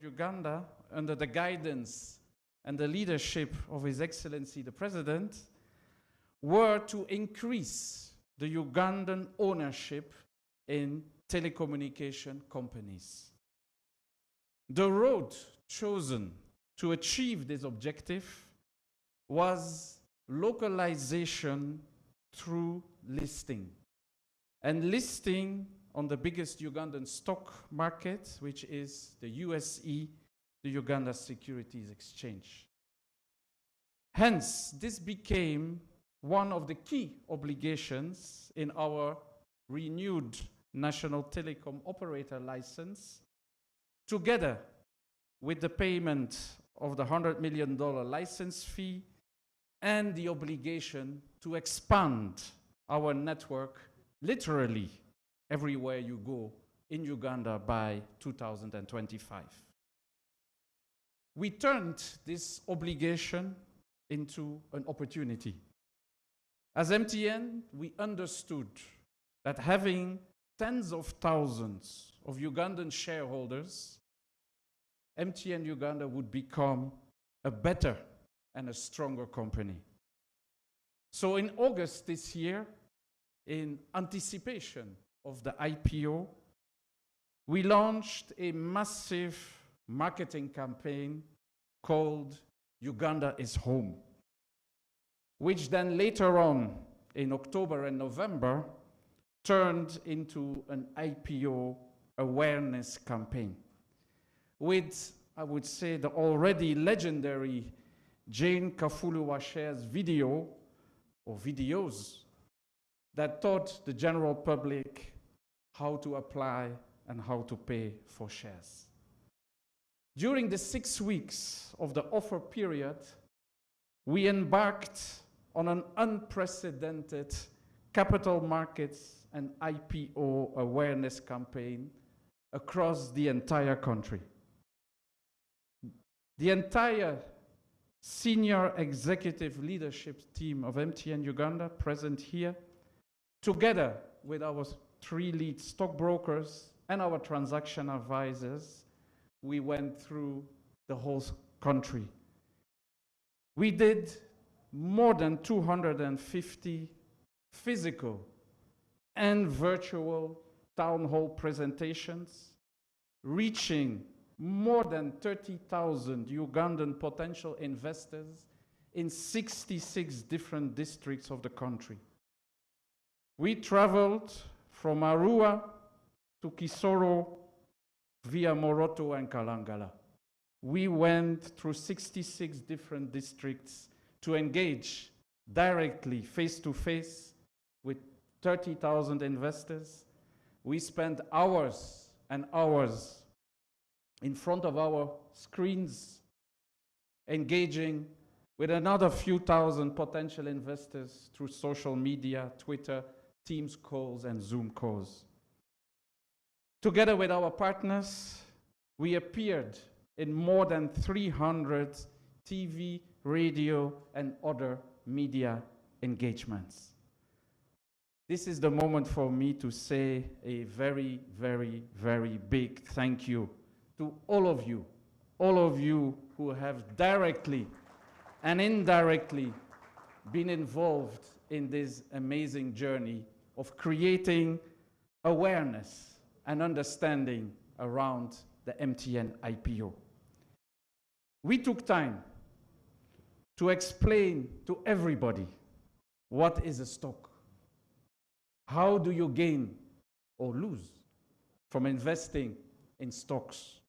Uganda, under the guidance and the leadership of His Excellency the President, were to increase the Ugandan ownership in telecommunication companies. The road chosen to achieve this objective was localization through listing. And listing on the biggest Ugandan stock market, which is the USE, the Uganda Securities Exchange. Hence, this became one of the key obligations in our renewed National Telecom Operator License, together with the payment of the $100 million license fee and the obligation to expand our network literally everywhere you go in Uganda by 2025. We turned this obligation into an opportunity. As MTN, we understood that having tens of thousands of Ugandan shareholders, MTN Uganda would become a better and a stronger company. So in August this year, in anticipation of the IPO, we launched a massive marketing campaign called Uganda is Home, which then later on in October and November turned into an IPO awareness campaign with, I would say, the already legendary Jane Kafulu-Washer's video or videos that taught the general public how to apply and how to pay for shares. During the 6 weeks of the offer period, we embarked on an unprecedented capital markets and IPO awareness campaign across the entire country. The entire senior executive leadership team of MTN Uganda present here, together with our 3 lead stockbrokers and our transaction advisors, we went through the whole country. We did more than 250 physical and virtual town hall presentations, reaching more than 30,000 Ugandan potential investors in 66 different districts of the country. We traveled from Arua to Kisoro via Moroto and Kalangala. We went through 66 different districts to engage directly, face-to-face, with 30,000 investors. We spent hours and hours in front of our screens, engaging with another few thousand potential investors through social media, Twitter, Teams calls, and Zoom calls. Together with our partners, we appeared in more than 300 TV, radio, and other media engagements. This is the moment for me to say a very, very, very big thank you to all of you who have directly and indirectly been involved in this amazing journey of creating awareness and understanding around the MTN IPO. We took time to explain to everybody what is a stock. How do you gain or lose from investing in stocks?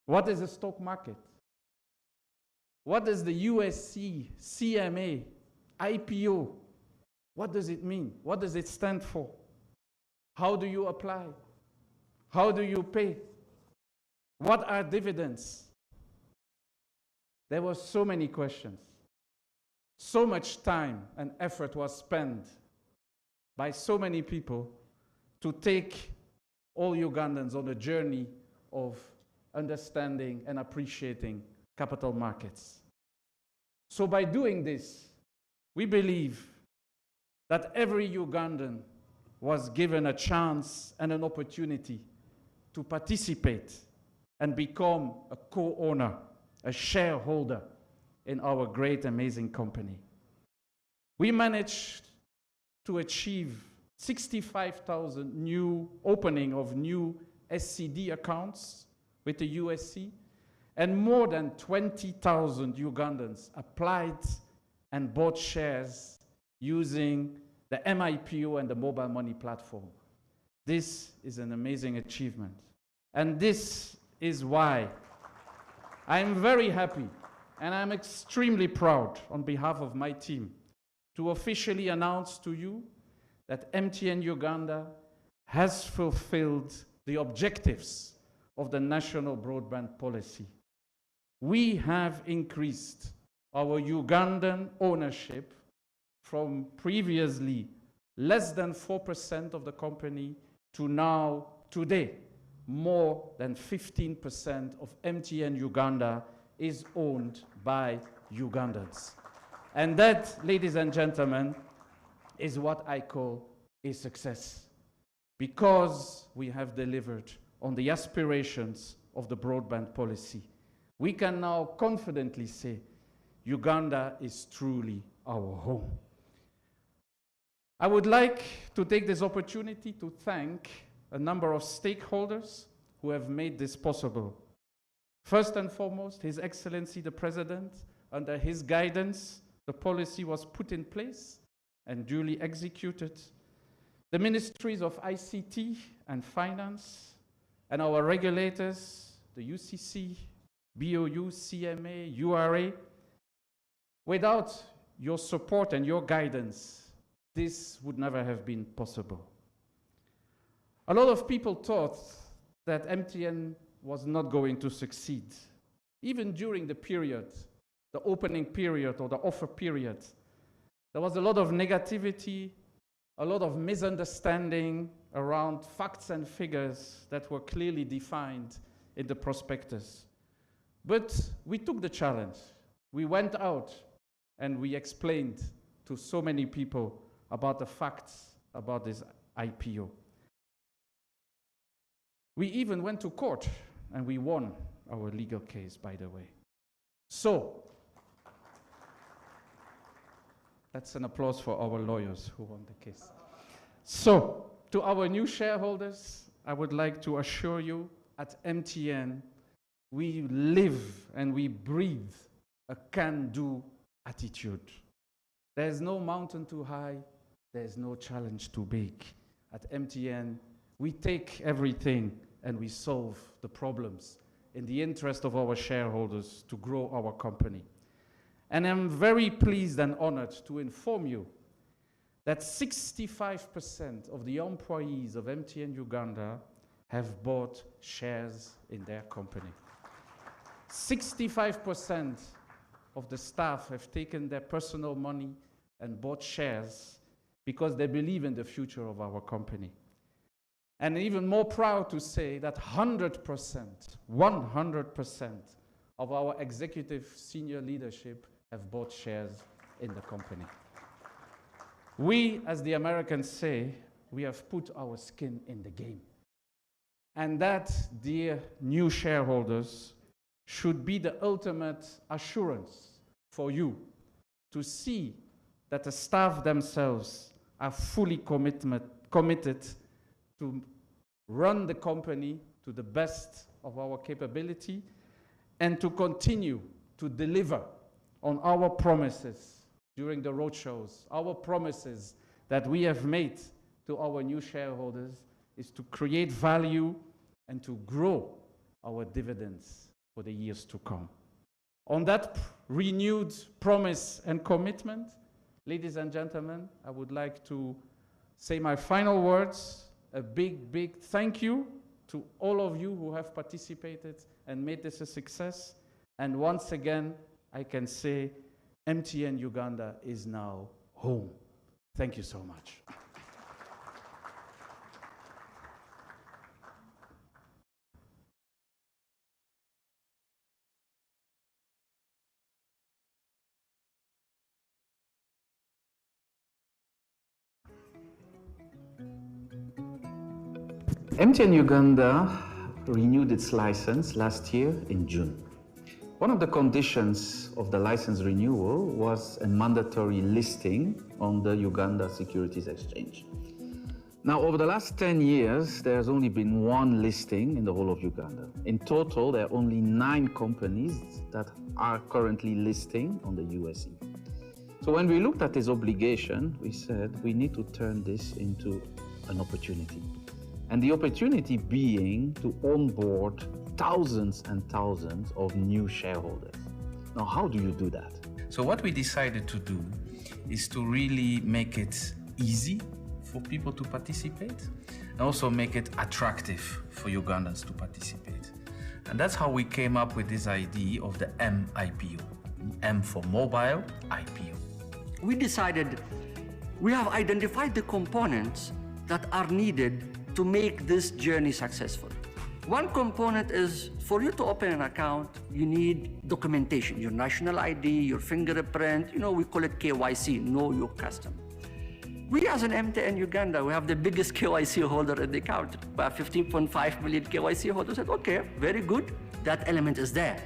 What is a stock market? What does the USC, CMA, IPO, what does it mean? What does it stand for? How do you apply? How do you pay? What are dividends? There were so many questions. So much time and effort was spent by so many people to take all Ugandans on a journey of understanding and appreciating capital markets. So by doing this, we believe that every Ugandan was given a chance and an opportunity to participate and become a co-owner, a shareholder in our great, amazing company. We managed to achieve 65,000 new opening of new SCD accounts with the USC, and more than 20,000 Ugandans applied and bought shares using the MIPO and the mobile money platform. This is an amazing achievement. And this is why I'm very happy and I'm extremely proud on behalf of my team to officially announce to you that MTN Uganda has fulfilled the objectives of the national broadband policy. We have increased our Ugandan ownership from previously less than 4% of the company to now, today, more than 15% of MTN Uganda is owned by Ugandans. And that, ladies and gentlemen, is what I call a success, because we have delivered on the aspirations of the broadband policy. We can now confidently say Uganda is truly our home. I would like to take this opportunity to thank a number of stakeholders who have made this possible. First and foremost, His Excellency the President. Under his guidance, the policy was put in place and duly executed. The ministries of ICT and Finance and our regulators, the UCC, BOU, CMA, URA. Without your support and your guidance, this would never have been possible. A lot of people thought that MTN was not going to succeed. Even during the period, the opening period or the offer period, there was a lot of negativity, a lot of misunderstanding around facts and figures that were clearly defined in the prospectus. But we took the challenge. We went out and we explained to so many people about the facts about this IPO. We even went to court and we won our legal case, by the way. So, that's an applause for our lawyers who won the case. So, to our new shareholders, I would like to assure you at MTN, we live and we breathe a can-do attitude. There's no mountain too high, there's no challenge too big. At MTN, we take everything and we solve the problems in the interest of our shareholders to grow our company. And I'm very pleased and honored to inform you that 65% of the employees of MTN Uganda have bought shares in their company. 65% of the staff have taken their personal money and bought shares because they believe in the future of our company. And even more proud to say that 100% of our executive senior leadership have bought shares in the company. We, as the Americans say, we have put our skin in the game. And that, dear new shareholders, should be the ultimate assurance for you to see that the staff themselves are fully committed to run the company to the best of our capability and to continue to deliver on our promises during the roadshows. Our promises that we have made to our new shareholders is to create value and to grow our dividends for the years to come. On that renewed promise and commitment, ladies and gentlemen, I would like to say my final words. A big, big thank you to all of you who have participated and made this a success. And once again, I can say MTN Uganda is now home. Thank you so much. MTN Uganda renewed its license last year in June. One of the conditions of the license renewal was a mandatory listing on the Uganda Securities Exchange. Now, over the last 10 years, there has only been one listing in the whole of Uganda. In total, there are only 9 companies that are currently listing on the USE. So when we looked at this obligation, we said we need to turn this into an opportunity. And the opportunity being to onboard thousands and thousands of new shareholders. Now, how do you do that? So what we decided to do is to really make it easy for people to participate and also make it attractive for Ugandans to participate. And that's how we came up with this idea of the MIPO, M for mobile IPO. We decided we have identified the components that are needed to make this journey successful. One component is for you to open an account, you need documentation, your national ID, your fingerprint, we call it KYC, know your customer. We as an MTN Uganda, we have the biggest KYC holder in the country. We have 15.5 million KYC holders. Said, okay, very good, that element is there.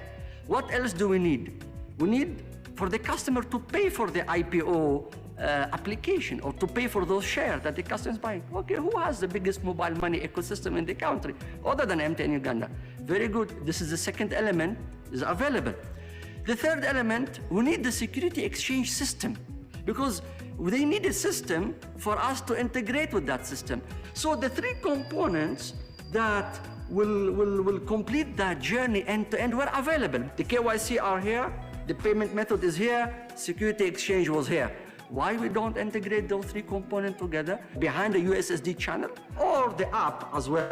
What else do we need? We need for the customer to pay for the IPO application or to pay for those shares that the customer is buying. Okay, who has the biggest mobile money ecosystem in the country other than MTN Uganda? Very good, this is the second element, is available. The third element, we need the security exchange system because they need a system for us to integrate with that system. So the 3 components that will complete that journey end to end were available. The KYC are here, the payment method is here, security exchange was here. Why we don't integrate those 3 components together behind the USSD channel or the app as well?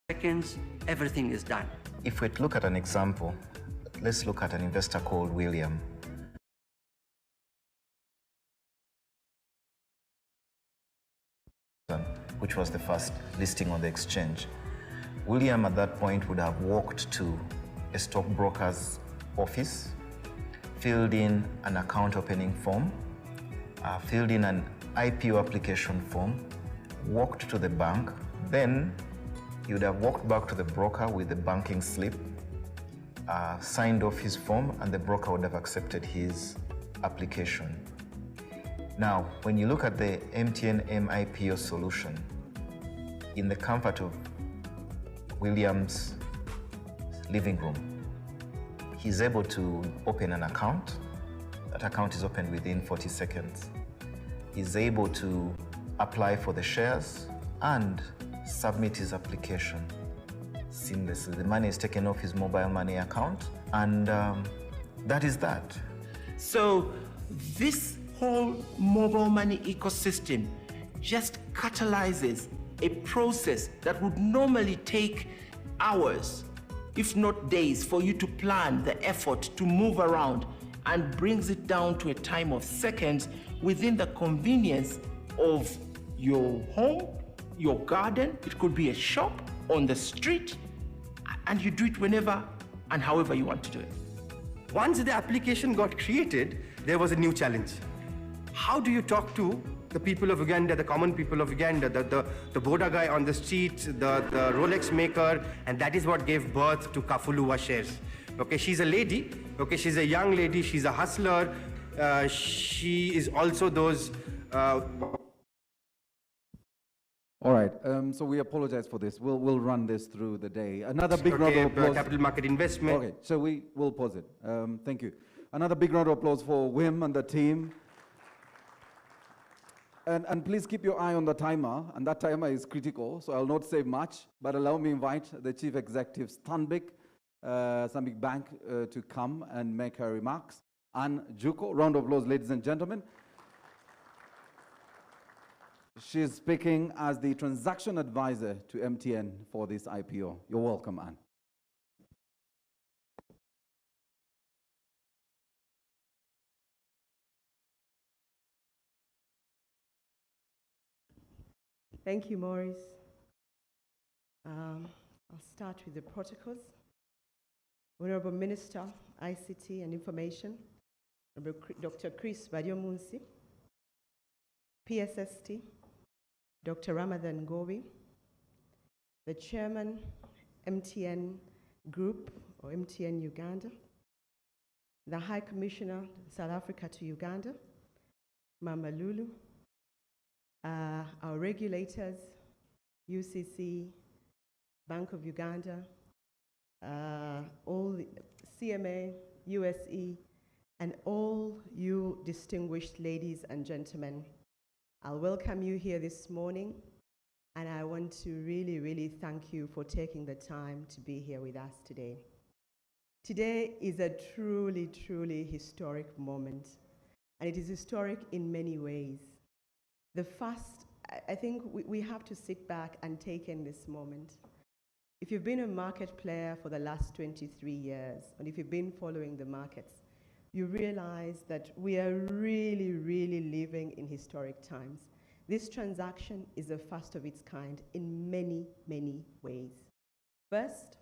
Seconds, everything is done. If we look at an example, let's look at an investor called William. Which was the first listing on the exchange. William at that point would have walked to a stockbroker's office, filled in an account opening form, filled in an IPO application form, walked to the bank, then he would have walked back to the broker with the banking slip, signed off his form, and the broker would have accepted his application. Now, when you look at the MTN MIPO solution, in the comfort of William's living room, he's able to open an account. That account is opened within 40 seconds. He's able to apply for the shares and submit his application seamlessly. The money is taken off his mobile money account, and that is that. So this whole mobile money ecosystem just catalyzes a process that would normally take hours, if not days, for you to plan the effort to move around, and brings it down to a time of seconds within the convenience of your home, your garden. It could be a shop, on the street, and you do it whenever and however you want to do it. Once the application got created, there was a new challenge. How do you talk to the people of Uganda, the common people of Uganda, the Boda guy on the street, the Rolex maker, and that is what gave birth to Kafuluwa shares. Okay, she's a lady, okay, she's a young lady, she's a hustler, she is also those... All right, so we apologize for this. We'll run this through the day. Another big round of applause. Capital market investment. Okay, so we will pause it. Thank you. Another big round of applause for Wim and the team. And please keep your eye on the timer, and that timer is critical, so I'll not say much, but allow me to invite the Chief Executive Stanbic Bank to come and make her remarks. Anne Juko, round of applause, ladies and gentlemen. She is speaking as the transaction advisor to MTN for this IPO. You're welcome, Anne. Thank you, Maurice. I'll start with the protocols. Honorable Minister, ICT and Information, Dr. Chris Badiomunsi, PSST, Dr. Ramadan Gobi, the Chairman, MTN Group, or MTN Uganda, the High Commissioner, South Africa to Uganda, Mama Lulu, our regulators, UCC, Bank of Uganda, all the CMA, USE, and all you distinguished ladies and gentlemen. I'll welcome you here this morning, and I want to really, really thank you for taking the time to be here with us today. Today is a truly, truly historic moment, and it is historic in many ways. The first, I think we have to sit back and take in this moment. If you've been a market player for the last 23 years, and if you've been following the markets, you realize that we are really, really living in historic times. This transaction is the first of its kind in many, many ways. First,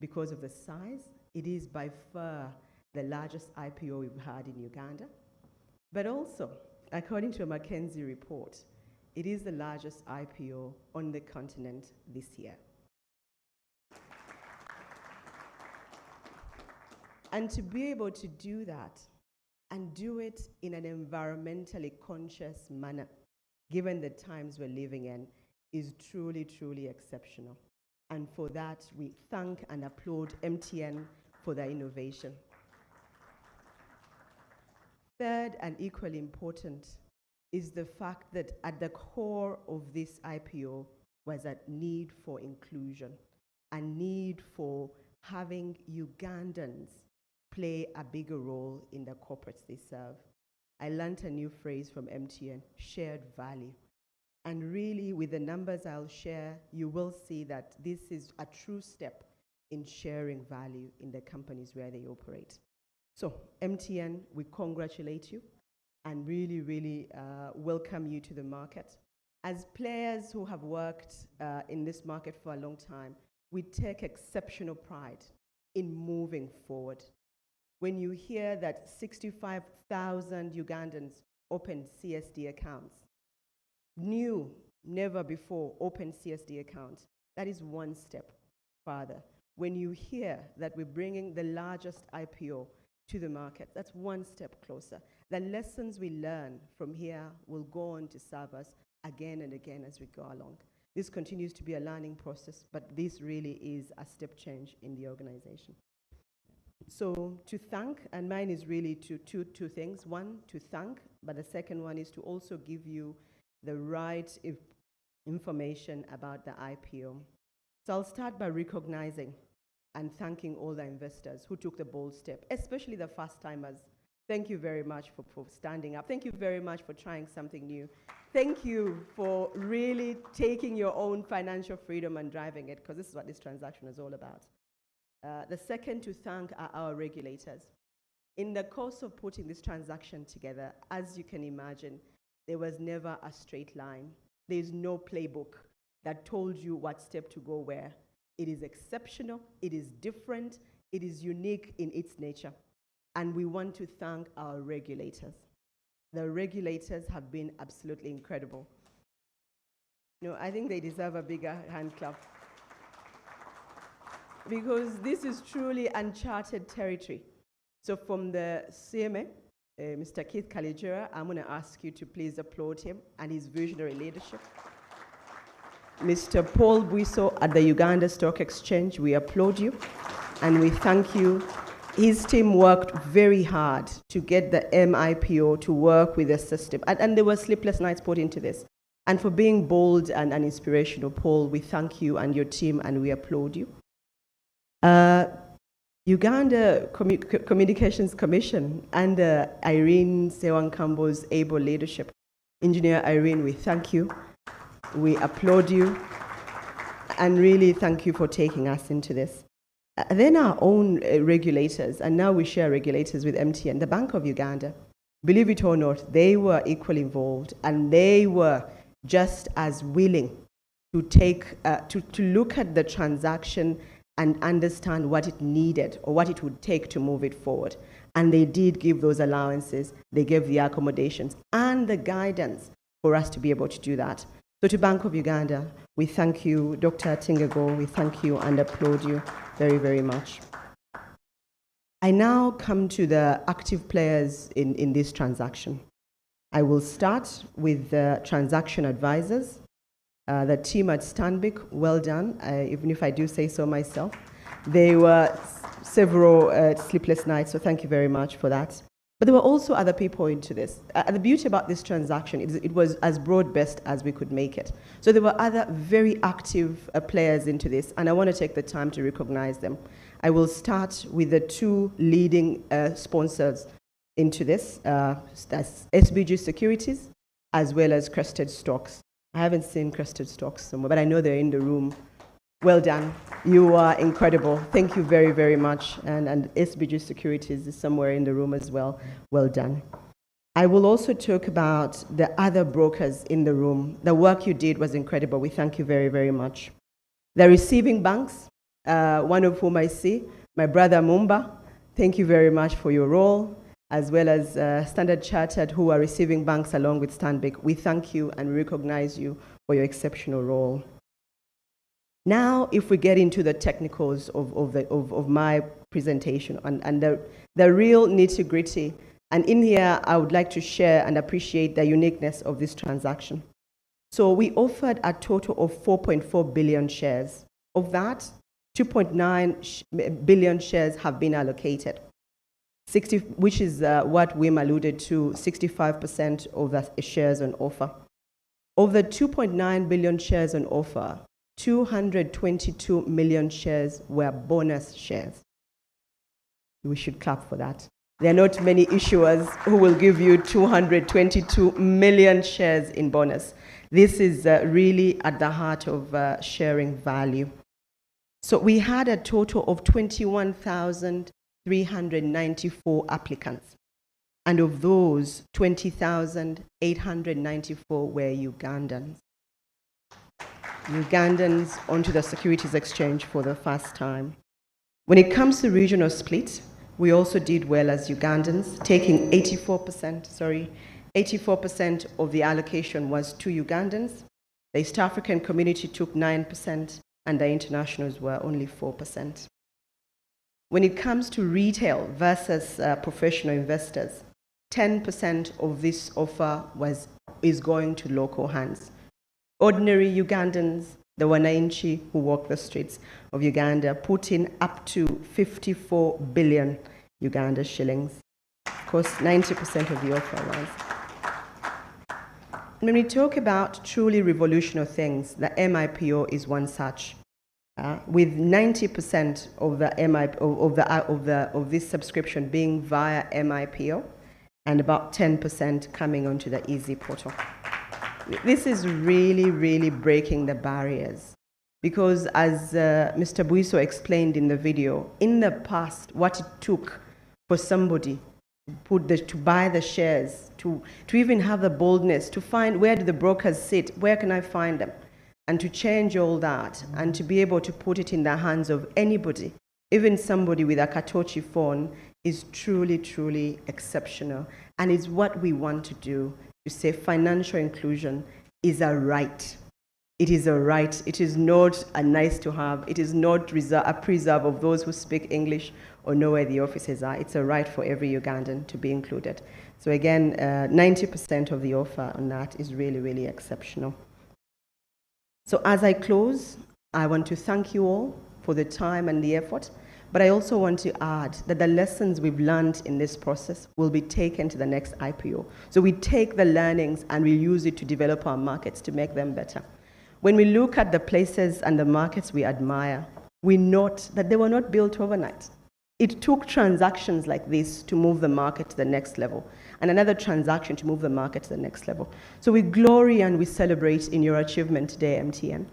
because of the size, it is by far the largest IPO we've had in Uganda. But also, according to a McKinsey report, it is the largest IPO on the continent this year. And to be able to do that and do it in an environmentally conscious manner, given the times we're living in, is truly, truly exceptional. And for that, we thank and applaud MTN for their innovation. Third, and equally important, is the fact that at the core of this IPO was a need for inclusion, a need for having Ugandans play a bigger role in the corporates they serve. I learned a new phrase from MTN, shared value. And really, with the numbers I'll share, you will see that this is a true step in sharing value in the companies where they operate. So, MTN, we congratulate you and really, really welcome you to the market. As players who have worked in this market for a long time, we take exceptional pride in moving forward. When you hear that 65,000 Ugandans opened CSD accounts, new, never before opened CSD accounts, that is one step farther. When you hear that we're bringing the largest IPO to the market, that's one step closer. The lessons we learn from here will go on to serve us again and again as we go along. This continues to be a learning process, but this really is a step change in the organization. So to thank, and mine is really two things. One, to thank, but the second one is to also give you the right information about the IPO. So I'll start by recognizing and thanking all the investors who took the bold step, especially the first-timers. Thank you very much for standing up. Thank you very much for trying something new. Thank you for really taking your own financial freedom and driving it, because this is what this transaction is all about. The second to thank are our regulators. In the course of putting this transaction together, as you can imagine, there was never a straight line. There's no playbook that told you what step to go where. It is exceptional, it is different, it is unique in its nature. And we want to thank our regulators. The regulators have been absolutely incredible. You know, I think they deserve a bigger hand clap. Because this is truly uncharted territory. So from the CMA, Mr. Keith Kalijura, I'm going to ask you to please applaud him and his visionary leadership. Mr. Paul Buiso at the Uganda Stock Exchange, we applaud you and we thank you. His team worked very hard to get the MIPO to work with the system. And there were sleepless nights put into this. And for being bold and inspirational, Paul, we thank you and your team and we applaud you. Uganda Communications Commission under Irene Sewankambo's able leadership. Engineer Irene, we thank you. We applaud you. And really thank you for taking us into this. Then our own regulators, and now we share regulators with MTN, the Bank of Uganda. Believe it or not, they were equally involved and they were just as willing to take, to look at the transaction and understand what it needed or what it would take to move it forward. And they did give those allowances, they gave the accommodations and the guidance for us to be able to do that. So to Bank of Uganda, We thank you, Dr. Tingego. We thank you and applaud you very, very much. I now come to the active players in this transaction. I will start with the transaction advisors, the team at Stanbic. Well done, even if I do say so myself. There were several sleepless nights, so thank you very much for that. But there were also other people into this. The beauty about this transaction is it was as broad-based as we could make it. So there were other very active players into this, and I want to take the time to recognize them. I will start with the two leading sponsors into this, that's SBG Securities, as well as Crested Stocks. I haven't seen Crested Stocks somewhere, but I know they're in the room. Well done. You are incredible. Thank you very, very much. And SBG Securities is somewhere in the room as well. Well done. I will also talk about the other brokers in the room. The work you did was incredible. We thank you very, very much. The receiving banks, one of whom I see, my brother Mumba, thank you very much for your role, as well as Standard Chartered, who are receiving banks along with Stanbic. We thank you and recognize you for your exceptional role. Now, if we get into the technicals of my presentation and the real nitty-gritty, and in here, I would like to share and appreciate the uniqueness of this transaction. So we offered a total of 4.4 billion shares. Of that, 2.9 billion shares have been allocated, which is what Wim alluded to, 65% of the shares on offer. Of the 2.9 billion shares on offer, 222 million shares were bonus shares. We should clap for that. There are not many issuers who will give you 222 million shares in bonus. This is really at the heart of sharing value. So we had a total of 21,394 applicants. And of those, 20,894 were Ugandans. Ugandans onto the Securities Exchange for the first time. When it comes to regional split, we also did well as Ugandans, taking 84% of the allocation was to Ugandans. The East African community took 9%, and the internationals were only 4%. When it comes to retail versus professional investors, 10% of this offer is going to local hands. Ordinary Ugandans, the wananchi who walk the streets of Uganda, put in up to 54 billion Uganda shillings. Of course, 90% of the offer was. When we talk about truly revolutionary things, the MIPO is one such. With 90% of the this subscription being via MIPO, and about 10% coming onto the Easy portal. This is really, really breaking the barriers, because as Mr. Buiso explained in the video, in the past, what it took for somebody to buy the shares, to even have the boldness to find where do the brokers sit, where can I find them, and to change all that and to be able to put it in the hands of anybody, even somebody with a Katochi phone, is truly, truly exceptional. And it's what we want to do, to say financial inclusion is a right. It is a right. It is not a nice to have. It is not a preserve of those who speak English or know where the offices are. It's a right for every Ugandan to be included. So again, 90% of the offer on that is really, really exceptional. So as I close, I want to thank you all for the time and the effort, but I also want to add that the lessons we've learned in this process will be taken to the next IPO. So we take the learnings and we use it to develop our markets to make them better. When we look at the places and the markets we admire, we note that they were not built overnight. It took transactions like this to move the market to the next level, and another transaction to move the market to the next level. So we glory and we celebrate in your achievement today, MTN.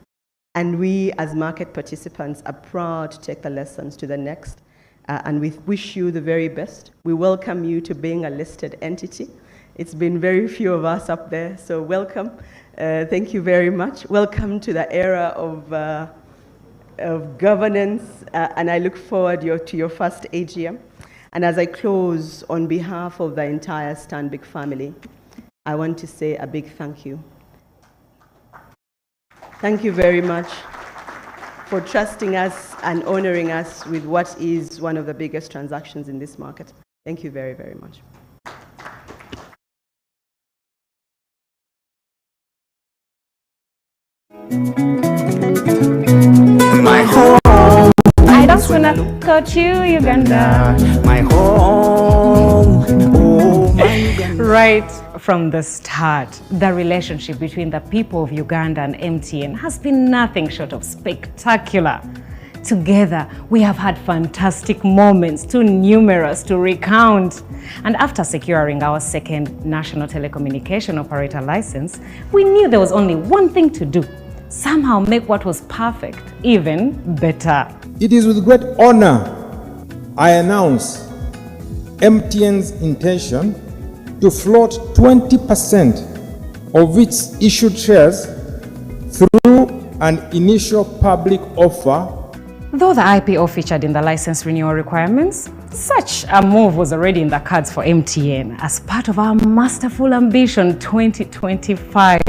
And we, as market participants, are proud to take the lessons to the next, and we wish you the very best. We welcome you to being a listed entity. It's been very few of us up there, so welcome. Thank you very much. Welcome to the era of governance, and I look forward to your first AGM. And as I close, on behalf of the entire Stanbic family, I want to say a big thank you. Thank you very much for trusting us and honoring us with what is one of the biggest transactions in this market. Thank you very, very much. My home. I just wanna go to Uganda. My home. Oh, my Uganda. Right from the start, the relationship between the people of Uganda and MTN has been nothing short of spectacular. Together, we have had fantastic moments, too numerous to recount. And after securing our second national telecommunication operator license, we knew there was only one thing to do: somehow make what was perfect even better. It is with great honor I announce MTN's intention to float 20% of its issued shares through an initial public offer. Though the IPO featured in the license renewal requirements, such a move was already in the cards for MTN as part of our masterful ambition 2025.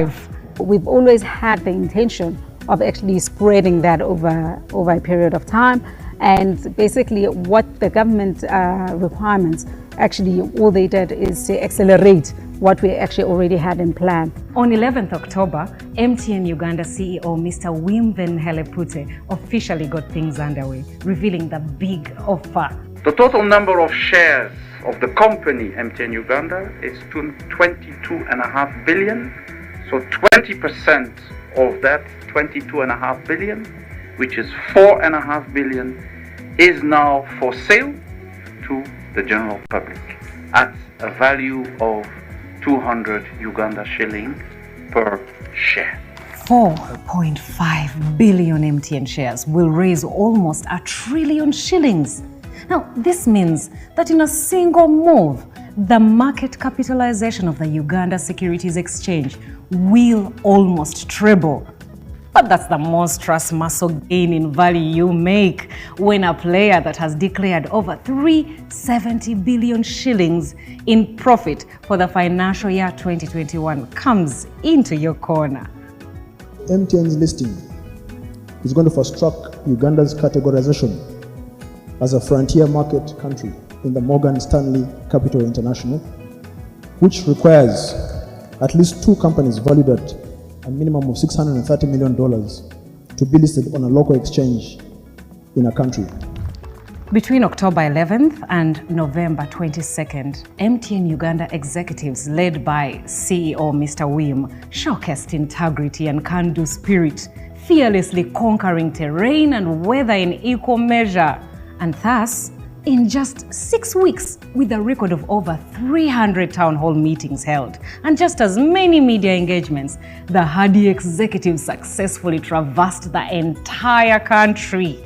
We've always had the intention of actually spreading that over a period of time, and basically what the government requirements, actually all they did is to accelerate what we actually already had in plan. On 11th October, MTN Uganda CEO Mr. Wim van Hellepute officially got things underway, revealing the big offer. The total number of shares of the company MTN Uganda is 22.5 billion. So 20% of that 22.5 billion, which is 4.5 billion, is now for sale to the general public at a value of 200 Uganda shilling per share. 4.5 billion MTN shares will raise almost 1 trillion shillings. Now, this means that in a single move, the market capitalization of the Uganda Securities Exchange will almost treble. But that's the monstrous muscle gain in value you make when a player that has declared over 370 billion shillings in profit for the financial year 2021 comes into your corner. MTN's listing is going to fast-track Uganda's categorization as a frontier market country in the Morgan Stanley Capital International, which requires at least 2 companies valued at a minimum of $630 million to be listed on a local exchange in a country. Between October 11th and November 22nd, MTN Uganda executives led by CEO Mr. Wim showcased integrity and can-do spirit, fearlessly conquering terrain and weather in equal measure. And thus, in just 6 weeks, with a record of over 300 town hall meetings held and just as many media engagements, the hardy executives successfully traversed the entire country.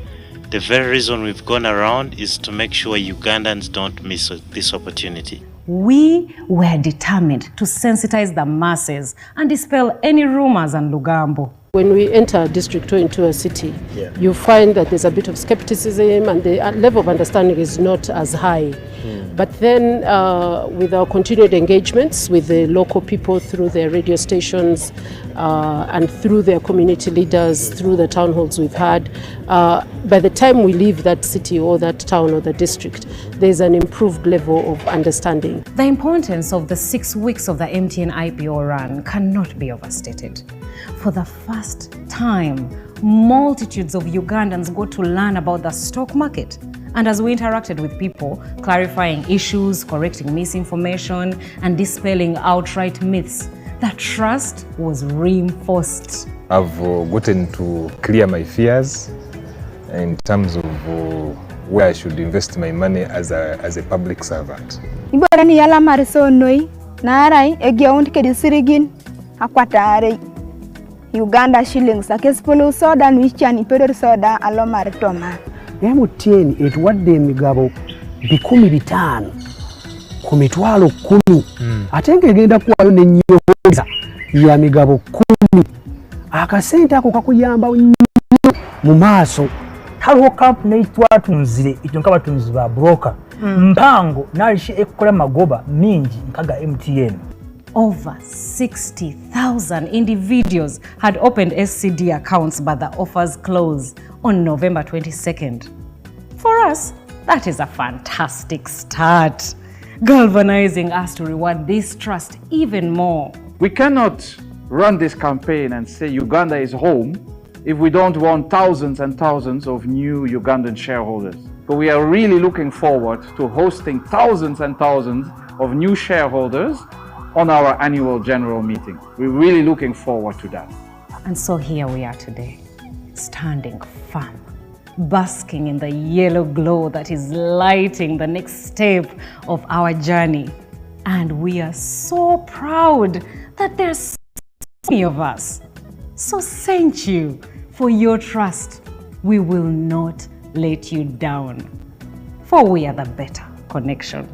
The very reason we've gone around is to make sure Ugandans don't miss this opportunity. We were determined to sensitize the masses and dispel any rumors and lugambo. When we enter a district or into a city, you find that there's a bit of skepticism and the level of understanding is not as high. But then with our continued engagements with the local people through their radio stations and through their community leaders, through the town halls we've had, by the time we leave that city or that town or the district, there's an improved level of understanding. The importance of the 6 weeks of the MTN IPO run cannot be overstated. For the first time, multitudes of Ugandans got to learn about the stock market. And as we interacted with people, clarifying issues, correcting misinformation, and dispelling outright myths, the trust was reinforced. I've gotten to clear my fears in terms of where I should invest my money as a public servant. Uganda shillings akesipolo soda nwichani pero soda alomar toma. MTN etuwadde emigabo 15,000 ku mitwalo 10 ate ng'egenda kuwayo n'ennyonza ya migabo 10. Akasente ako kakuyamba nnyo mu maaso. Haliwo kampuni twatunzire ekyo nka batunzi ba broker mpango nalishi ekola magoba mingi nkaga MTN. over 60,000 individuals had opened SCD accounts, but the offers closed on November 22nd. For us, that is a fantastic start, galvanizing us to reward this trust even more. We cannot run this campaign and say Uganda is home if we don't want thousands and thousands of new Ugandan shareholders. But we are really looking forward to hosting thousands and thousands of new shareholders on our annual general meeting. We're really looking forward to that. And so here we are today, standing firm, basking in the yellow glow that is lighting the next step of our journey. And we are so proud that there's so many of us. So thank you for your trust. We will not let you down. For we are the better connection.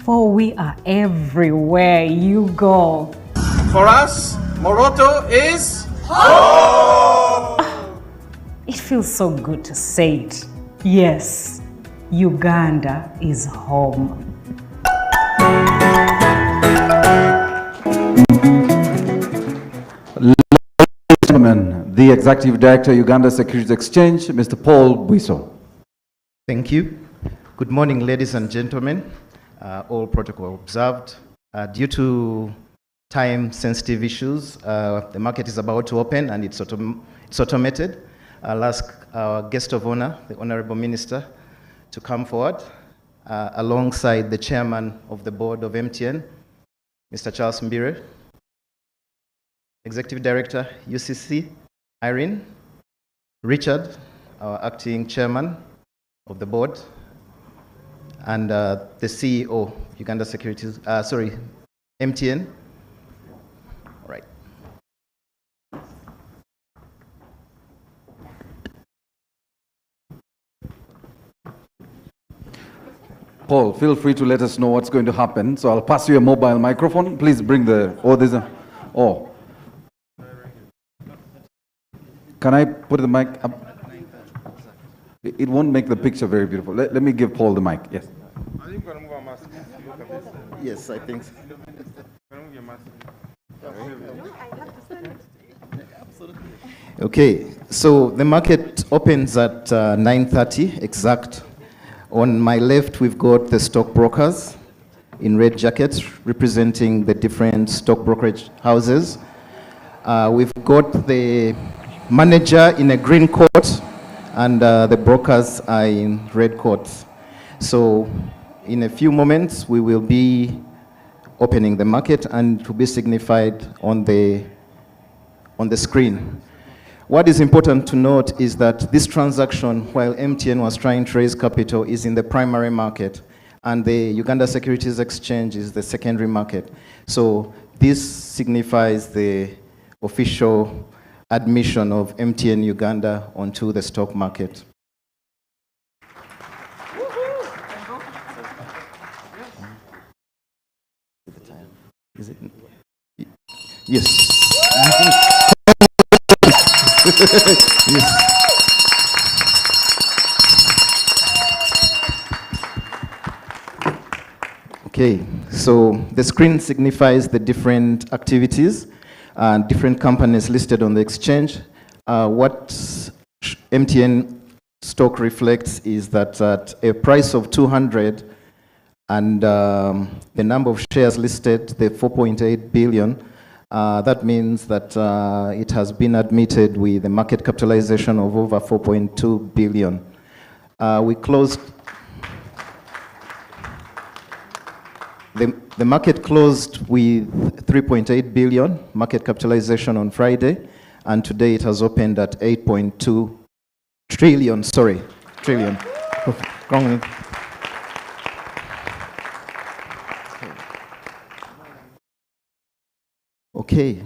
For we are everywhere you go. For us, Moroto is home! It feels so good to say it. Yes, Uganda is home. Ladies and gentlemen, the Executive Director, Uganda Securities Exchange, Mr. Paul Bwiso. Thank you. Good morning, ladies and gentlemen. All protocol observed. Due to time-sensitive issues, the market is about to open and it's automated. I'll ask our guest of honor, the Honorable Minister, to come forward alongside the Chairman of the Board of MTN, Mr. Charles Mbire, Executive Director, UCC, Irene, Richard, our Acting Chairman of the Board, and the CEO, Uganda Securities, MTN. All right. Paul, feel free to let us know what's going to happen. So I'll pass you a mobile microphone. Please bring the, Can I put the mic up? It won't make the picture very beautiful. Let me give Paul the mic. Yes. Are you going to move our mask? Yes, I think so. Okay, so the market opens at 9:30 exact. On my left, we've got the stockbrokers in red jackets representing the different stock brokerage houses. We've got the manager in a green coat, and the brokers are in red coats. So in a few moments, we will be opening the market and it will be signified on the screen. What is important to note is that this transaction, while MTN was trying to raise capital, is in the primary market, and the Uganda Securities Exchange is the secondary market. So this signifies the official admission of MTN Uganda onto the stock market. Is it? Yes. Yes. Okay, so the screen signifies the different activities and different companies listed on the exchange. What MTN stock reflects is that at a price of 200 and the number of shares listed, the 4.8 billion, that means that it has been admitted with a market capitalization of over 4.2 billion. We closed, the market closed with 3.8 billion market capitalization on Friday, and today it has opened at 8.2 trillion, trillion. Okay,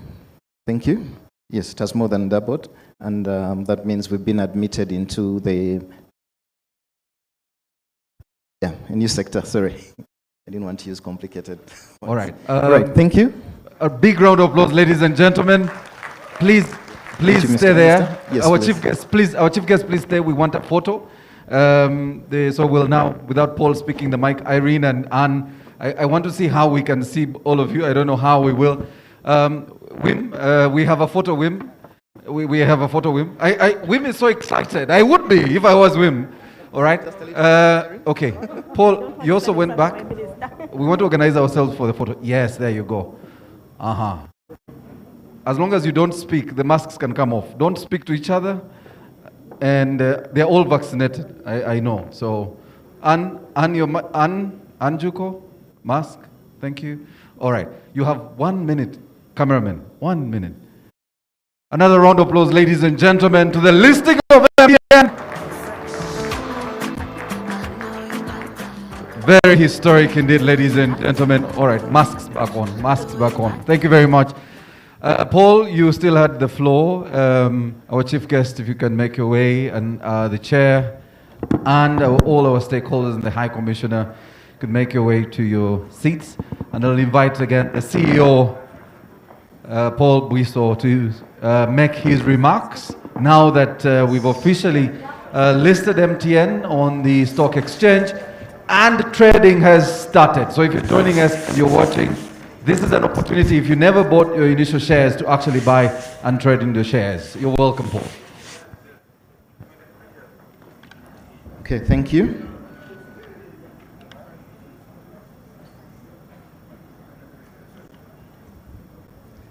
thank you. Yes, it has more than doubled, and that means we've been admitted into the a new sector. Sorry, I didn't want to use complicated. All right. Right. Thank you. A big round of applause, ladies and gentlemen. Please stay there. Yes, our please. chief guest, please stay. We want a photo. So we'll now, without Paul speaking the mic, Irene and Anne I want to see how we can see all of you. I don't know how we will. Wim, we have a photo, Wim. We have a photo, Wim. Wim is so excited. I would be if I was Wim. All right. Okay. Paul, you also went back. We want to organize ourselves for the photo. Yes, there you go. As long as you don't speak, the masks can come off. Don't speak to each other. And they're all vaccinated, I know. So, Anjuko, mask, thank you. All right, you have 1 minute, cameraman, 1 minute. Another round of applause, ladies and gentlemen, to the listing of MTN. Very historic indeed, ladies and gentlemen. All right, masks back on, masks back on. Thank you very much. Paul, you still had the floor. Our chief guest, if you can make your way, and the chair, and all our stakeholders and the High Commissioner could make your way to your seats. And I'll invite again the CEO, Paul Buiso, to make his remarks now that we've officially listed MTN on the stock exchange and trading has started. So if you're joining us and you're watching, this is an opportunity, if you never bought your initial shares, to actually buy and trade in the shares. You're welcome, Paul. Okay, thank you.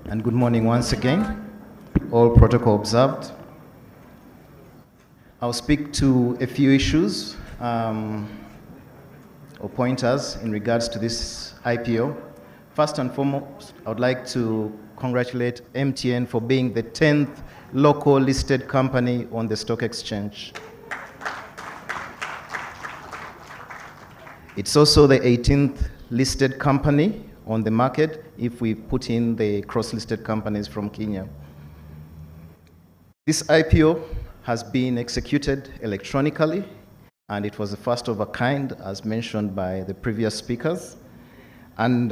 And good morning once again. All protocol observed. I'll speak to a few issues or pointers in regards to this IPO. First and foremost, I would like to congratulate MTN for being the 10th local listed company on the stock exchange. It's also the 18th listed company on the market if we put in the cross-listed companies from Kenya. This IPO has been executed electronically, and it was the first of a kind, as mentioned by the previous speakers. And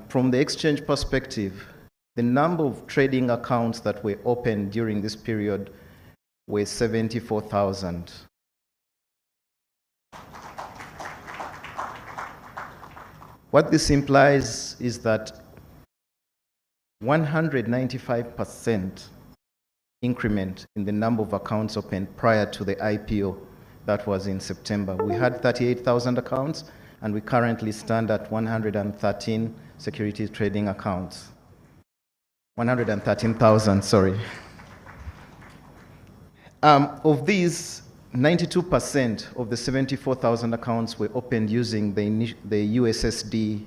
from the exchange perspective, the number of trading accounts that were opened during this period were 74,000. What this implies is that 195% increment in the number of accounts opened prior to the IPO. That was in September. We had 38,000 accounts, and we currently stand at 113 securities trading accounts. 113,000, sorry. Of these, 92% of the 74,000 accounts were opened using the USSD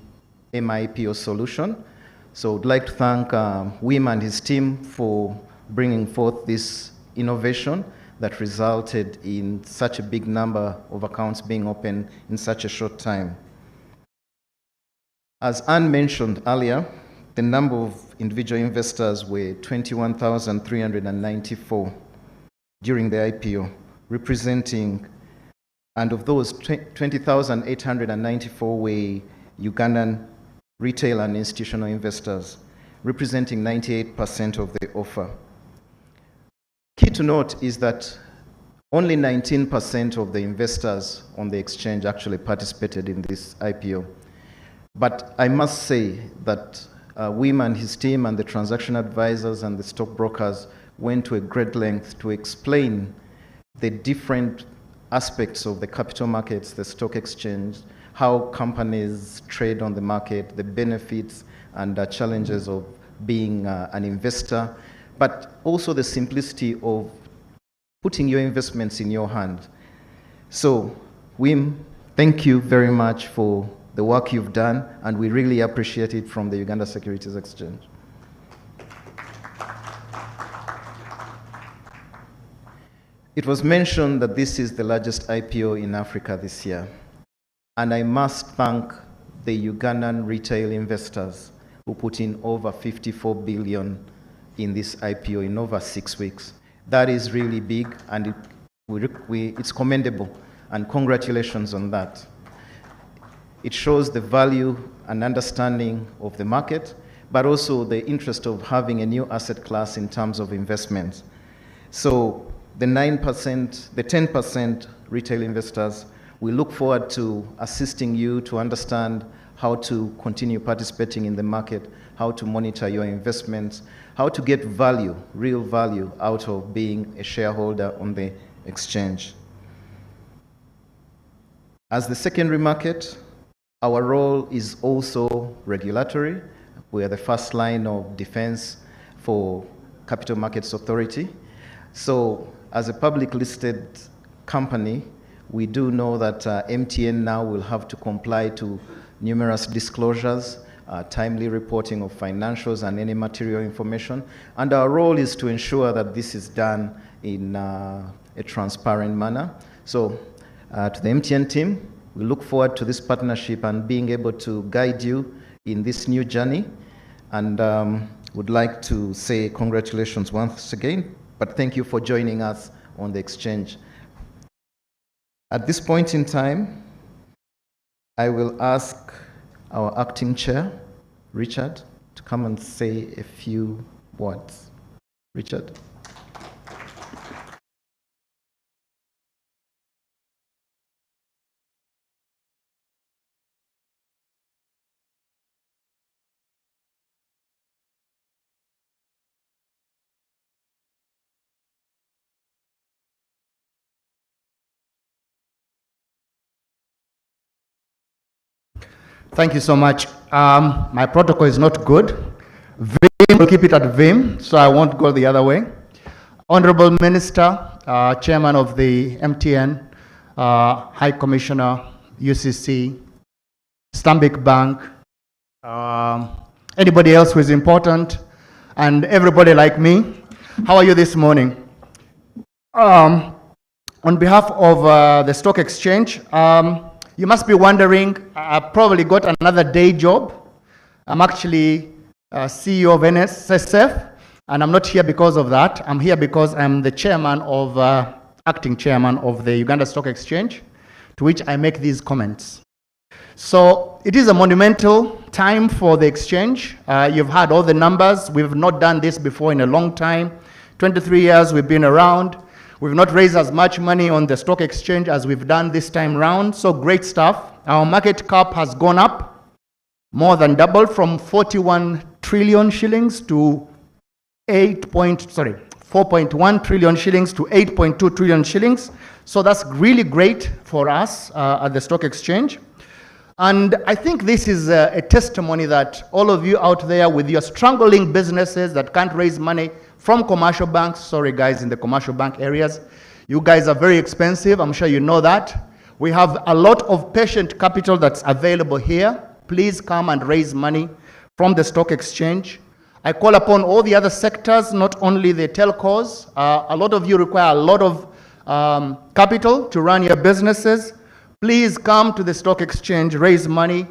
MIPO solution. So I'd like to thank Wim and his team for bringing forth this innovation that resulted in such a big number of accounts being opened in such a short time. As Anne mentioned earlier, the number of individual investors were 21,394 during the IPO, representing, and of those, 20,894 were Ugandan retail and institutional investors, representing 98% of the offer. Key to note is that only 19% of the investors on the exchange actually participated in this IPO. But I must say that Wim and his team and the transaction advisors and the stockbrokers went to a great length to explain the different aspects of the capital markets, the stock exchange, how companies trade on the market, the benefits and the challenges of being an investor, but also the simplicity of putting your investments in your hand. So, Wim, thank you very much for the work you've done, and we really appreciate it from the Uganda Securities Exchange. It was mentioned that this is the largest IPO in Africa this year, and I must thank the Ugandan retail investors who put in over 54 billion in this IPO in over 6 weeks. That is really big, and it's commendable, and congratulations on that. It shows the value and understanding of the market, but also the interest of having a new asset class in terms of investments. So the 9%, the 10% retail investors, we look forward to assisting you to understand how to continue participating in the market, how to monitor your investments, how to get value, real value, out of being a shareholder on the exchange. As the secondary market, our role is also regulatory. We are the first line of defense for Capital Markets Authority. So as a public listed company, we do know that MTN now will have to comply to numerous disclosures, timely reporting of financials and any material information. And our role is to ensure that this is done in a transparent manner. So to the MTN team, we look forward to this partnership and being able to guide you in this new journey. And would like to say congratulations once again, but thank you for joining us on the exchange. At this point in time, I will ask our acting chair, Richard, to come and say a few words. Richard. Thank you so much. My protocol is not good. Vim will keep it at Vim, so I won't go the other way. Honorable Minister, Chairman of the MTN, High Commissioner, UCC, Stanbic Bank, anybody else who is important, and everybody like me, how are you this morning? On behalf of the Stock Exchange, you must be wondering, I probably got another day job. I'm actually CEO of NSSF, and I'm not here because of that. I'm here because I'm the chairman of, acting chairman of the Uganda Stock Exchange, to which I make these comments. So it is a monumental time for the exchange. You've heard all the numbers. We've not done this before in a long time. 23 years we've been around. We've not raised as much money on the stock exchange as we've done this time round, so great stuff. Our market cap has gone up, more than doubled, from 41 trillion shillings to 4.1 trillion shillings to 8.2 trillion shillings. So that's really great for us at the stock exchange. And I think this is a testimony that all of you out there with your struggling businesses that can't raise money from commercial banks, sorry guys in the commercial bank areas, you guys are very expensive, I'm sure you know that. We have a lot of patient capital that's available here. Please come and raise money from the stock exchange. I call upon all the other sectors, not only the telcos. A lot of you require a lot of capital to run your businesses. Please come to the stock exchange, raise money,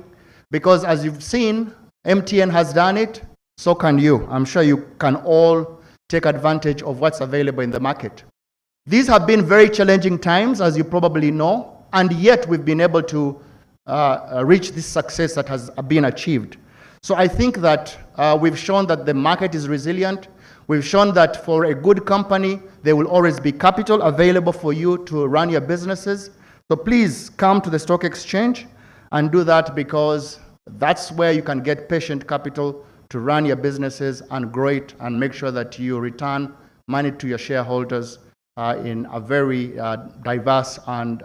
because as you've seen, MTN has done it, so can you. I'm sure you can all take advantage of what's available in the market. These have been very challenging times, as you probably know, and yet we've been able to reach this success that has been achieved. So I think that we've shown that the market is resilient. We've shown that for a good company, there will always be capital available for you to run your businesses. So please come to the stock exchange and do that, because that's where you can get patient capital to run your businesses and grow it and make sure that you return money to your shareholders in a very diverse and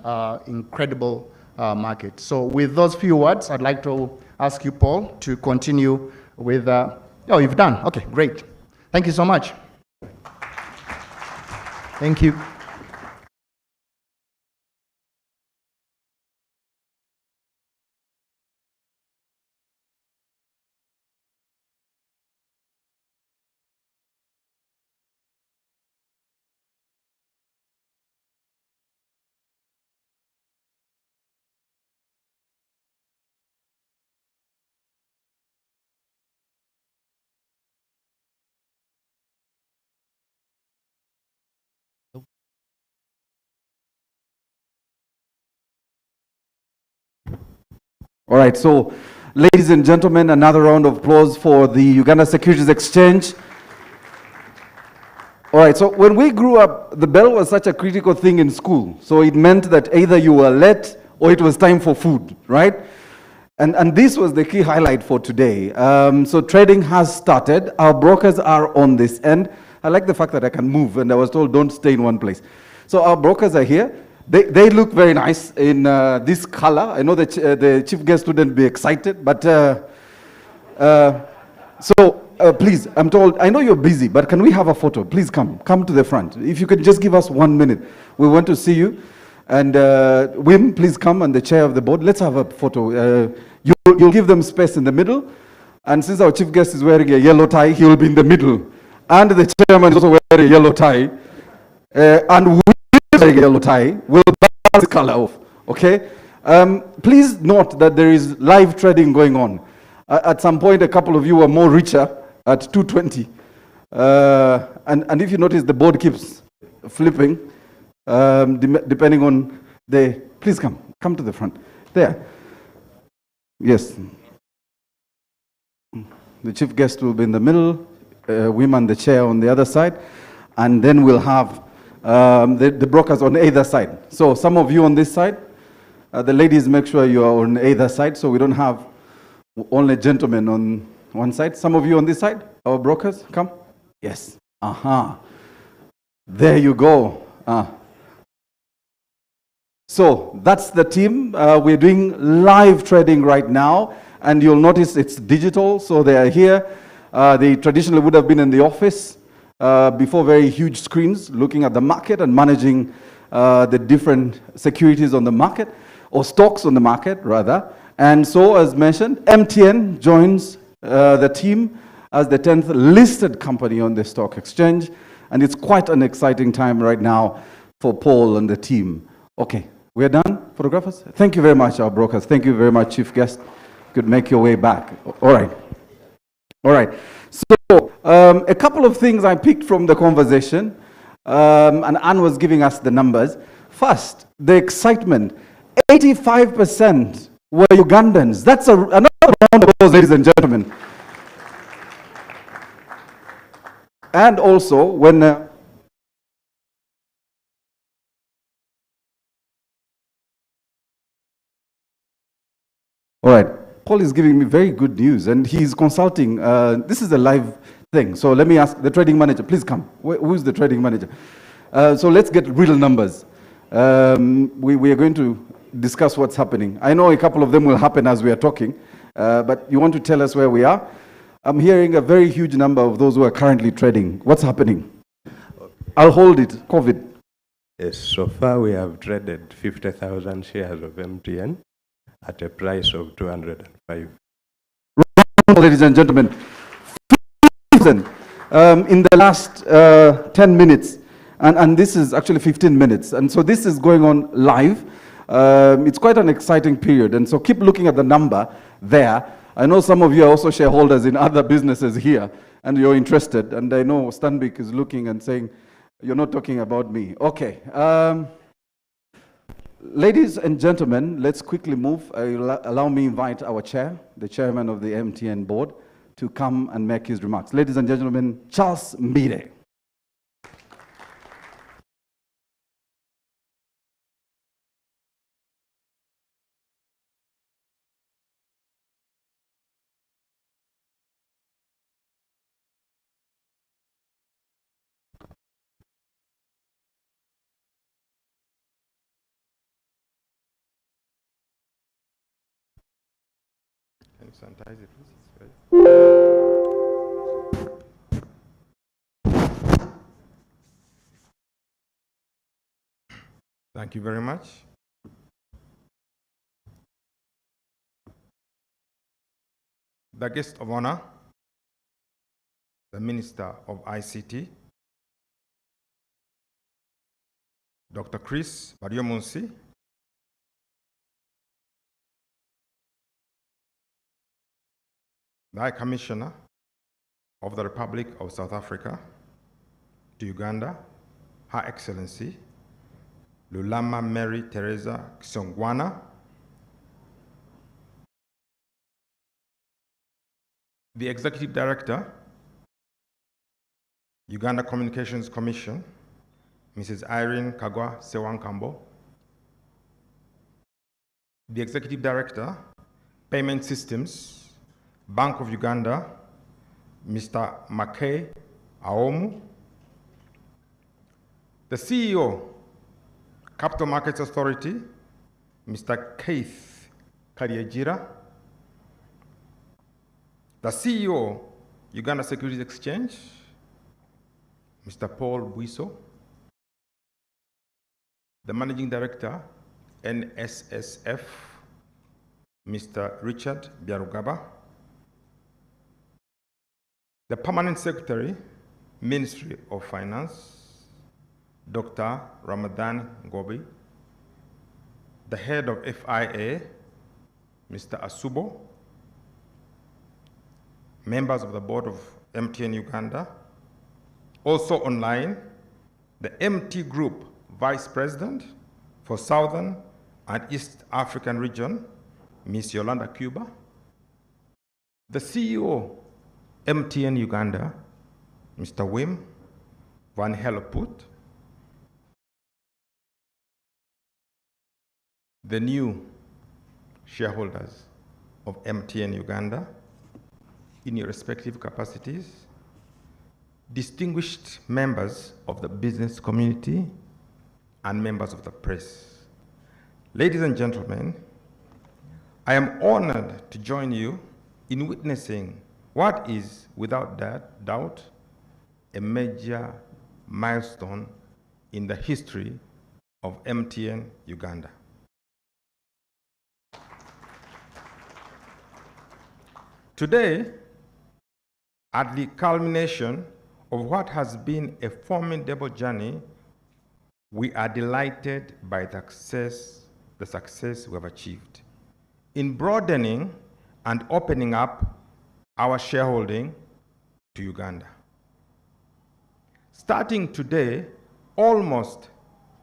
incredible market. So with those few words, I'd like to ask you, Paul, to continue with, oh, you've done, okay, great. Thank you so much. Thank you. All right, so ladies and gentlemen, another round of applause for the Uganda Securities Exchange. All right, so when we grew up, the bell was such a critical thing in school. So it meant that either you were late or it was time for food, right? And this was the key highlight for today. So trading has started. Our brokers are on this end. I like the fact that I can move, and I was told don't stay in one place. So our brokers are here. They look very nice in this color. I know the chief guest wouldn't be excited, but please, I'm told, I know you're busy, but can we have a photo? Please come to the front. If you could just give us 1 minute. We want to see you. And Wim, please come on the chair of the board. Let's have a photo. You'll give them space in the middle. And since our chief guest is wearing a yellow tie, he will be in the middle. And the chairman is also wearing a yellow tie. And we wearing a yellow tie will balance the color off. Okay? Please note that there is live trading going on. At some point, a couple of you were more richer at 220. And if you notice, the board keeps flipping, depending on the... Please come to the front. There. Yes. The chief guest will be in the middle, women the chair on the other side, and then we'll have the brokers on either side. So some of you on this side, the ladies make sure you are on either side, so we don't have only gentlemen on one side. Some of you on this side, our brokers, come. Yes. There you go. So that's the team. We're doing live trading right now, and you'll notice it's digital, so they are here. They traditionally would have been in the office before very huge screens, looking at the market and managing the different securities on the market, or stocks on the market, rather. And so, as mentioned, MTN joins the team as the 10th listed company on the stock exchange, and it's quite an exciting time right now for Paul and the team. Okay. We're done, photographers? Thank you very much, our brokers. Thank you very much, chief guest. You could make your way back. All right. So, a couple of things I picked from the conversation, and Anne was giving us the numbers. First, the excitement. 85% were Ugandans. That's another round of applause, ladies and gentlemen. And also, when... All right, Paul is giving me very good news, and he's consulting. This is a live thing, so let me ask the trading manager. Please come. Who's the trading manager? So let's get real numbers. We are going to discuss what's happening. I know a couple of them will happen as we are talking, but you want to tell us where we are? I'm hearing a very huge number of those who are currently trading. What's happening? I'll hold it. COVID. Yes, so far we have traded 50,000 shares of MTN at a price of 205. Ladies and gentlemen, in the last 10 minutes, and this is actually 15 minutes, and so this is going on live. It's quite an exciting period, and so keep looking at the number there. I know some of you are also shareholders in other businesses here, and you're interested, and I know Stanbic is looking and saying, you're not talking about me. Okay. Ladies and gentlemen, let's quickly move. Allow me to invite our chair, the chairman of the MTN board, to come and make his remarks. Ladies and gentlemen, Charles Mbide. Sanitize it, please. Thank you very much. The guest of honor, the Minister of ICT, Dr. Chris Baryomunsi, the High Commissioner of the Republic of South Africa to Uganda, Her Excellency Lulama Mary Teresa Kisongwana, the Executive Director, Uganda Communications Commission, Mrs. Irene Kagwa Sewankambo, the Executive Director, Payment Systems, Bank of Uganda, Mr. Makay Aomu. The CEO, Capital Markets Authority, Mr. Keith Kariejira. The CEO, Uganda Securities Exchange, Mr. Paul Buiso. The Managing Director, NSSF, Mr. Richard Biarugaba. The Permanent Secretary, Ministry of Finance, Dr. Ramadan Gobi. The Head of FIA, Mr. Asubo. Members of the Board of MTN Uganda. Also online, the MT Group Vice President for Southern and East African Region, Ms. Yolanda Cuba. The CEO, MTN Uganda, Mr. Wim Van Helleput. The new shareholders of MTN Uganda, in your respective capacities, distinguished members of the business community, and members of the press. Ladies and gentlemen, I am honored to join you in witnessing what is, without doubt, a major milestone in the history of MTN Uganda. Today, at the culmination of what has been a formidable journey, we are delighted by the success we have achieved in broadening and opening up our shareholding to Uganda. Starting today, almost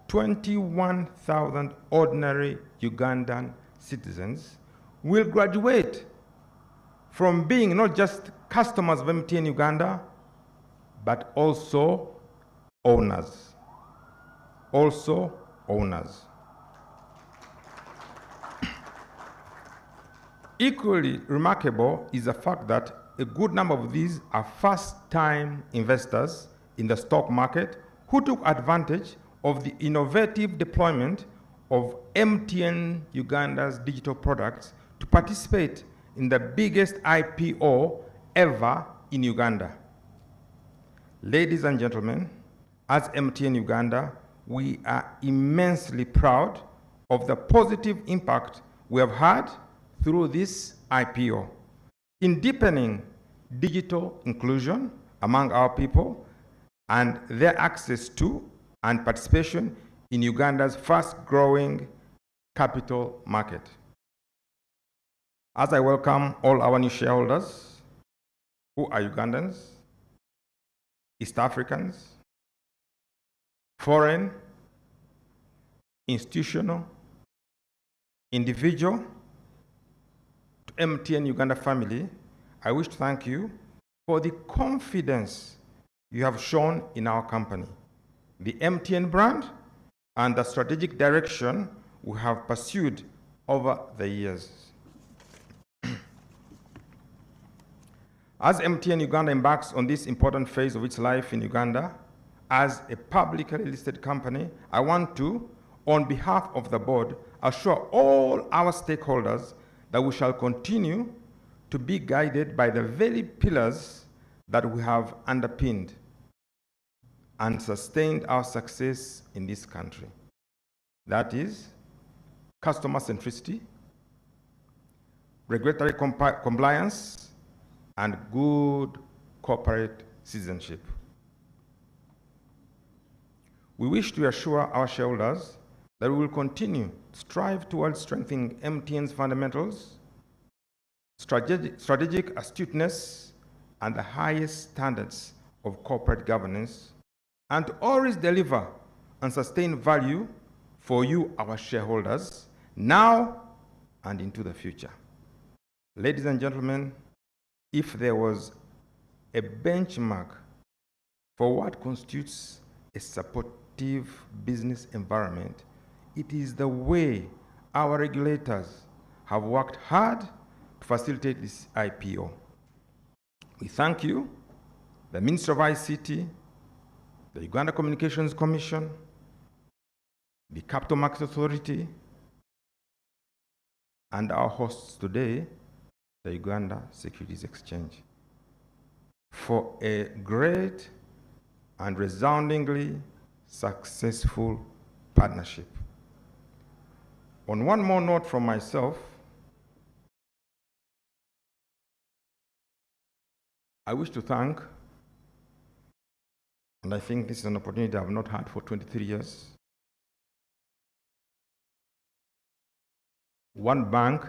21,000 ordinary Ugandan citizens will graduate from being not just customers of MTN Uganda, but also owners. Equally remarkable is the fact that a good number of these are first-time investors in the stock market who took advantage of the innovative deployment of MTN Uganda's digital products to participate in the biggest IPO ever in Uganda. Ladies and gentlemen, as MTN Uganda, we are immensely proud of the positive impact we have had through this IPO in deepening digital inclusion among our people and their access to and participation in Uganda's fast-growing capital market. As I welcome all our new shareholders who are Ugandans, East Africans, foreign, institutional, individual, to MTN Uganda family, I wish to thank you for the confidence you have shown in our company, the MTN brand, and the strategic direction we have pursued over the years. As MTN Uganda embarks on this important phase of its life in Uganda, as a publicly listed company, I want to, on behalf of the board, assure all our stakeholders that we shall continue to be guided by the very pillars that we have underpinned and sustained our success in this country. That is customer centricity, regulatory compliance, and good corporate citizenship. We wish to assure our shareholders that we will continue to strive towards strengthening MTN's fundamentals, strategic astuteness, and the highest standards of corporate governance, and to always deliver and sustain value for you, our shareholders, now and into the future. Ladies and gentlemen, if there was a benchmark for what constitutes a supportive business environment, it is the way our regulators have worked hard to facilitate this IPO. We thank you, the Ministry of ICT, the Uganda Communications Commission, the Capital Market Authority, and our hosts today, the Uganda Securities Exchange, for a great and resoundingly successful partnership. On one more note from myself, I wish to thank, and I think this is an opportunity I've not had for 23 years, one bank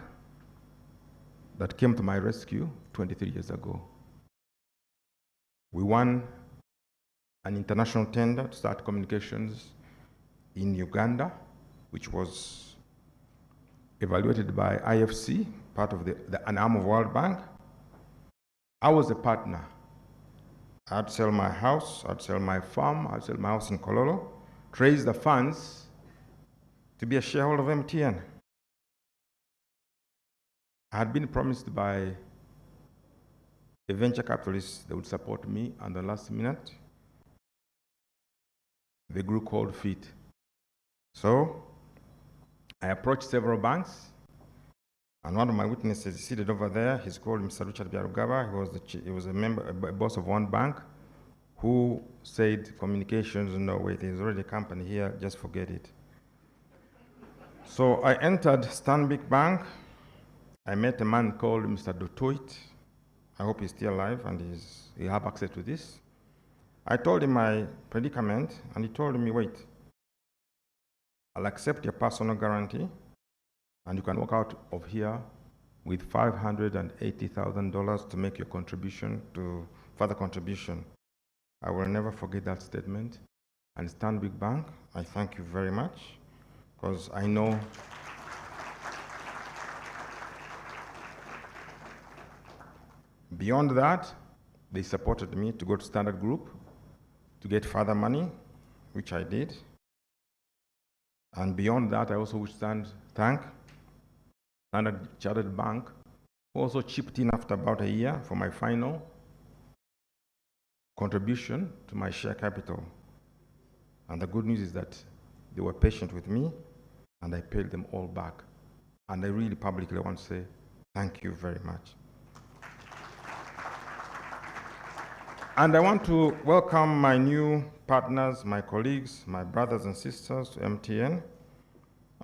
that came to my rescue 23 years ago. We won an international tender to start communications in Uganda, which was evaluated by IFC, part of an arm of World Bank. I was a partner. I'd sell my house, I'd sell my farm, I'd sell my house in Kololo, to raise the funds to be a shareholder of MTN. I had been promised by a venture capitalist that would support me, and the last minute, they grew cold feet. So I approached several banks, and one of my witnesses is seated over there. He's called Mr. Richard Byarugaba. He was a boss of one bank who said, communications, no, wait, there's already a company here, just forget it. So I entered Stanbic Bank. I met a man called Mr. Dutoit. I hope he's still alive and he have access to this. I told him my predicament, and he told me, wait, I'll accept your personal guarantee, and you can walk out of here with $580,000 to make your contribution, further contribution. I will never forget that statement. And Stanbic Bank, I thank you very much, because I know beyond that, they supported me to go to Standard Group to get further money, which I did. And beyond that, I also wish to thank Standard Chartered Bank, who also chipped in after about a year for my final contribution to my share capital. And the good news is that they were patient with me, and I paid them all back. And I really publicly want to say thank you very much. And I want to welcome my new partners, my colleagues, my brothers and sisters to MTN.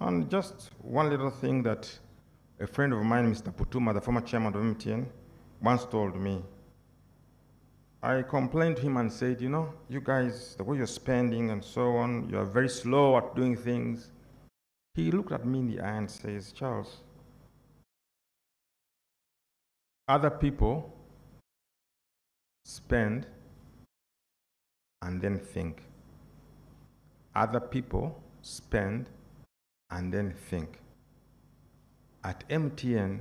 And just one little thing that a friend of mine, Mr. Putuma, the former chairman of MTN, once told me. I complained to him and said, you know, you guys, the way you're spending and so on, you're very slow at doing things. He looked at me in the eye and says, Charles, other people spend and then think. Other people spend and then think. At MTN,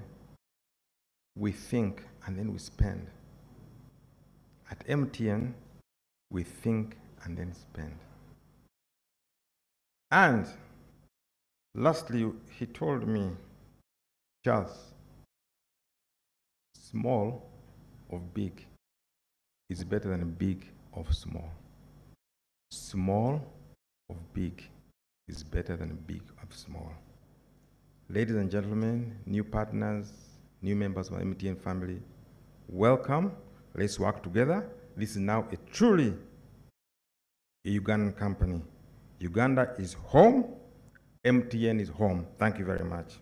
we think and then we spend. At MTN, we think and then spend. And lastly, he told me, Charles, small of big is better than big of small. Small of big is better than big of small. Ladies and gentlemen, new partners, new members of the MTN family, welcome. Let's work together. This is now a truly Ugandan company. Uganda is home. MTN is home. Thank you very much.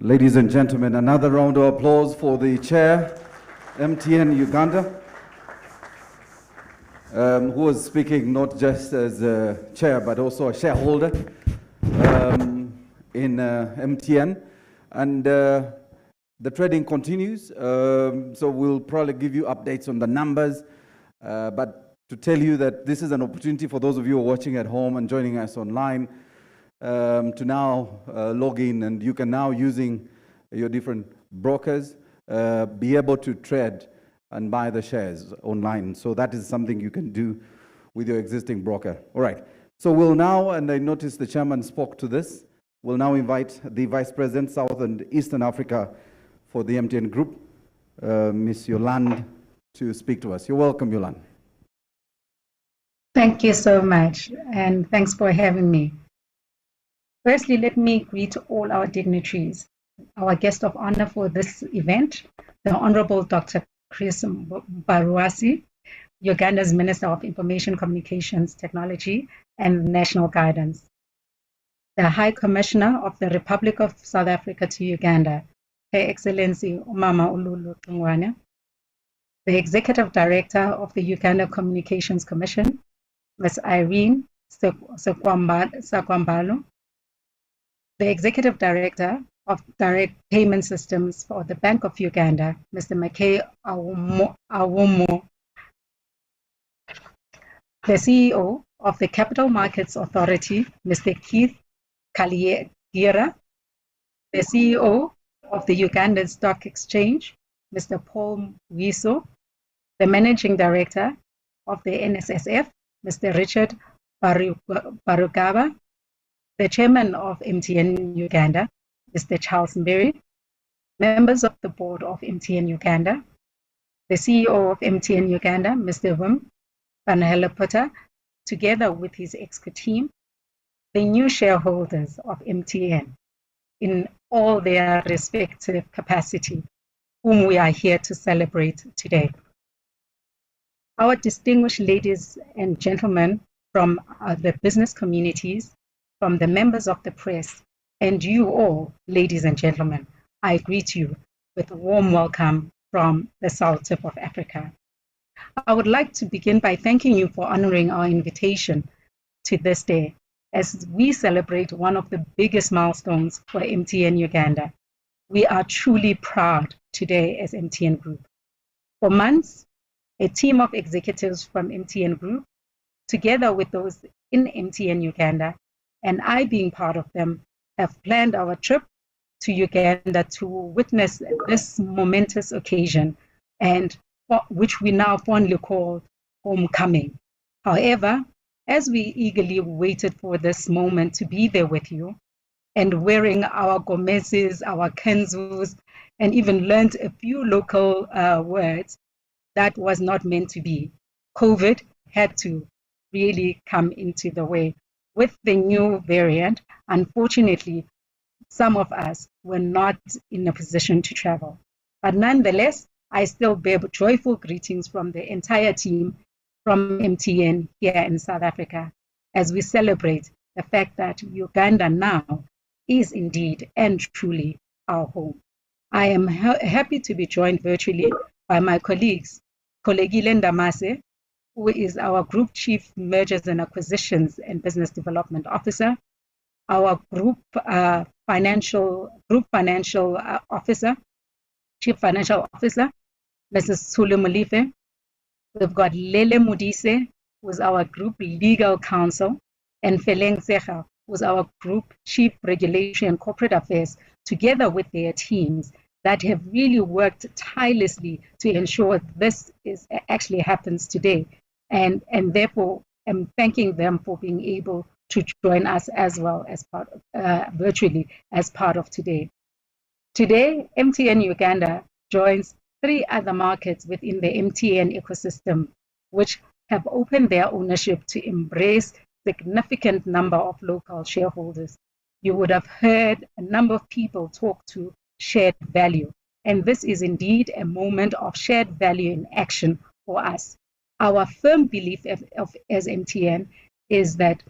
Ladies and gentlemen, another round of applause for the chair, MTN Uganda, who was speaking not just as a chair, but also a shareholder in MTN. And the trading continues, so we'll probably give you updates on the numbers, but to tell you that this is an opportunity for those of you who are watching at home and joining us online to now log in, and you can now, using your different brokers, be able to trade and buy the shares online. So that is something you can do with your existing broker. All right. So we'll now, and I noticed the chairman spoke to this, we'll now invite the Vice President, South and Eastern Africa for the MTN Group, Ms. Yolande, to speak to us. You're welcome, Yolande. Thank you so much, and thanks for having me. Firstly, let me greet all our dignitaries. Our guest of honor for this event, the Honorable Dr. Chris Baruasi, Uganda's Minister of Information Communications Technology and National Guidance. The High Commissioner of the Republic of South Africa to Uganda, Her Excellency Umama Ululu Tungwane. The Executive Director of the Uganda Communications Commission, Ms. Irene Sakwambalo. The Executive Director of Direct Payment Systems for the Bank of Uganda, Mr. Makay Awomo. The CEO of the Capital Markets Authority, Mr. Keith Kaligira. The CEO of the Ugandan Stock Exchange, Mr. Paul Wiso. The Managing Director of the NSSF, Mr. Richard Barugaba. The Chairman of MTN Uganda, Mr. Charles Mbiri. Members of the Board of MTN Uganda. The CEO of MTN Uganda, Mr. Wim Van Helleputter, together with his ExCo team. The new shareholders of MTN in all their respective capacity, whom we are here to celebrate today. Our distinguished ladies and gentlemen from the business communities, from the members of the press, and you all, ladies and gentlemen, I greet you with a warm welcome from the South Tip of Africa. I would like to begin by thanking you for honoring our invitation to this day as we celebrate one of the biggest milestones for MTN Uganda. We are truly proud today as MTN Group. For months, a team of executives from MTN Group, together with those in MTN Uganda, and I being part of them, have planned our trip to Uganda to witness this momentous occasion, and which we now fondly call homecoming. However, as we eagerly waited for this moment to be there with you, and wearing our gomezes, our kenzus, and even learned a few local words, that was not meant to be. COVID had to really come into the way. With the new variant, unfortunately, some of us were not in a position to travel. But nonetheless, I still bear joyful greetings from the entire team from MTN here in South Africa as we celebrate the fact that Uganda now is indeed and truly our home. I am happy to be joined virtually by my colleagues, Kolegile Ndamase, who is our Group Chief Mergers and Acquisitions and Business Development Officer, our Group Financial Officer, Chief Financial Officer, Mrs. Sulu Molife. We've got Lele Mudise, who's our Group Legal Counsel, and Feleng Zecha, who's our Group Chief Regulation and Corporate Affairs, together with their teams that have really worked tirelessly to ensure this actually happens today. And therefore, I'm thanking them for being able to join us as well as part of, virtually as part of today. Today, MTN Uganda joins 3 other markets within the MTN ecosystem, which have opened their ownership to embrace significant number of local shareholders. You would have heard a number of people talk to shared value, and this is indeed a moment of shared value in action for us. Our firm belief as MTN is that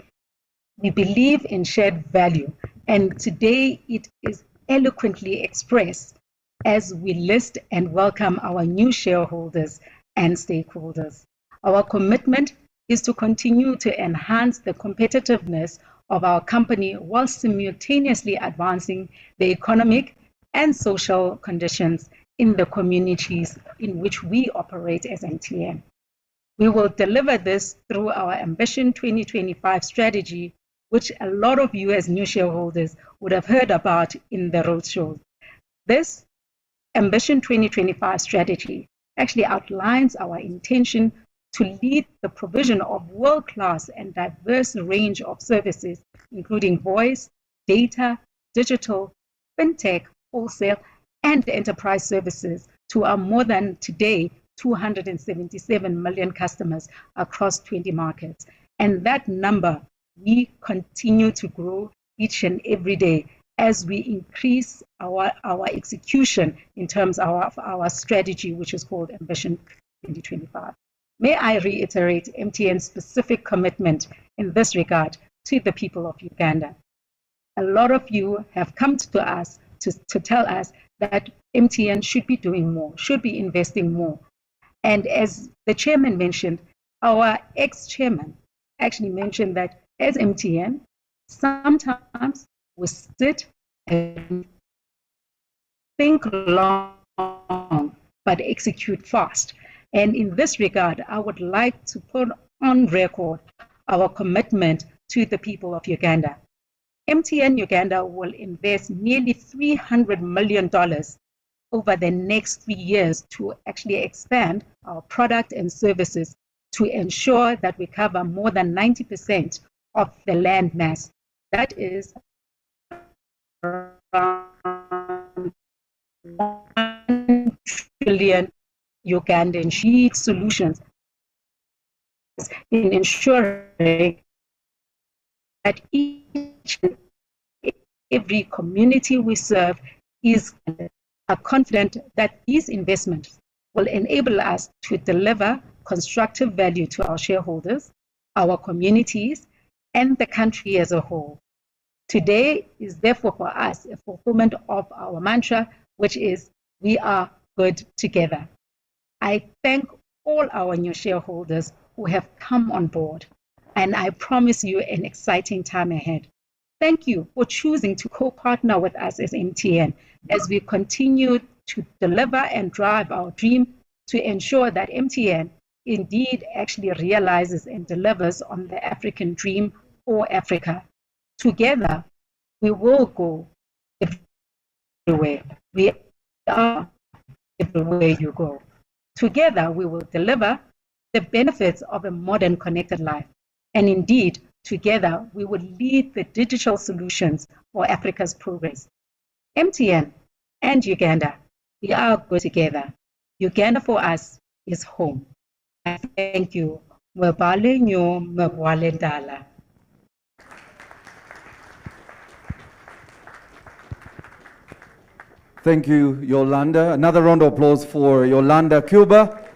we believe in shared value, and today it is eloquently expressed as we list and welcome our new shareholders and stakeholders. Our commitment is to continue to enhance the competitiveness of our company while simultaneously advancing the economic and social conditions in the communities in which we operate as MTN. We will deliver this through our Ambition 2025 strategy, which a lot of you as new shareholders would have heard about in the roadshow. This Ambition 2025 strategy actually outlines our intention to lead the provision of world-class and diverse range of services, including voice, data, digital, fintech, wholesale, and enterprise services to our more than today 277 million customers across 20 markets. And that number, we continue to grow each and every day as we increase our execution in terms of our strategy, which is called Ambition 2025. May I reiterate MTN's specific commitment in this regard to the people of Uganda. A lot of you have come to us to tell us that MTN should be doing more, should be investing more. And as the chairman mentioned, our ex-chairman actually mentioned that as MTN, sometimes we sit and think long, but execute fast. And in this regard, I would like to put on record our commitment to the people of Uganda. MTN Uganda will invest nearly $300 million over the next 3 years to actually expand our product and services to ensure that we cover more than 90% of the land mass. That is around 1 trillion Ugandan sheet solutions in ensuring that each and every community we serve are confident that these investments will enable us to deliver constructive value to our shareholders, our communities, and the country as a whole. Today is therefore for us a fulfillment of our mantra, which is, we are good together. I thank all our new shareholders who have come on board, and I promise you an exciting time ahead. Thank you for choosing to co-partner with us as MTN as we continue to deliver and drive our dream to ensure that MTN indeed actually realizes and delivers on the African dream for Africa. Together, we will go everywhere. We are everywhere you go. Together, we will deliver the benefits of a modern connected life. And indeed, together, we will lead the digital solutions for Africa's progress. MTN and Uganda, we are good together. Uganda for us is home. I thank you. Thank you, Yolanda. Another round of applause for Yolanda Cuba.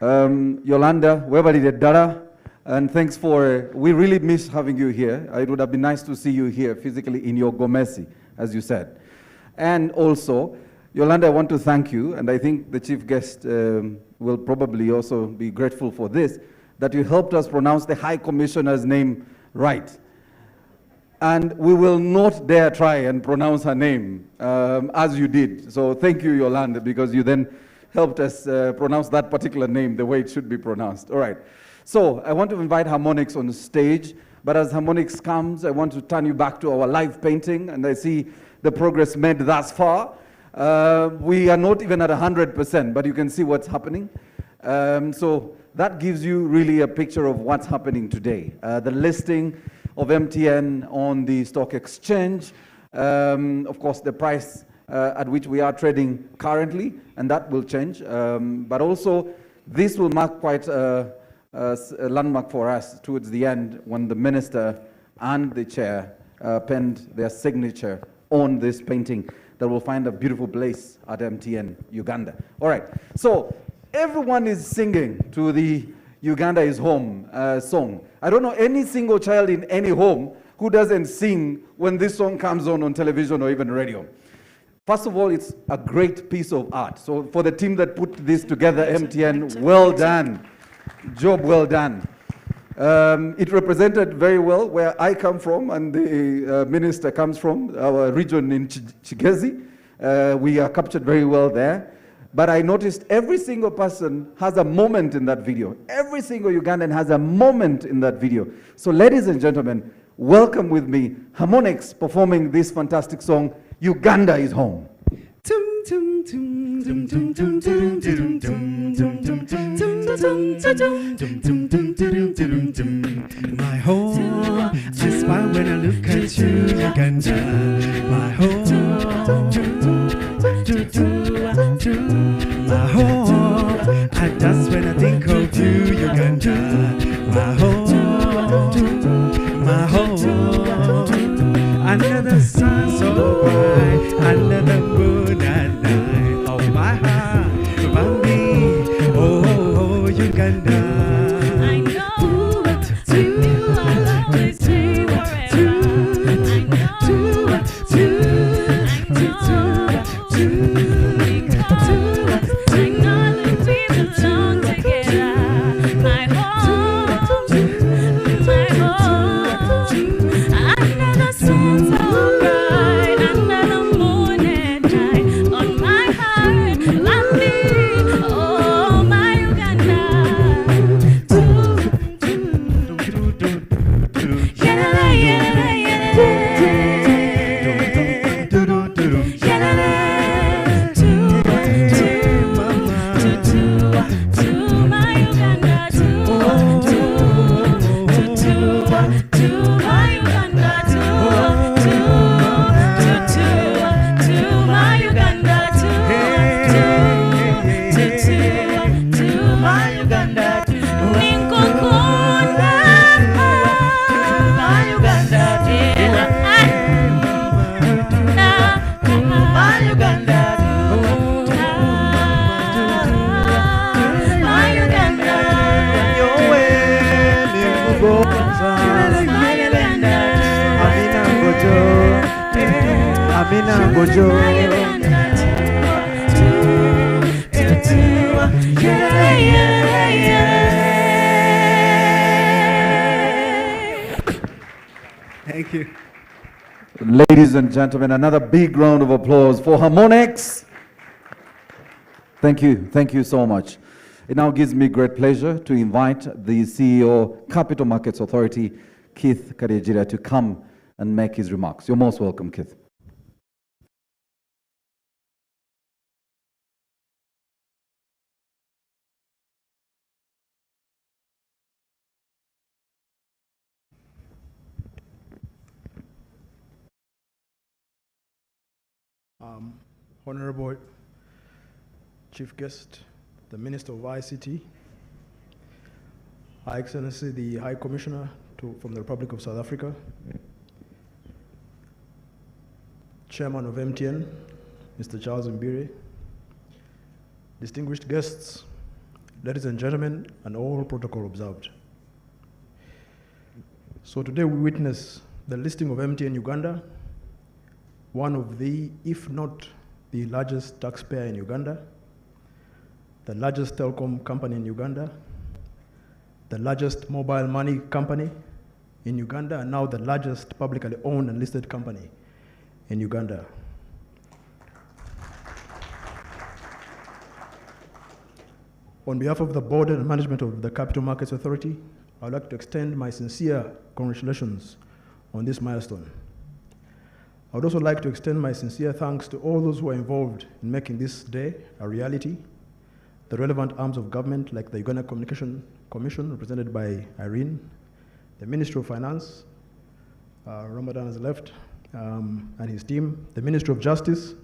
Yolanda, wherever did Dara, and thanks for, we really miss having you here. It would have been nice to see you here physically in your Gomesi, as you said. And also, Yolanda, I want to thank you, and I think the chief guest will probably also be grateful for this, that you helped us pronounce the High Commissioner's name right. And we will not dare try and pronounce her name as you did. So thank you, Yolanda, because you then helped us pronounce that particular name the way it should be pronounced. All right. So I want to invite Harmonix on the stage. But as Harmonix comes, I want to turn you back to our live painting. And I see the progress made thus far. We are not even at 100%, but you can see what's happening. So that gives you really a picture of what's happening today. The listing of MTN on the stock exchange, of course, the price at which we are trading currently, and that will change. But also, this will mark quite a landmark for us towards the end when the minister and the chair penned their signature on this painting that will find a beautiful place at MTN Uganda. All right, so everyone is singing to the Uganda is Home song. I don't know any single child in any home who doesn't sing when this song comes on television or even radio. First of all, it's a great piece of art. So for the team that put this together, MTN, well done. Job well done. It represented very well where I come from and the minister comes from, our region in Chigezi. We are captured very well there. But I noticed every single person has a moment in that video. Every single Ugandan has a moment in that video. So ladies and gentlemen, welcome with me Harmonix performing this fantastic song, Uganda is Home. My home, I smile when I look at you, Uganda. My home, my home, I dance when I think of you, Uganda. My home, my home. Under the sun so bright, under the moon at night, oh my heart, Bambi, oh Uganda. Thank you. Ladies and gentlemen, another big round of applause for Harmonix. Thank you so much. It now gives me great pleasure to invite the CEO, Capital Markets Authority, Keith Karegeria, to come and make his remarks. You're most welcome, Keith. Honorable Chief Guest, the Minister of ICT, Her Excellency the High Commissioner from the Republic of South Africa, Chairman of MTN, Mr. Charles Mbire, distinguished guests, ladies and gentlemen, and all protocol observed. So today we witness the listing of MTN Uganda, one of the, if not the largest taxpayer in Uganda, the largest telecom company in Uganda, the largest mobile money company in Uganda, and now the largest publicly owned and listed company in Uganda. On behalf of the board and management of the Capital Markets Authority, I would like to extend my sincere congratulations on this milestone. I would also like to extend my sincere thanks to all those who are involved in making this day a reality, the relevant arms of government like the Uganda Communication Commission, represented by Irene, the Ministry of Finance, Ramadan has left, and his team, the Ministry of Justice,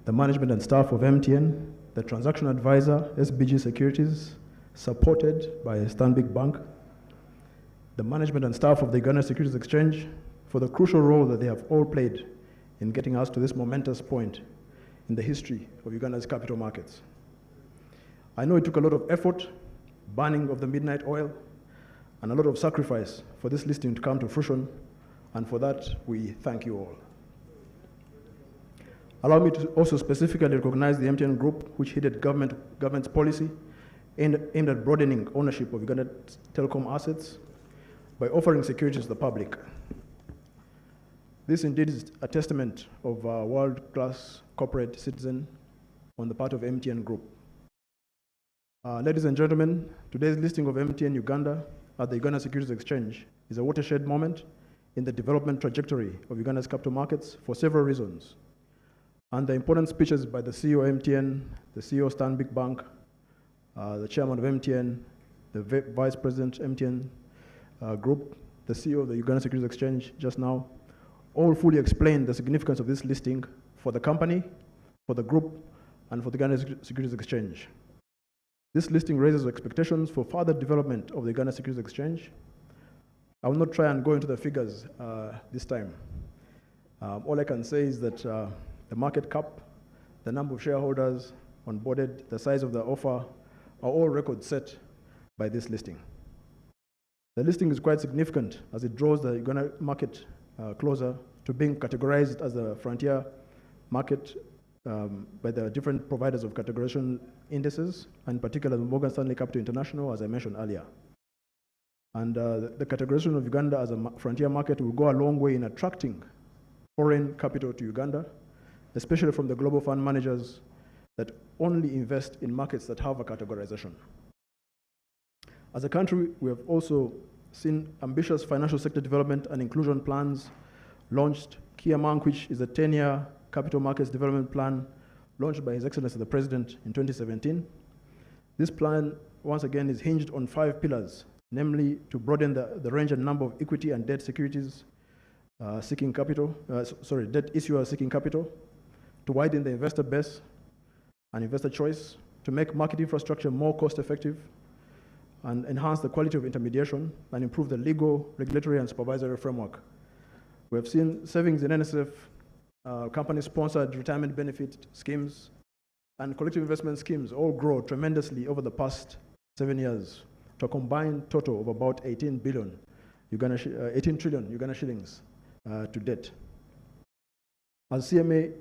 the management and staff of MTN, the transaction advisor, SBG Securities, supported by Stanbic Bank, the management and staff of the Uganda Securities Exchange, for the crucial role that they have all played in getting us to this momentous point in the history of Uganda's capital markets. I know it took a lot of effort, burning of the midnight oil, and a lot of sacrifice for this listing to come to fruition, and for that, we thank you all. Allow me to also specifically recognize the MTN Group, which headed government's policy aimed at broadening ownership of Uganda telecom assets by offering securities to the public. This indeed is a testament of a world-class corporate citizen on the part of MTN Group. Ladies and gentlemen, today's listing of MTN Uganda at the Uganda Securities Exchange is a watershed moment in the development trajectory of Uganda's capital markets for several reasons. And the important speeches by the CEO of MTN, the CEO of Stanbic Bank, the chairman of MTN, the vice president MTN Group, the CEO of the Uganda Securities Exchange just now, all fully explained the significance of this listing for the company, for the group, and for the Uganda Securities Exchange. This listing raises expectations for further development of the Uganda Securities Exchange. I will not try and go into the figures this time. All I can say is that the market cap, the number of shareholders onboarded, the size of the offer are all records set by this listing. The listing is quite significant as it draws the Uganda market closer to being categorized as a frontier market by the different providers of categorization indices, and in particular the Morgan Stanley Capital International, as I mentioned earlier. And the categorization of Uganda as a frontier market will go a long way in attracting foreign capital to Uganda, especially from the global fund managers that only invest in markets that have a categorization. As a country, we have also seen ambitious financial sector development and inclusion plans launched, key among which is a 10-year capital markets development plan launched by His Excellency the President in 2017. This plan, once again, is hinged on 5 pillars, namely to broaden the range and number of equity and debt securities seeking capital, debt issuers seeking capital, to widen the investor base and investor choice, to make market infrastructure more cost-effective, and enhance the quality of intermediation, and improve the legal, regulatory, and supervisory framework. We have seen savings in NSF, company-sponsored retirement benefit schemes, and collective investment schemes all grow tremendously over the past 7 years to a combined total of about 18 trillion Uganda shillings to date. As CMA,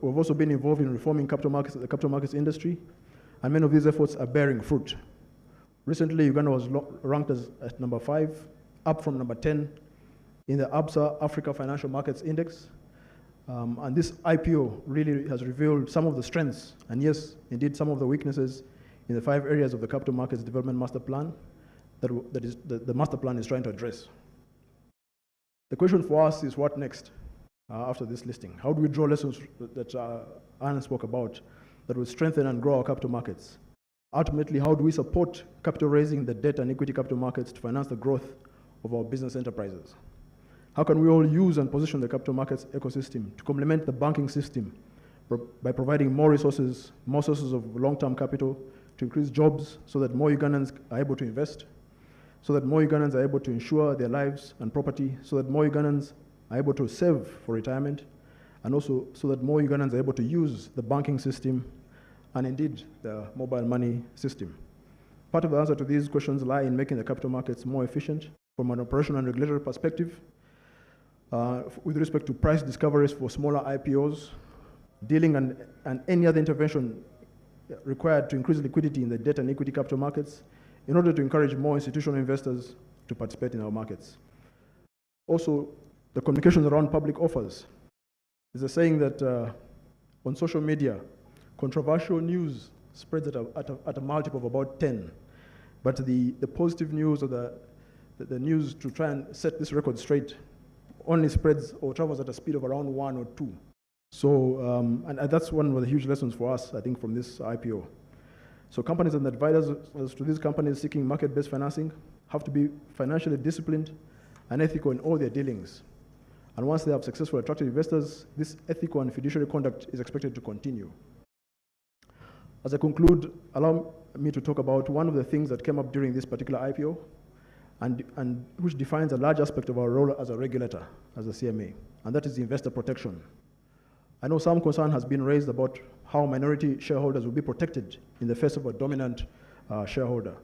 we've also been involved in reforming the capital markets industry, and many of these efforts are bearing fruit. Recently, Uganda was ranked at number 5, up from number 10 in the ABSA Africa Financial Markets Index. And this IPO really has revealed some of the strengths, and yes, indeed, some of the weaknesses in the 5 areas of the Capital Markets Development Master Plan that the master plan is trying to address. The question for us is what next after this listing? How do we draw lessons that Anna spoke about that will strengthen and grow our capital markets? Ultimately, how do we support capital raising the debt and equity capital markets to finance the growth of our business enterprises? How can we all use and position the capital markets ecosystem to complement the banking system by providing more sources of long-term capital to increase jobs so that more Ugandans are able to invest, so that more Ugandans are able to insure their lives and property, so that more Ugandans are able to save for retirement, and also so that more Ugandans are able to use the banking system and indeed the mobile money system. Part of the answer to these questions lie in making the capital markets more efficient from an operational and regulatory perspective, with respect to price discoveries for smaller IPOs, dealing and any other intervention required to increase liquidity in the debt and equity capital markets in order to encourage more institutional investors to participate in our markets. Also, the communications around public offers. There's a saying that on social media, controversial news spreads at a multiple of about 10, but the positive news or the news to try and set this record straight only spreads or travels at a speed of around 1 or 2. So, and that's one of the huge lessons for us, I think, from this IPO. So companies and advisors to these companies seeking market-based financing have to be financially disciplined and ethical in all their dealings. And once they have successfully attracted investors, this ethical and fiduciary conduct is expected to continue. As I conclude, allow me to talk about one of the things that came up during this particular IPO and which defines a large aspect of our role as a regulator, as a CMA, and that is investor protection. I know some concern has been raised about how minority shareholders will be protected in the face of a dominant shareholder,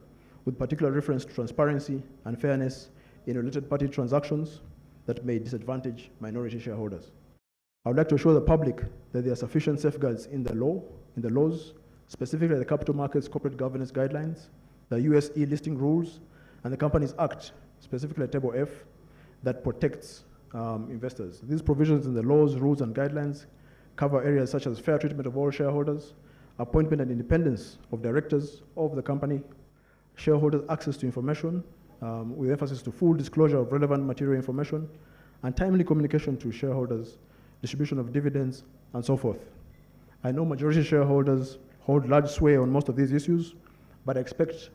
with particular reference to transparency and fairness in related party transactions that may disadvantage minority shareholders. I would like to assure the public that there are sufficient safeguards in the laws, specifically the Capital Markets Corporate Governance Guidelines, the US e-listing rules, and the Companies Act, specifically Table F, that protects investors. These provisions in the laws, rules, and guidelines cover areas such as fair treatment of all shareholders, appointment and independence of directors of the company, shareholders' access to information, with emphasis to full disclosure of relevant material information, and timely communication to shareholders, distribution of dividends, and so forth. I know majority shareholders hold large sway on most of these issues, but I expect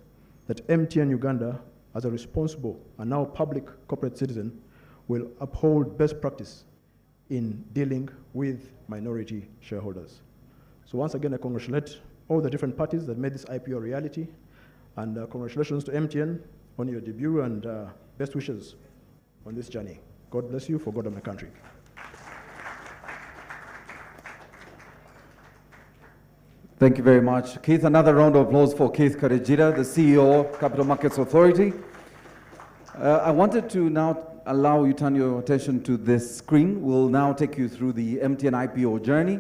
that MTN Uganda, as a responsible and now public corporate citizen, will uphold best practice in dealing with minority shareholders. So once again, I congratulate all the different parties that made this IPO a reality, and congratulations to MTN on your debut, and best wishes on this journey. God bless you, for God of my country. Thank you very much, Keith. Another round of applause for Keith Karegira, the CEO of Capital Markets Authority. I wanted to now allow you to turn your attention to this screen. We'll now take you through the MTN IPO journey.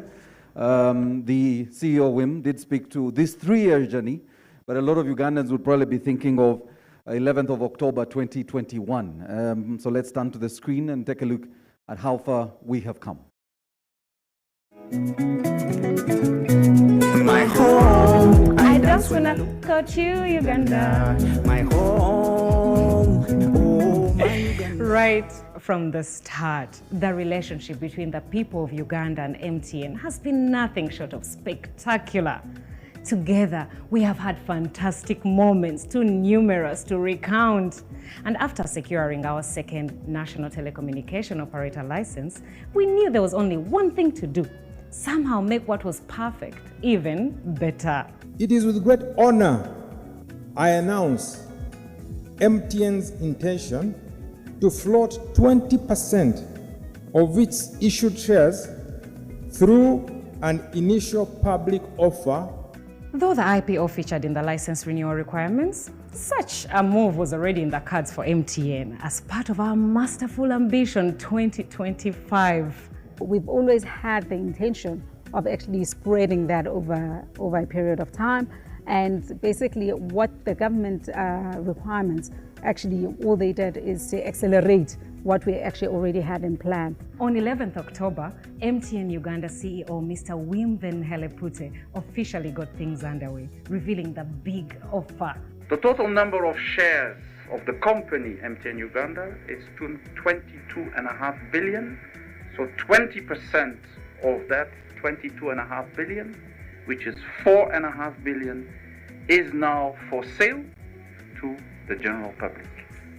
The CEO, Wim, did speak to this 3-year journey, but a lot of Ugandans would probably be thinking of 11th of October 2021. So let's turn to the screen and take a look at how far we have come. My home, I just wanna go to Uganda. My home, oh my Uganda. Right from the start, the relationship between the people of Uganda and MTN has been nothing short of spectacular. Together, we have had fantastic moments, too numerous to recount. And after securing our second national telecommunication operator license, we knew there was only one thing to do: somehow make what was perfect even better. It is with great honor I announce MTN's intention to float 20% of its issued shares through an initial public offer. Though the IPO featured in the license renewal requirements, such a move was already in the cards for MTN as part of our masterful ambition 2025. We've always had the intention of actually spreading that over a period of time, and basically what the government requirements, actually all they did is to accelerate what we actually already had in plan. On 11th October, MTN Uganda CEO Mr. Wim Van Hellepute officially got things underway, revealing the big offer. The total number of shares of the company MTN Uganda is 22.5 billion. So 20% of that 22.5 billion, which is 4.5 billion, is now for sale to the general public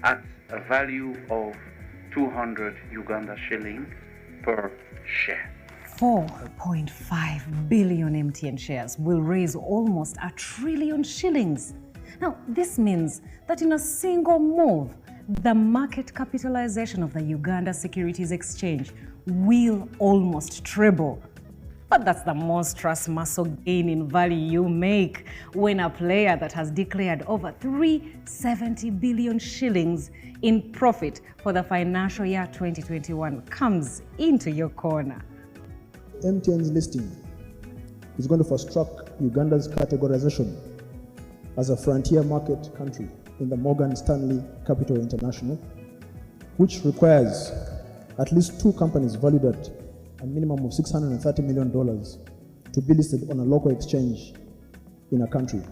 at a value of 200 Uganda shilling per share. 4.5 billion MTN shares will raise almost 1 trillion shillings. Now, this means that in a single move, the market capitalization of the Uganda Securities Exchange will almost treble. But that's the monstrous muscle gain in value you make when a player that has declared over 370 billion shillings in profit for the financial year 2021 comes into your corner. MTN's listing is going to fast-track Uganda's categorization as a frontier market country in the Morgan Stanley Capital International, which requires at least 2 companies valued at a minimum of $630 million to be listed on a local exchange in a country.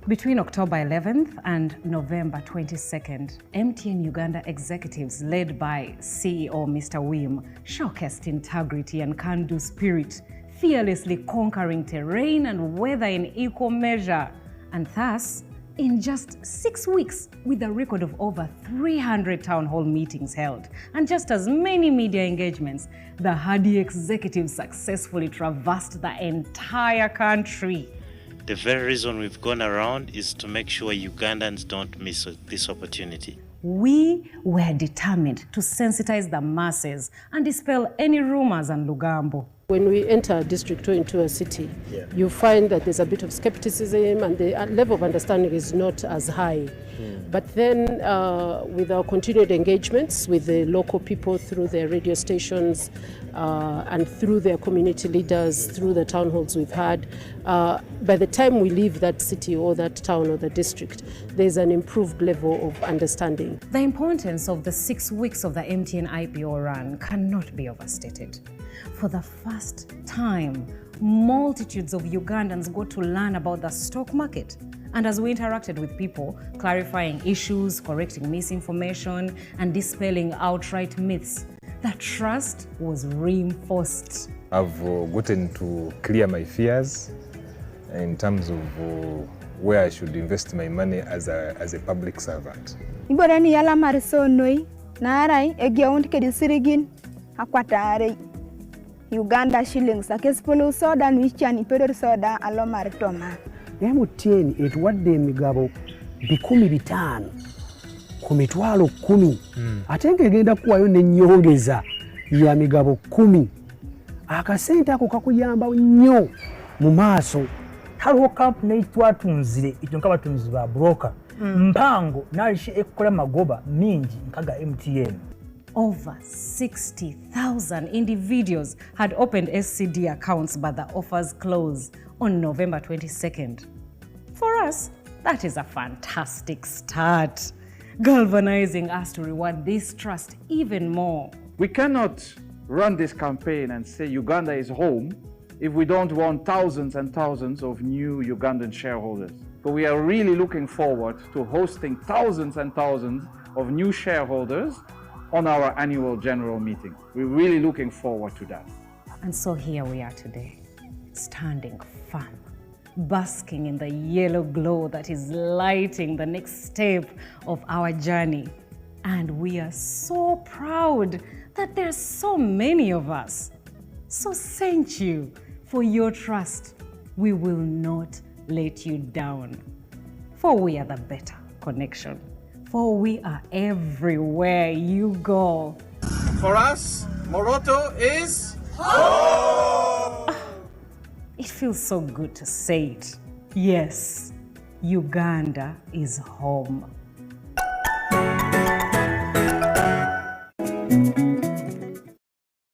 Between October 11th and November 22nd, MTN Uganda executives led by CEO Mr. Wim showcased integrity and can-do spirit, fearlessly conquering terrain and weather in equal measure. And thus, in just 6 weeks, with a record of over 300 town hall meetings held and just as many media engagements, the hardy executives successfully traversed the entire country. The very reason we've gone around is to make sure Ugandans don't miss this opportunity. We were determined to sensitize the masses and dispel any rumors and lugambo. When we enter a district or into a city, you find that there's a bit of skepticism and the level of understanding is not as high. But then with our continued engagements with the local people through their radio stations and through their community leaders, through the town halls we've had, by the time we leave that city or that town or the district, there's an improved level of understanding. The importance of the 6 weeks of the MTN IPO run cannot be overstated. For the first time, multitudes of Ugandans got to learn about the stock market. And as we interacted with people, clarifying issues, correcting misinformation, and dispelling outright myths, the trust was reinforced. I've gotten to clear my fears in terms of where I should invest my money as a public servant. Iborani yala marisonoi narai egiaunt kedi sirigin akwatare Uganda shillings akespolo soda nwichani pedor soda alo maritoma. MTN etuwadde emigabo 15,000 ku mitwalo 10 ate ng'egenda kuwayo n'ennyongeza ya migabo 10. Akasente ako kakuyamba nnyo mu maaso. Haliwo kampuni twatunzire ekyo nka batunzi ba broker mpango nalishi ekola magoba mingi nkaga MTN. Over 60,000 individuals had opened SCD accounts, but the offers closed on November 22nd. For us, that is a fantastic start, galvanizing us to reward this trust even more. We cannot run this campaign and say Uganda is home if we don't want thousands and thousands of new Ugandan shareholders. So we are really looking forward to hosting thousands and thousands of new shareholders on our annual general meeting. We're really looking forward to that. And so here we are today, standing firm, basking in the yellow glow that is lighting the next step of our journey. And we are so proud that there's so many of us. So thank you for your trust. We will not let you down. For we are the better connection. For we are everywhere you go. For us, Moroto is home! It feels so good to say it. Yes, Uganda is home.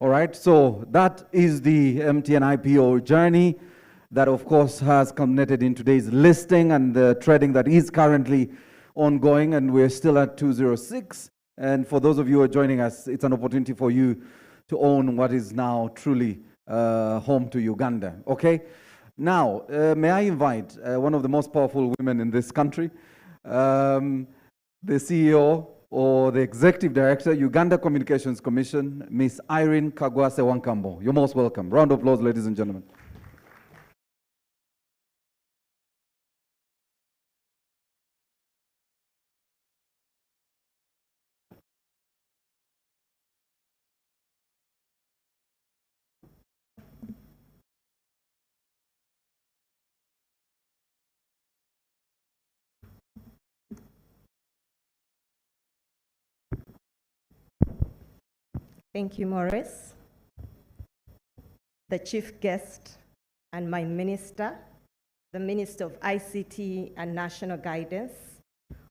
All right, so that is the MTN IPO journey that, of course, has culminated in today's listing and the trading that is currently ongoing, and we're still at 206. And for those of you who are joining us, it's an opportunity for you to own what is now truly home to Uganda. Okay? Now, may I invite one of the most powerful women in this country, the CEO or the Executive Director, Uganda Communications Commission, Ms. Irene Kagwase Wankambo. You're most welcome. Round of applause, ladies and gentlemen. Thank you, Maurice. The chief guest and my minister, the Minister of ICT and National Guidance,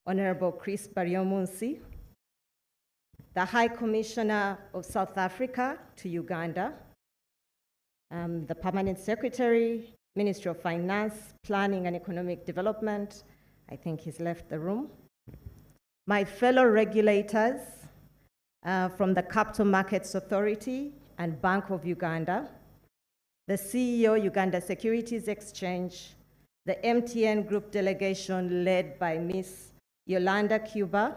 Honorable Chris Baryomunsi, the High Commissioner of South Africa to Uganda, the Permanent Secretary, Ministry of Finance, Planning and Economic Development, I think he's left the room, my fellow regulators, from the Capital Markets Authority and Bank of Uganda, the CEO, Uganda Securities Exchange, the MTN Group delegation led by Ms. Yolanda Cuba,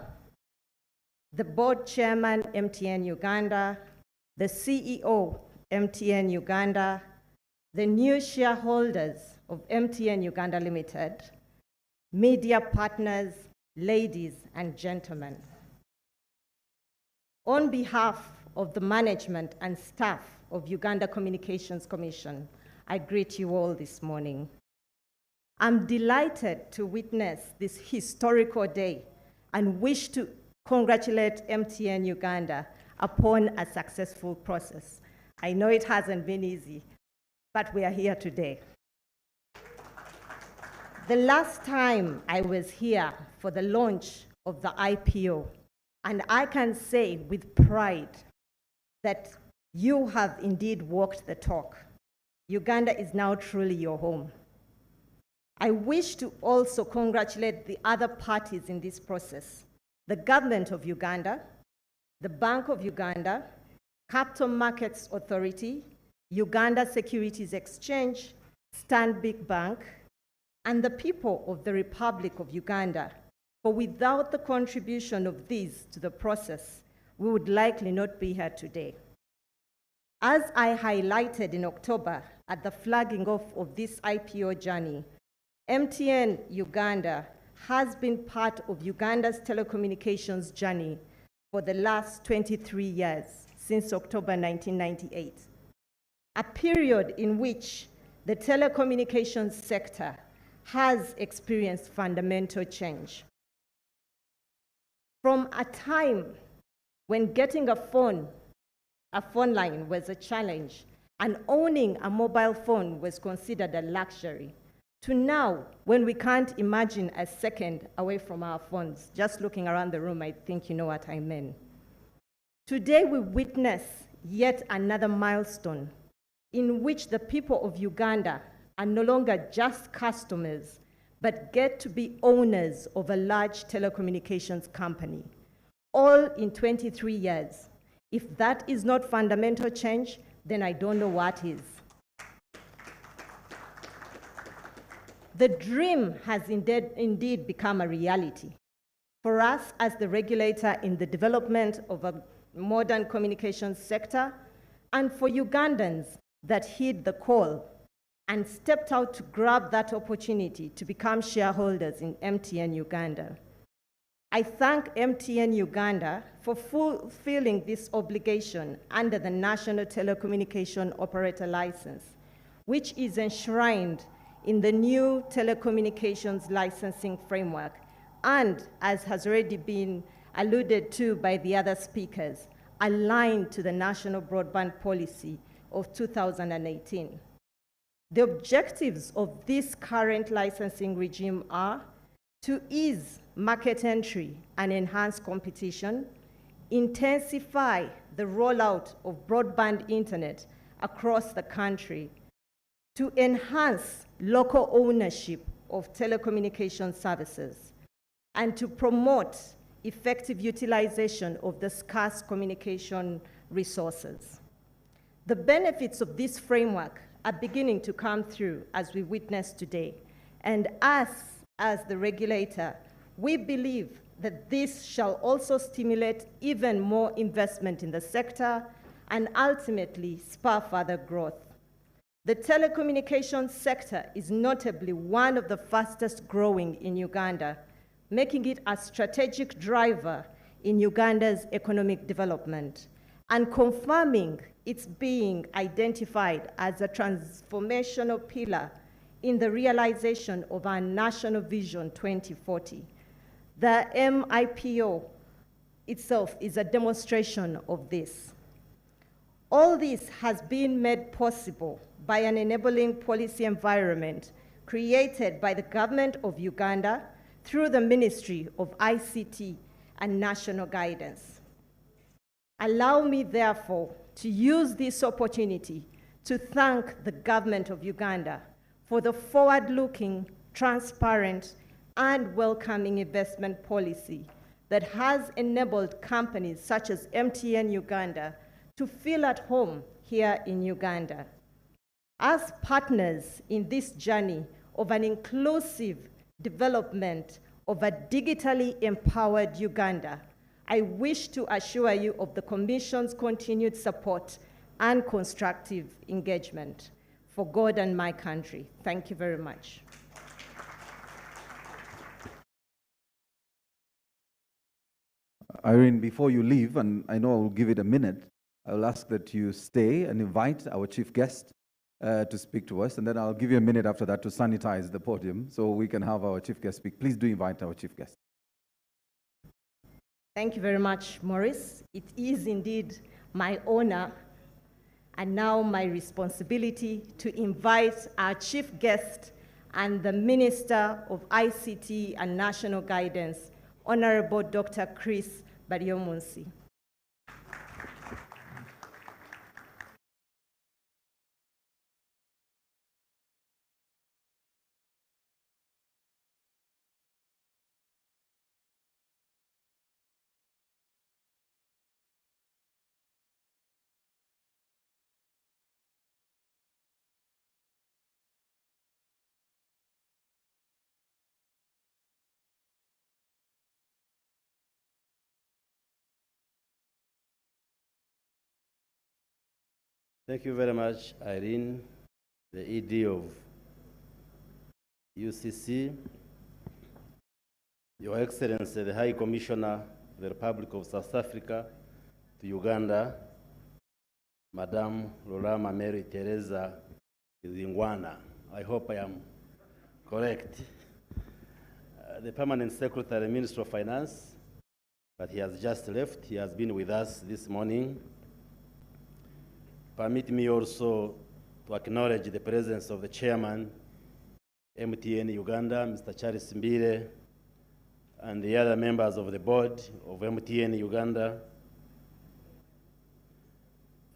the Board Chairman, MTN Uganda, the CEO, MTN Uganda, the new shareholders of MTN Uganda Limited, media partners, ladies and gentlemen. On behalf of the management and staff of Uganda Communications Commission, I greet you all this morning. I'm delighted to witness this historical day and wish to congratulate MTN Uganda upon a successful process. I know it hasn't been easy, but we are here today. The last time I was here for the launch of the IPO, and I can say with pride that you have indeed walked the talk. Uganda is now truly your home. I wish to also congratulate the other parties in this process, the government of Uganda, the Bank of Uganda, Capital Markets Authority, Uganda Securities Exchange, Stanbic Bank, and the people of the Republic of Uganda. For without the contribution of these to the process, we would likely not be here today. As I highlighted in October at the flagging off of this IPO journey, MTN Uganda has been part of Uganda's telecommunications journey for the last 23 years, since October 1998, a period in which the telecommunications sector has experienced fundamental change. From a time when getting a phone line was a challenge and owning a mobile phone was considered a luxury, to now when we can't imagine a second away from our phones. Just looking around the room, I think you know what I mean. Today we witness yet another milestone in which the people of Uganda are no longer just customers, but get to be owners of a large telecommunications company, all in 23 years. If that is not fundamental change, then I don't know what is. The dream has indeed become a reality. For us as the regulator in the development of a modern communications sector, and for Ugandans that heed the call and stepped out to grab that opportunity to become shareholders in MTN Uganda. I thank MTN Uganda for fulfilling this obligation under the National Telecommunication Operator License, which is enshrined in the new telecommunications licensing framework, and, as has already been alluded to by the other speakers, aligned to the National Broadband Policy of 2018. The objectives of this current licensing regime are to ease market entry and enhance competition, intensify the rollout of broadband internet across the country, to enhance local ownership of telecommunication services, and to promote effective utilization of the scarce communication resources. The benefits of this framework are beginning to come through as we witness today. And us, as the regulator, we believe that this shall also stimulate even more investment in the sector and ultimately spur further growth. The telecommunications sector is notably one of the fastest growing in Uganda, making it a strategic driver in Uganda's economic development and confirming its being identified as a transformational pillar in the realization of our National Vision 2040. The MIPO itself is a demonstration of this. All this has been made possible by an enabling policy environment created by the government of Uganda through the Ministry of ICT and National Guidance. Allow me, therefore, to use this opportunity to thank the government of Uganda for the forward-looking, transparent, and welcoming investment policy that has enabled companies such as MTN Uganda to feel at home here in Uganda. As partners in this journey of an inclusive development of a digitally empowered Uganda, I wish to assure you of the Commission's continued support and constructive engagement for God and my country. Thank you very much. Irene, before you leave, and I know I will give it a minute, I will ask that you stay and invite our chief guest to speak to us, and then I'll give you a minute after that to sanitize the podium so we can have our chief guest speak. Please do invite our chief guest. Thank you very much, Maurice. It is indeed my honor and now my responsibility to invite our chief guest and the Minister of ICT and National Guidance, Honorable Dr. Chris Baryomunsi. Thank you very much, Irene, the ED of UCC, Your Excellency, the High Commissioner of the Republic of South Africa to Uganda, Madame Lorama Mary Teresa Zingwana. I hope I am correct. The Permanent Secretary, Minister of Finance, but he has just left. He has been with us this morning. Permit me also to acknowledge the presence of the Chairman, MTN Uganda, Mr. Charles Mbire, and the other members of the board of MTN Uganda,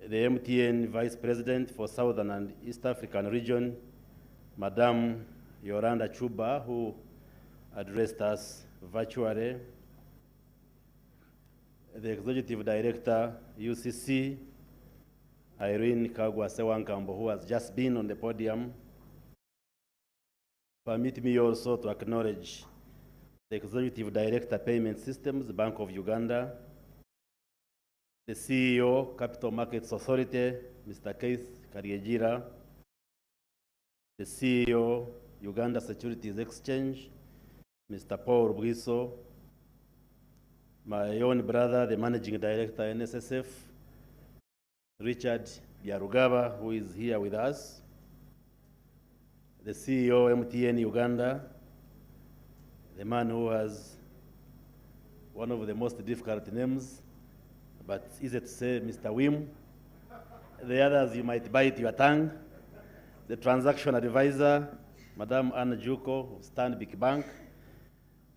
the MTN Vice President for Southern and East African region, Madame Yolanda Chuba, who addressed us virtually, the Executive Director, UCC, Irene Kagwa-Sewankambo, who has just been on the podium. Permit me also to acknowledge the Executive Director, Payment Systems, Bank of Uganda, the CEO, Capital Markets Authority, Mr. Keith Karyejira, the CEO, Uganda Securities Exchange, Mr. Paul Bwiso, my own brother, the Managing Director, NSSF, Richard Byarugaba, who is here with us, the CEO, MTN Uganda, the man who has one of the most difficult names, but easy to say, Mr. Wim. The others, you might bite your tongue. The transaction advisor, Madame Anna Juko of Stanbic Bank,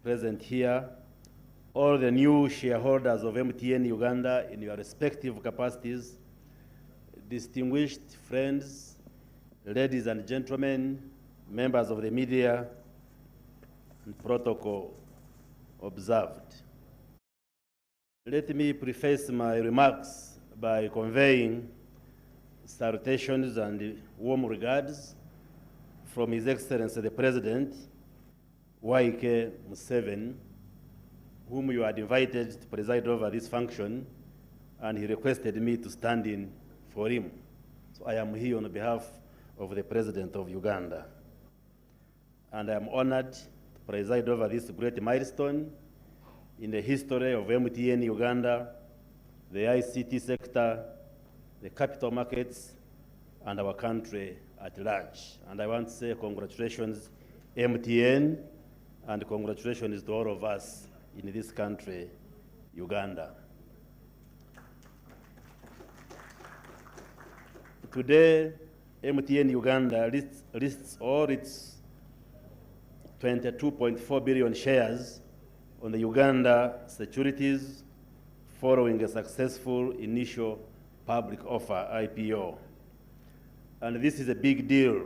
present here. All the new shareholders of MTN Uganda in your respective capacities, distinguished friends, ladies and gentlemen, members of the media, and protocol observed. Let me preface my remarks by conveying salutations and warm regards from His Excellency the President, Waike Museveni, whom you had invited to preside over this function, and he requested me to stand in for him. So I am here on behalf of the President of Uganda. And I am honored to preside over this great milestone in the history of MTN Uganda, the ICT sector, the capital markets, and our country at large. And I want to say congratulations, MTN, and congratulations to all of us in this country, Uganda. Today, MTN Uganda lists all its 22.4 billion shares on the Uganda Securities following a successful initial public offer, IPO. And this is a big deal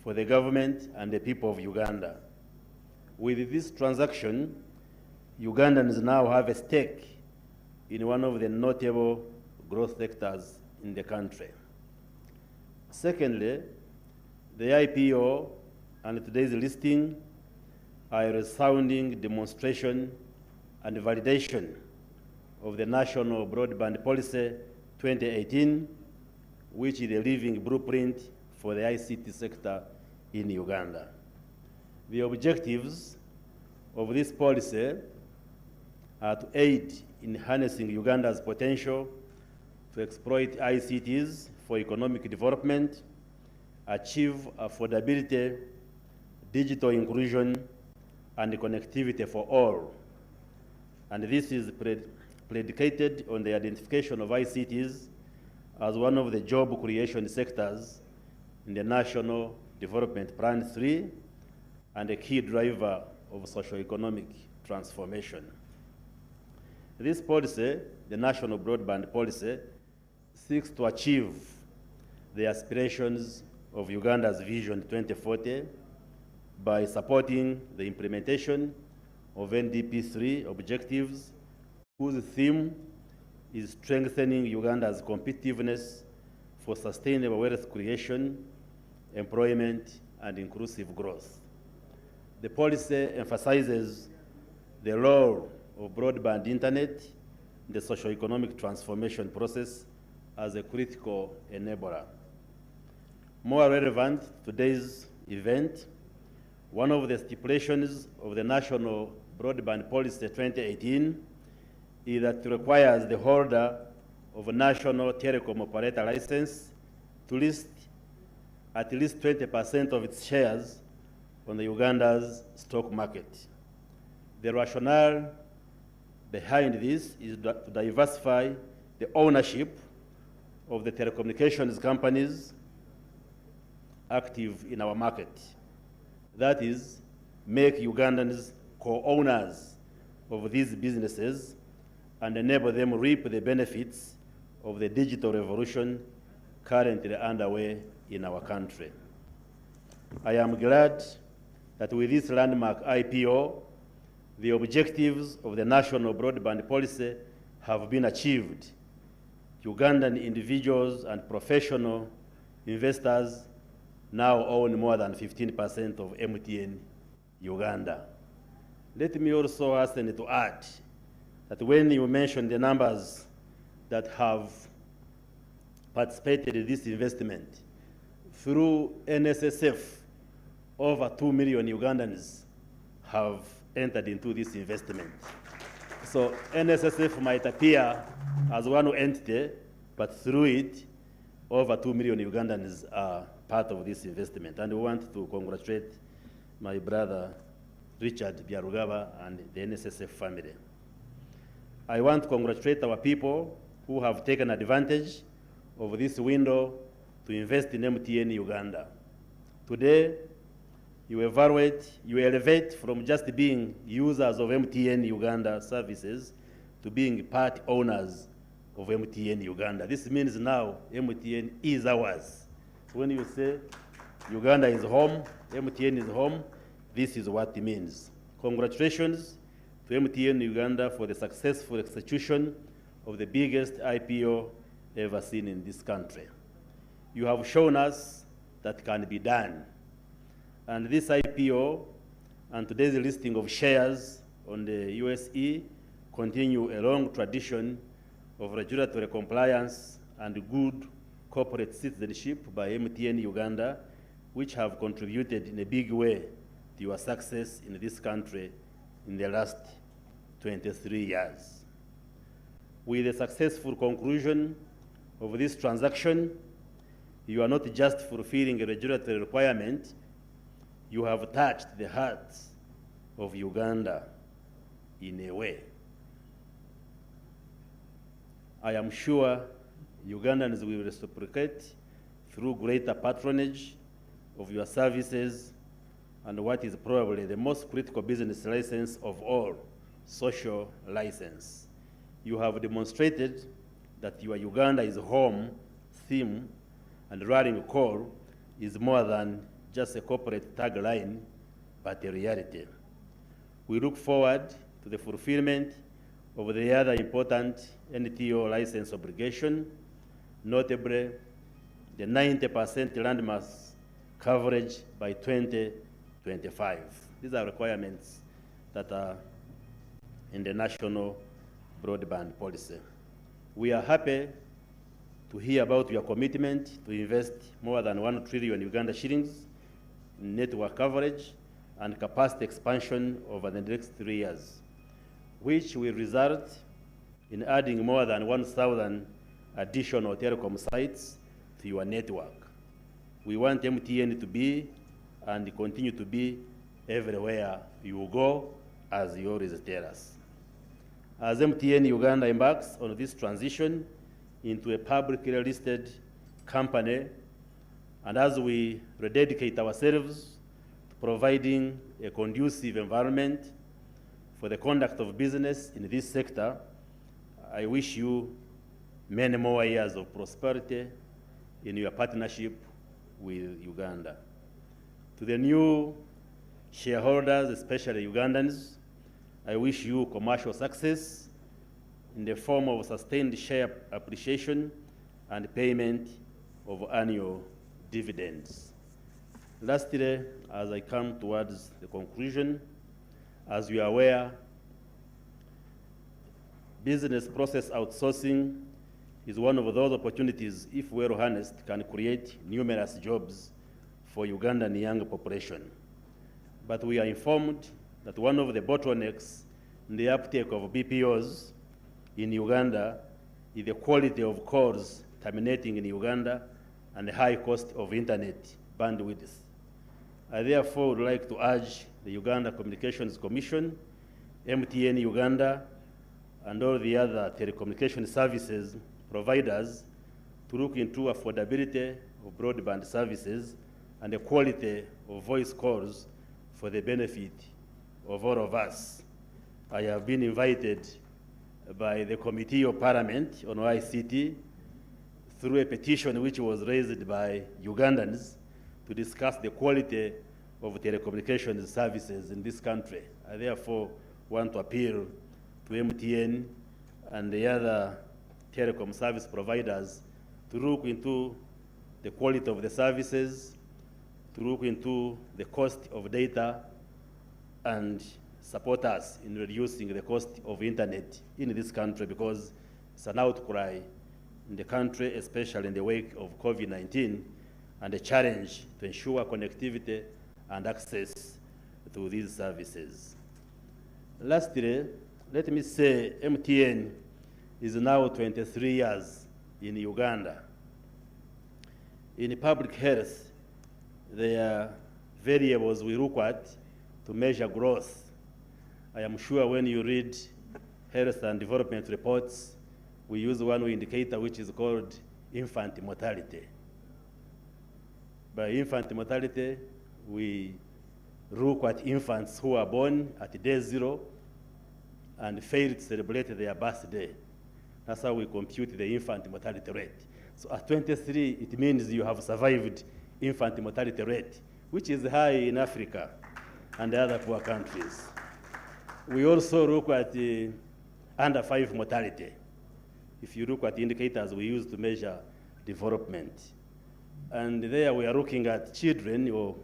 for the government and the people of Uganda. With this transaction, Ugandans now have a stake in one of the notable growth sectors in the country. Secondly, the IPO and today's listing are a resounding demonstration and validation of the National Broadband Policy 2018, which is a living blueprint for the ICT sector in Uganda. The objectives of this policy are to aid in harnessing Uganda's potential to exploit ICTs for economic development, achieve affordability, digital inclusion, and connectivity for all. And this is predicated on the identification of ICTs as one of the job creation sectors in the National Development Plan 3 and a key driver of socio-economic transformation. This policy, the National Broadband Policy, seeks to achieve the aspirations of Uganda's Vision 2040 by supporting the implementation of NDP 3 objectives, whose theme is strengthening Uganda's competitiveness for sustainable wealth creation, employment, and inclusive growth. The policy emphasizes the role of broadband internet in the socio-economic transformation process as a critical enabler. More relevant to today's event, one of the stipulations of the National Broadband Policy 2018 is that it requires the holder of a national telecom operator license to list at least 20% of its shares on the Uganda's stock market. The rationale behind this is to diversify the ownership of the telecommunications companies active in our market. That is, make Ugandans co-owners of these businesses and enable them to reap the benefits of the digital revolution currently underway in our country. I am glad that with this landmark IPO, the objectives of the National Broadband Policy have been achieved. Ugandan individuals and professional investors now own more than 15% of MTN Uganda. Let me also hasten to add that when you mention the numbers that have participated in this investment, through NSSF, over 2 million Ugandans have entered into this investment. So NSSF might appear as one entity, but through it, over 2 million Ugandans are part of this investment. And we want to congratulate my brother, Richard Byarugaba, and the NSSF family. I want to congratulate our people who have taken advantage of this window to invest in MTN Uganda. Today, you elevate from just being users of MTN Uganda services to being part owners of MTN Uganda. This means now MTN is ours. When you say Uganda is home, MTN is home, this is what it means. Congratulations to MTN Uganda for the successful execution of the biggest IPO ever seen in this country. You have shown us that can be done. And this IPO and today's listing of shares on the USE continue a long tradition of regulatory compliance and good corporate citizenship by MTN Uganda, which have contributed in a big way to your success in this country in the last 23 years. With the successful conclusion of this transaction, you are not just fulfilling a regulatory requirement, you have touched the hearts of Uganda in a way. I am sure Ugandans will reciprocate through greater patronage of your services and what is probably the most critical business license of all, social license. You have demonstrated that your Uganda is home theme and rallying call is more than just a corporate tagline, but a reality. We look forward to the fulfillment of the other important NTO license obligation, notably the 90% landmass coverage by 2025. These are requirements that are in the National Broadband Policy. We are happy to hear about your commitment to invest more than 1 trillion Uganda shillings in network coverage and capacity expansion over the next 3 years, which will result in adding more than 1,000 additional telecom sites to your network. We want MTN to be and continue to be everywhere you go, as you always tell us. As MTN Uganda embarks on this transition into a publicly listed company, and as we rededicate ourselves to providing a conducive environment for the conduct of business in this sector, I wish you many more years of prosperity in your partnership with Uganda. To the new shareholders, especially Ugandans, I wish you commercial success in the form of sustained share appreciation and payment of annual dividends. Lastly, as I come towards the conclusion, as you are aware, business process outsourcing is one of those opportunities, if well harnessed, can create numerous jobs for Ugandan young population. But we are informed that one of the bottlenecks in the uptake of BPOs in Uganda is the quality of calls terminating in Uganda and the high cost of internet bandwidth. I therefore would like to urge the Uganda Communications Commission, MTN Uganda, and all the other telecommunication services providers to look into affordability of broadband services and the quality of voice calls for the benefit of all of us. I have been invited by the Committee of Parliament on ICT through a petition which was raised by Ugandans to discuss the quality of telecommunications services in this country. I therefore want to appeal to MTN and the other telecom service providers to look into the quality of the services, to look into the cost of data, and support us in reducing the cost of internet in this country, because it's an outcry in the country, especially in the wake of COVID-19, and a challenge to ensure connectivity and access to these services. Lastly, let me say MTN is now 23 years in Uganda. In public health, there are variables we look at to measure growth. I am sure when you read health and development reports, we use one indicator which is called infant mortality. By infant mortality, we look at infants who are born at day 0 and fail to celebrate their birthday. That's how we compute the infant mortality rate. So at 23, it means you have survived infant mortality rate, which is high in Africa and other poor countries. We also look at under 5 mortality. If you look at the indicators we use to measure development. And there we are looking at children, or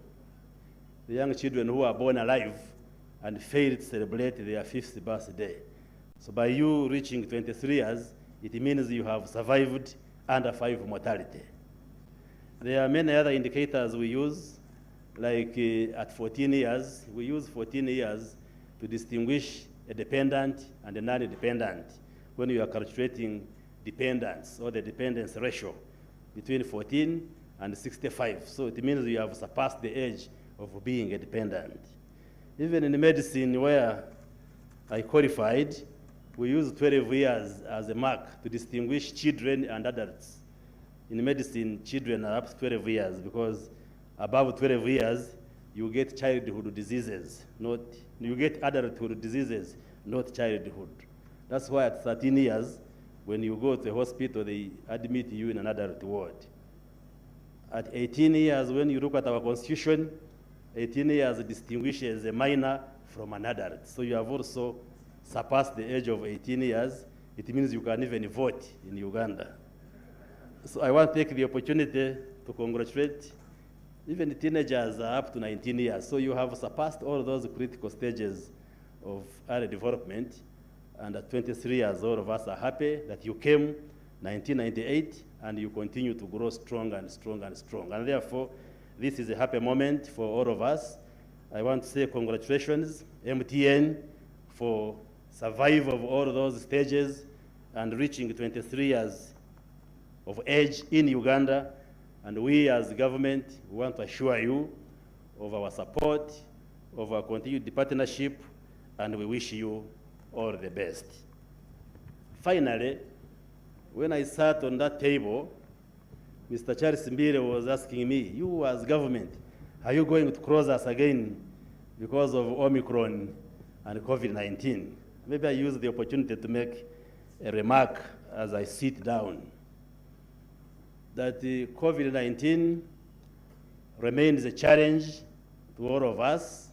the young children who are born alive and fail to celebrate their 5th birthday. So by you reaching 23 years, it means you have survived under 5 mortality. There are many other indicators we use, like at 14 years, we use 14 years to distinguish a dependent and a non-dependent when you are calculating dependence, or the dependence ratio between 14 and 65. So it means you have surpassed the age of being a dependent. Even in medicine, where I qualified, we use 12 years as a mark to distinguish children and adults. In medicine, children are up to 12 years because above 12 years, you get childhood diseases, you get adulthood diseases, not childhood. That's why at 13 years, when you go to the hospital, they admit you in an adult ward. At 18 years, when you look at our constitution, 18 years distinguishes a minor from an adult. So you have also surpassed the age of 18 years. It means you can even vote in Uganda. So I want to take the opportunity to congratulate even the teenagers are up to 19 years. So you have surpassed all those critical stages of early development. And at 23 years, all of us are happy that you came 1998 and you continue to grow strong and strong and strong. And therefore, this is a happy moment for all of us. I want to say congratulations, MTN, for survival of all those stages and reaching 23 years of age in Uganda. And we as government want to assure you of our support, of our continued partnership, and we wish you all the best. Finally, when I sat on that table, Mr. Charles Mbire was asking me, you as government, are you going to close us again because of Omicron and COVID-19? Maybe I use the opportunity to make a remark as I sit down, that COVID-19 remains a challenge to all of us.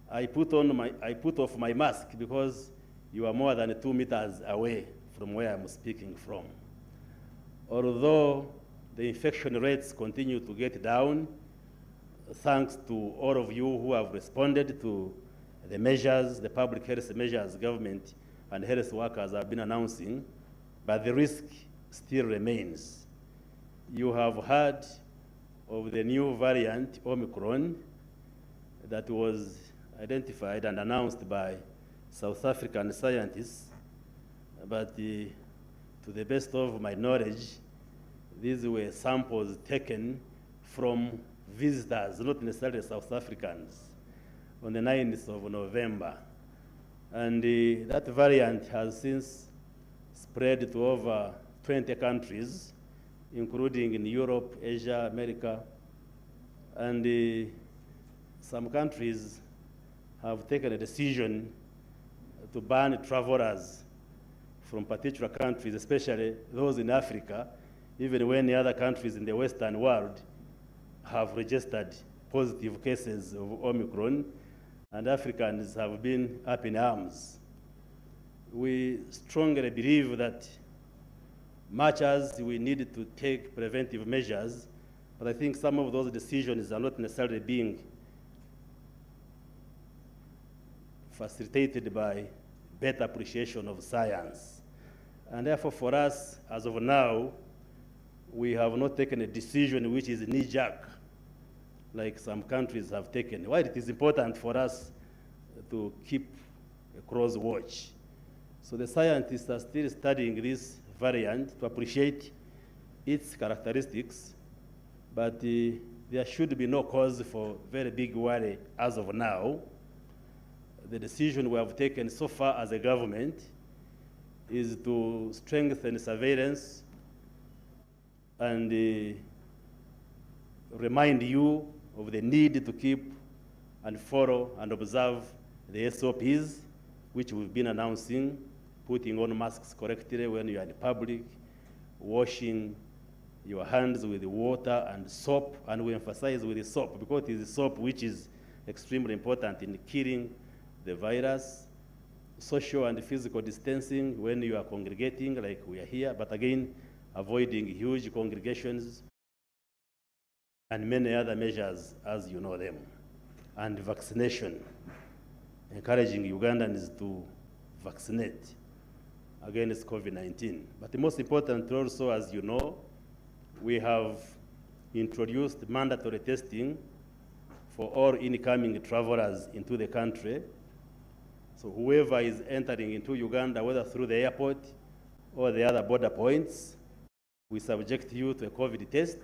I put off my mask because you are more than 2 meters away from where I'm speaking from. Although the infection rates continue to get down, thanks to all of you who have responded to the measures, the public health measures government and health workers have been announcing, but the risk still remains. You have heard of the new variant, Omicron, that was identified and announced by South African scientists, but to the best of my knowledge, these were samples taken from visitors, not necessarily South Africans, on the 9th of November. And that variant has since spread to over 20 countries, including in Europe, Asia, America, and some countries have taken a decision to ban travelers from particular countries, especially those in Africa, even when the other countries in the Western world have registered positive cases of Omicron, and Africans have been up in arms. We strongly believe that much as we need to take preventive measures, but I think some of those decisions are not necessarily being facilitated by better appreciation of science. And therefore, for us, as of now, we have not taken a decision which is knee-jerk, like some countries have taken. While it is important for us to keep a close watch. So the scientists are still studying this variant to appreciate its characteristics, but there should be no cause for very big worry as of now. The decision we have taken so far as a government is to strengthen surveillance and remind you of the need to keep and follow and observe the SOPs, which we've been announcing, putting on masks correctly when you are in public, washing your hands with water and soap, and we emphasize with the soap because it is the soap which is extremely important in killing the virus, social and physical distancing when you are congregating like we are here, but again, avoiding huge congregations and many other measures as you know them. And vaccination, encouraging Ugandans to vaccinate against COVID-19. But the most important also, as you know, we have introduced mandatory testing for all incoming travelers into the country. So whoever is entering into Uganda, whether through the airport or the other border points, we subject you to a COVID test.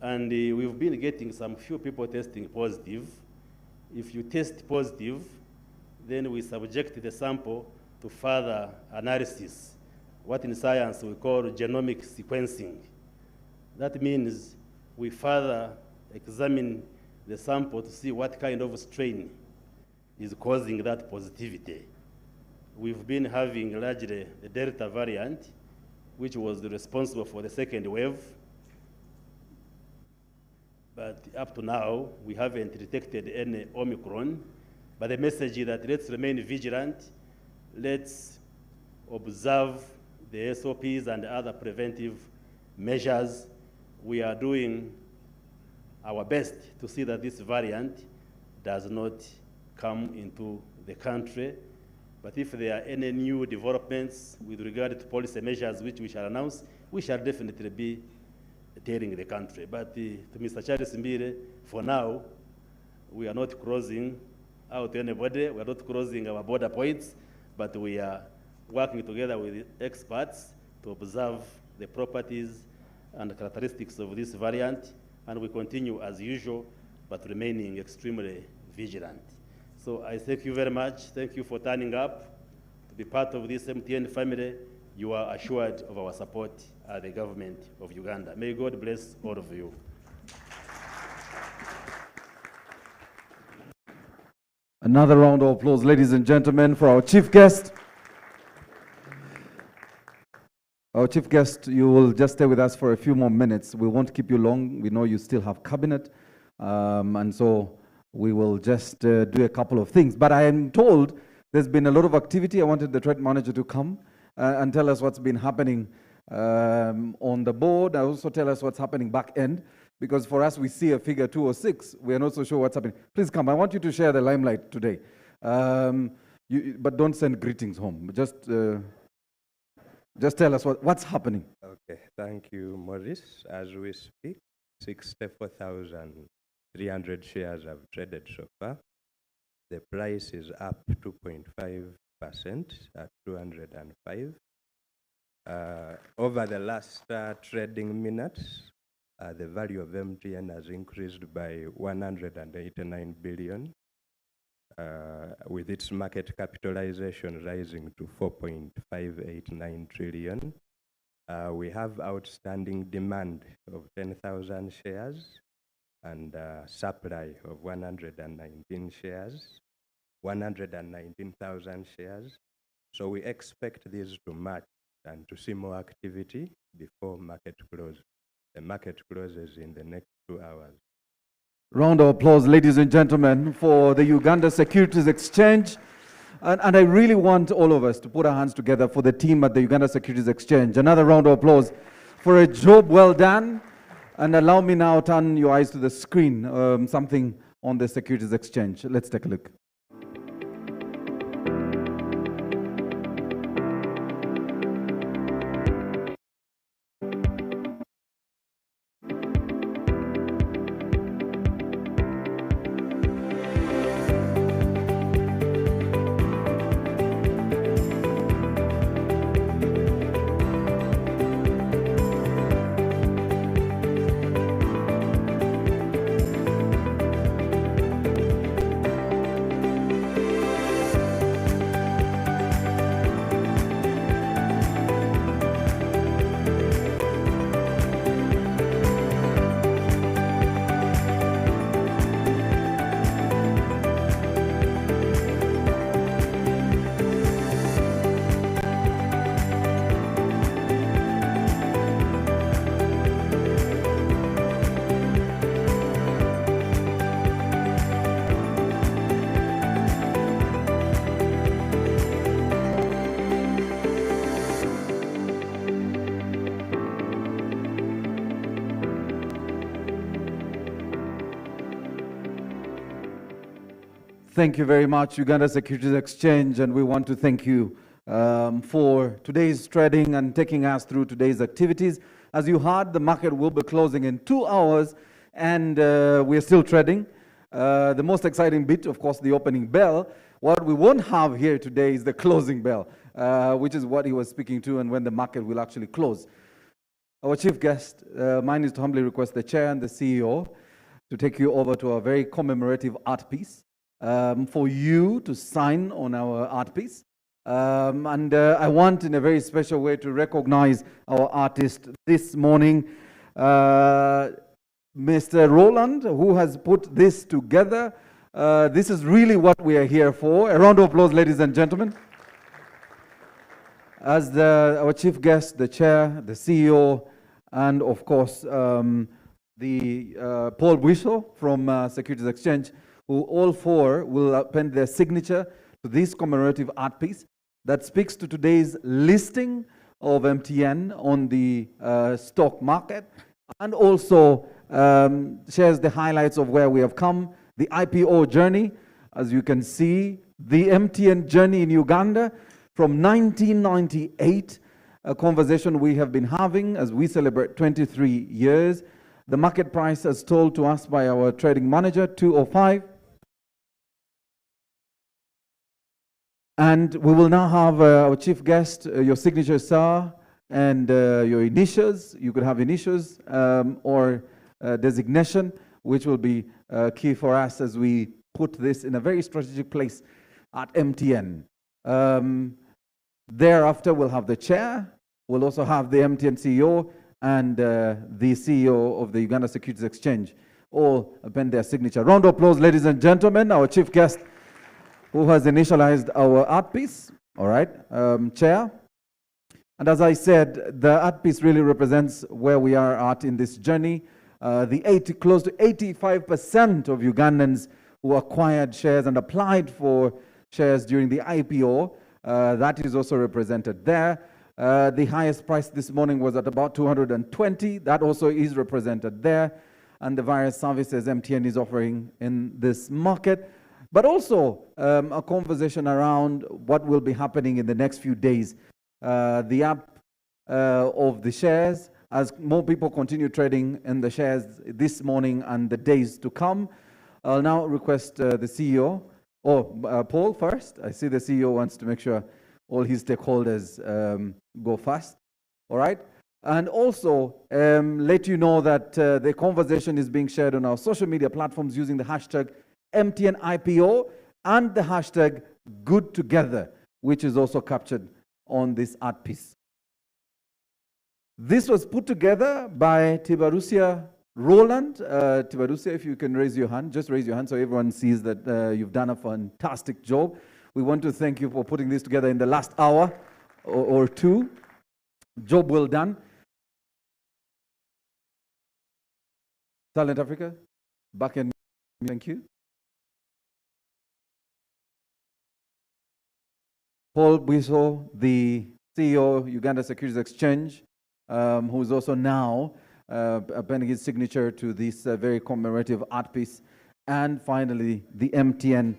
And we've been getting some few people testing positive. If you test positive, then we subject the sample to further analysis, what in science we call genomic sequencing. That means we further examine the sample to see what kind of strain is causing that positivity. We've been having largely the Delta variant, which was responsible for the second wave. But up to now, we haven't detected any Omicron. But the message is that let's remain vigilant. Let's observe the SOPs and other preventive measures. We are doing our best to see that this variant does not come into the country. But if there are any new developments with regard to policy measures which we shall announce, we shall definitely be telling the country. But to Mr. Charles Mbire, for now, we are not crossing out anybody. We are not crossing our border points, but we are working together with experts to observe the properties and characteristics of this variant, and we continue as usual, but remaining extremely vigilant. So I thank you very much. Thank you for turning up to be part of this MTN family. You are assured of our support at the government of Uganda. May God bless all of you. Another round of applause, ladies and gentlemen, for our chief guest. Our chief guest, you will just stay with us for a few more minutes. We won't keep you long. We know you still have cabinet. And so we will just do a couple of things. But I am told there's been a lot of activity. I wanted the trade manager to come and tell us what's been happening on the board. I also tell us what's happening back end, because for us, we see a figure 206. We are not so sure what's happening. Please come. I want you to share the limelight today. But don't send greetings home. Just Just tell us what's happening. Okay, thank you, Maurice. As we speak, 64,300 shares have traded so far. The price is up 2.5% at 205. Over the last trading minutes, the value of MTN has increased by 189 billion, with its market capitalization rising to 4.589 trillion. We have outstanding demand of 10,000 shares and supply of 119 shares, 119,000 shares. So we expect these to match and to see more activity before market close. The market closes in the next 2 hours. Round of applause, ladies and gentlemen, for the Uganda Securities Exchange. And I really want all of us to put our hands together for the team at the Uganda Securities Exchange. Another round of applause for a job well done. And allow me now to turn your eyes to the screen, something on the Securities Exchange. Let's take a look. Thank you very much, Uganda Securities Exchange, and we want to thank you for today's trading and taking us through today's activities. As you heard, the market will be closing in 2 hours, and we're still trading. The most exciting bit, of course, the opening bell. What we won't have here today is the closing bell, which is what he was speaking to, and when the market will actually close. Our chief guest, mine is to humbly request the chair and the CEO to take you over to a very commemorative art piece. For you to sign on our art piece. I want in a very special way to recognize our artist this morning, Mr. Roland, who has put this together. This is really what we are here for. A round of applause, ladies and gentlemen. As our chief guest, the chair, the CEO, and of course, the Paul Bwisho from Securities Exchange, who all four will append their signature to this commemorative art piece that speaks to today's listing of MTN on the stock market, and also shares the highlights of where we have come, the IPO journey. As you can see, the MTN journey in Uganda from 1998, a conversation we have been having as we celebrate 23 years. The market price, as told to us by our trading manager, 205. And we will now have our chief guest, your signature, sir, and your initials. You could have initials or designation, which will be key for us as we put this in a very strategic place at MTN. Thereafter, we'll have the chair. We'll also have the MTN CEO and the CEO of the Uganda Securities Exchange, all append their signature. Round of applause, ladies and gentlemen, our chief guest, who has initialized our art piece. All right, chair. And as I said, the art piece really represents where we are at in this journey. Close to 85% of Ugandans who acquired shares and applied for shares during the IPO, that is also represented there. The highest price this morning was at about 220. That also is represented there. And the various services MTN is offering in this market. But also a conversation around what will be happening in the next few days. The app of the shares as more people continue trading in the shares this morning and the days to come. I'll now request the CEO, Paul first. I see the CEO wants to make sure all his stakeholders go first. All right. And also let you know that the conversation is being shared on our social media platforms using the hashtag MTN IPO and the hashtag Good Together, which is also captured on this art piece. This was put together by Tibarusia Roland. Tibarusia, if you can raise your hand, just raise your hand so everyone sees that you've done a fantastic job. We want to thank you for putting this together in the last hour or two. Job well done. Talent Africa, back in, thank you. Paul Bwiso, the CEO, Uganda Securities Exchange, who is also now appending his signature to this very commemorative art piece. And finally, the MTN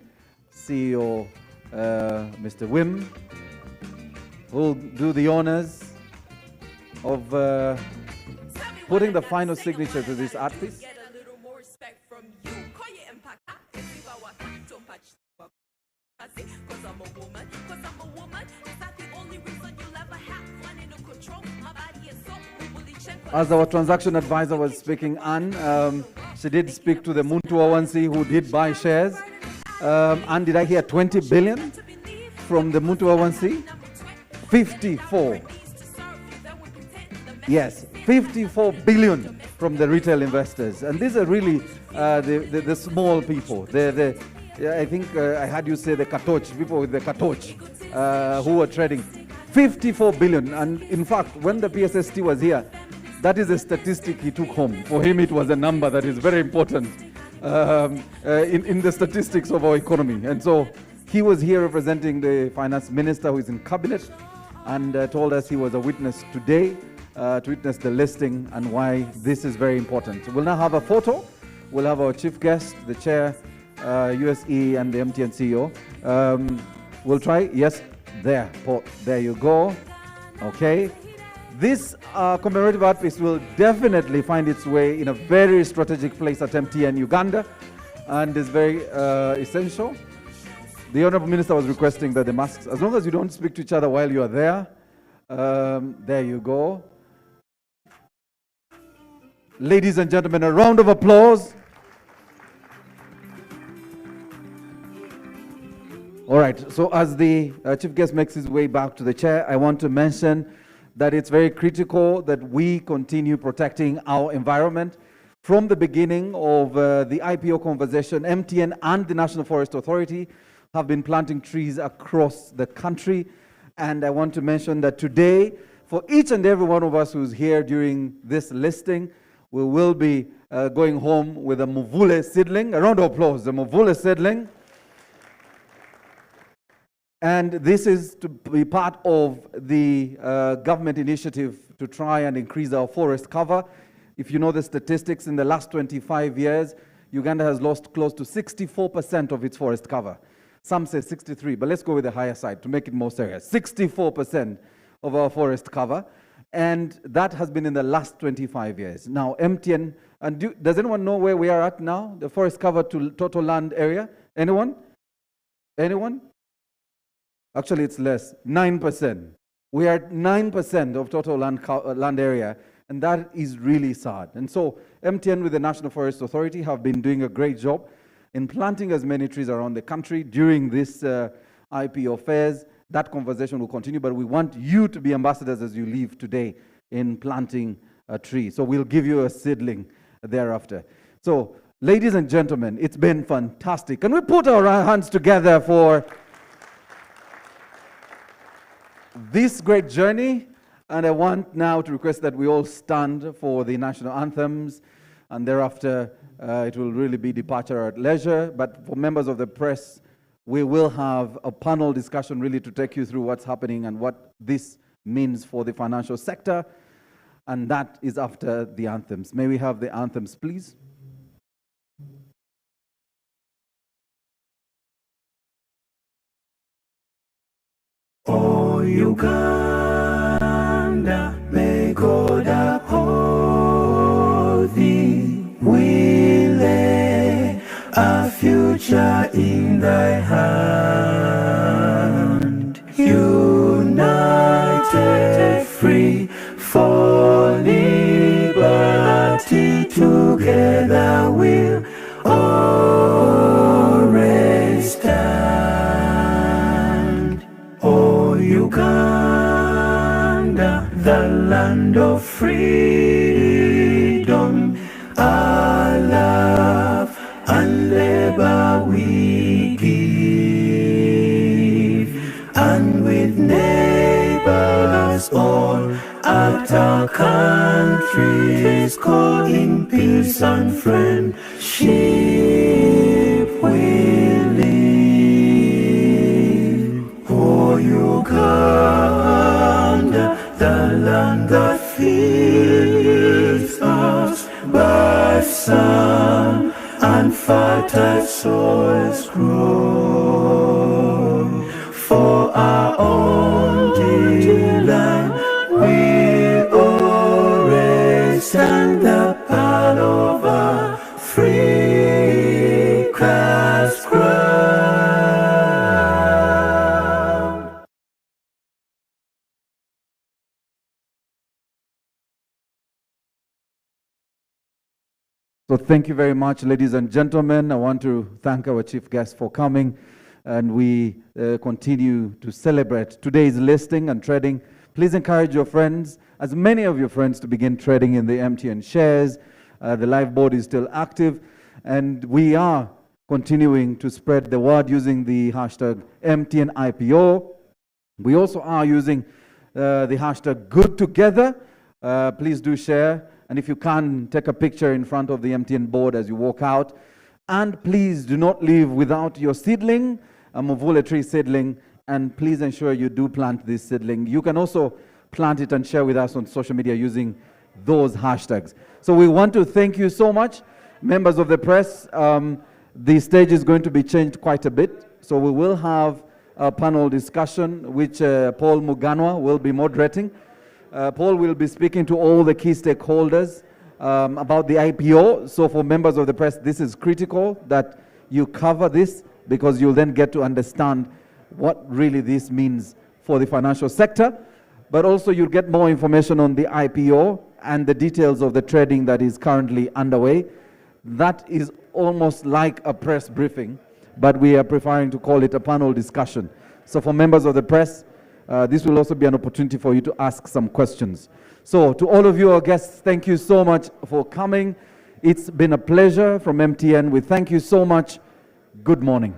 CEO, Mr. Wim, who will do the honors of putting the final signature to this art piece. As our transaction advisor was speaking, Anne, she did speak to the Muntu Awansi who did buy shares. Anne, did I hear 20 billion from the Muntu Awansi? 54. Yes, 54 billion from the retail investors. And these are really the small people. I think I had you say the katoch, people with the katoch who were trading. 54 billion. And in fact, when the PSST was here, that is a statistic he took home. For him, it was a number that is very important in the statistics of our economy. And so he was here representing the finance minister who is in cabinet and told us he was a witness today to witness the listing and why this is very important. We'll now have a photo. We'll have our chief guest, the chair, USE, and the MTN CEO. We'll try. Yes, there. There you go. Okay. This commemorative art piece will definitely find its way in a very strategic place at MTN Uganda and is very essential. The Honorable Minister was requesting that the masks, as long as you don't speak to each other while you are there, there you go. Ladies and gentlemen, a round of applause. All right, so as the chief guest makes his way back to the chair, I want to mention that it's very critical that we continue protecting our environment. From the beginning of the IPO conversation, MTN and the National Forest Authority have been planting trees across the country. And I want to mention that today, for each and every one of us who's here during this listing, we will be going home with a Muvule seedling. A round of applause, the Muvule seedling. And this is to be part of the government initiative to try and increase our forest cover. If you know the statistics, in the last 25 years, Uganda has lost close to 64% of its forest cover. Some say 63, but let's go with the higher side to make it more serious. 64% of our forest cover. And that has been in the last 25 years. Now, MTN, and does anyone know where we are at now? The forest cover to total land area? Anyone? Anyone? Actually, it's less, 9%. We are at 9% of total land area, and that is really sad. And so MTN with the National Forest Authority have been doing a great job in planting as many trees around the country during this IPO phase. That conversation will continue, but we want you to be ambassadors as you leave today in planting a tree. So we'll give you a seedling thereafter. So, ladies and gentlemen, it's been fantastic. Can we put our hands together for this great journey? And I want now to request that we all stand for the national anthems, and thereafter it will really be departure at leisure. But for members of the press, we will have a panel discussion really to take you through what's happening and what this means for the financial sector, and that is after the anthems. May we have the anthems, please? Oh, Uganda. the land of freedom. Our love and labor we give, and with neighbors all at our country's call, in peace and friendship we live. Oh, Uganda, the land that feeds us by sun and fertile soils grow. For our own delight we always stand the proud of our free Christ's crown. So thank you very much, ladies and gentlemen. I want to thank our chief guest for coming, and we continue to celebrate today's listing and trading. Please encourage your friends, as many of your friends, to begin trading in the MTN shares. The live board is still active, and we are continuing to spread the word using the hashtag MTN IPO. We also are using the hashtag Good Together. Please do share. And if you can, take a picture in front of the MTN board as you walk out. And please do not leave without your seedling, a Mvule tree seedling, and please ensure you do plant this seedling. You can also plant it and share with us on social media using those hashtags. So we want to thank you so much, members of the press. The stage is going to be changed quite a bit. So we will have a panel discussion, which Paul Muganwa will be moderating. Paul will be speaking to all the key stakeholders about the IPO. So for members of the press, this is critical that you cover this, because you'll then get to understand what really this means for the financial sector. But also you'll get more information on the IPO and the details of the trading that is currently underway. That is almost like a press briefing, but we are preferring to call it a panel discussion. So for members of the press, this will also be an opportunity for you to ask some questions. So to all of you, our guests, thank you so much for coming. It's been a pleasure from MTN. We thank you so much. Good morning.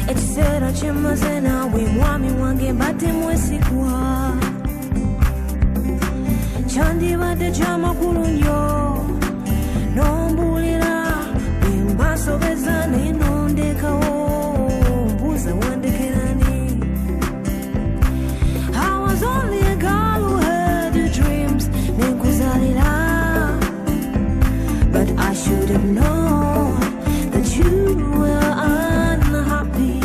Ekiseera kyemaze naawe mwami wange mbadde mwesigwa, kyandibadde kyamakulu nnyo n'ombuulira bwe mbasobeza naye n'ondekawo mbuuza wandekerani. I was only a girl who had dreams n'enkuzaalira, but I should have known that you were unhappy.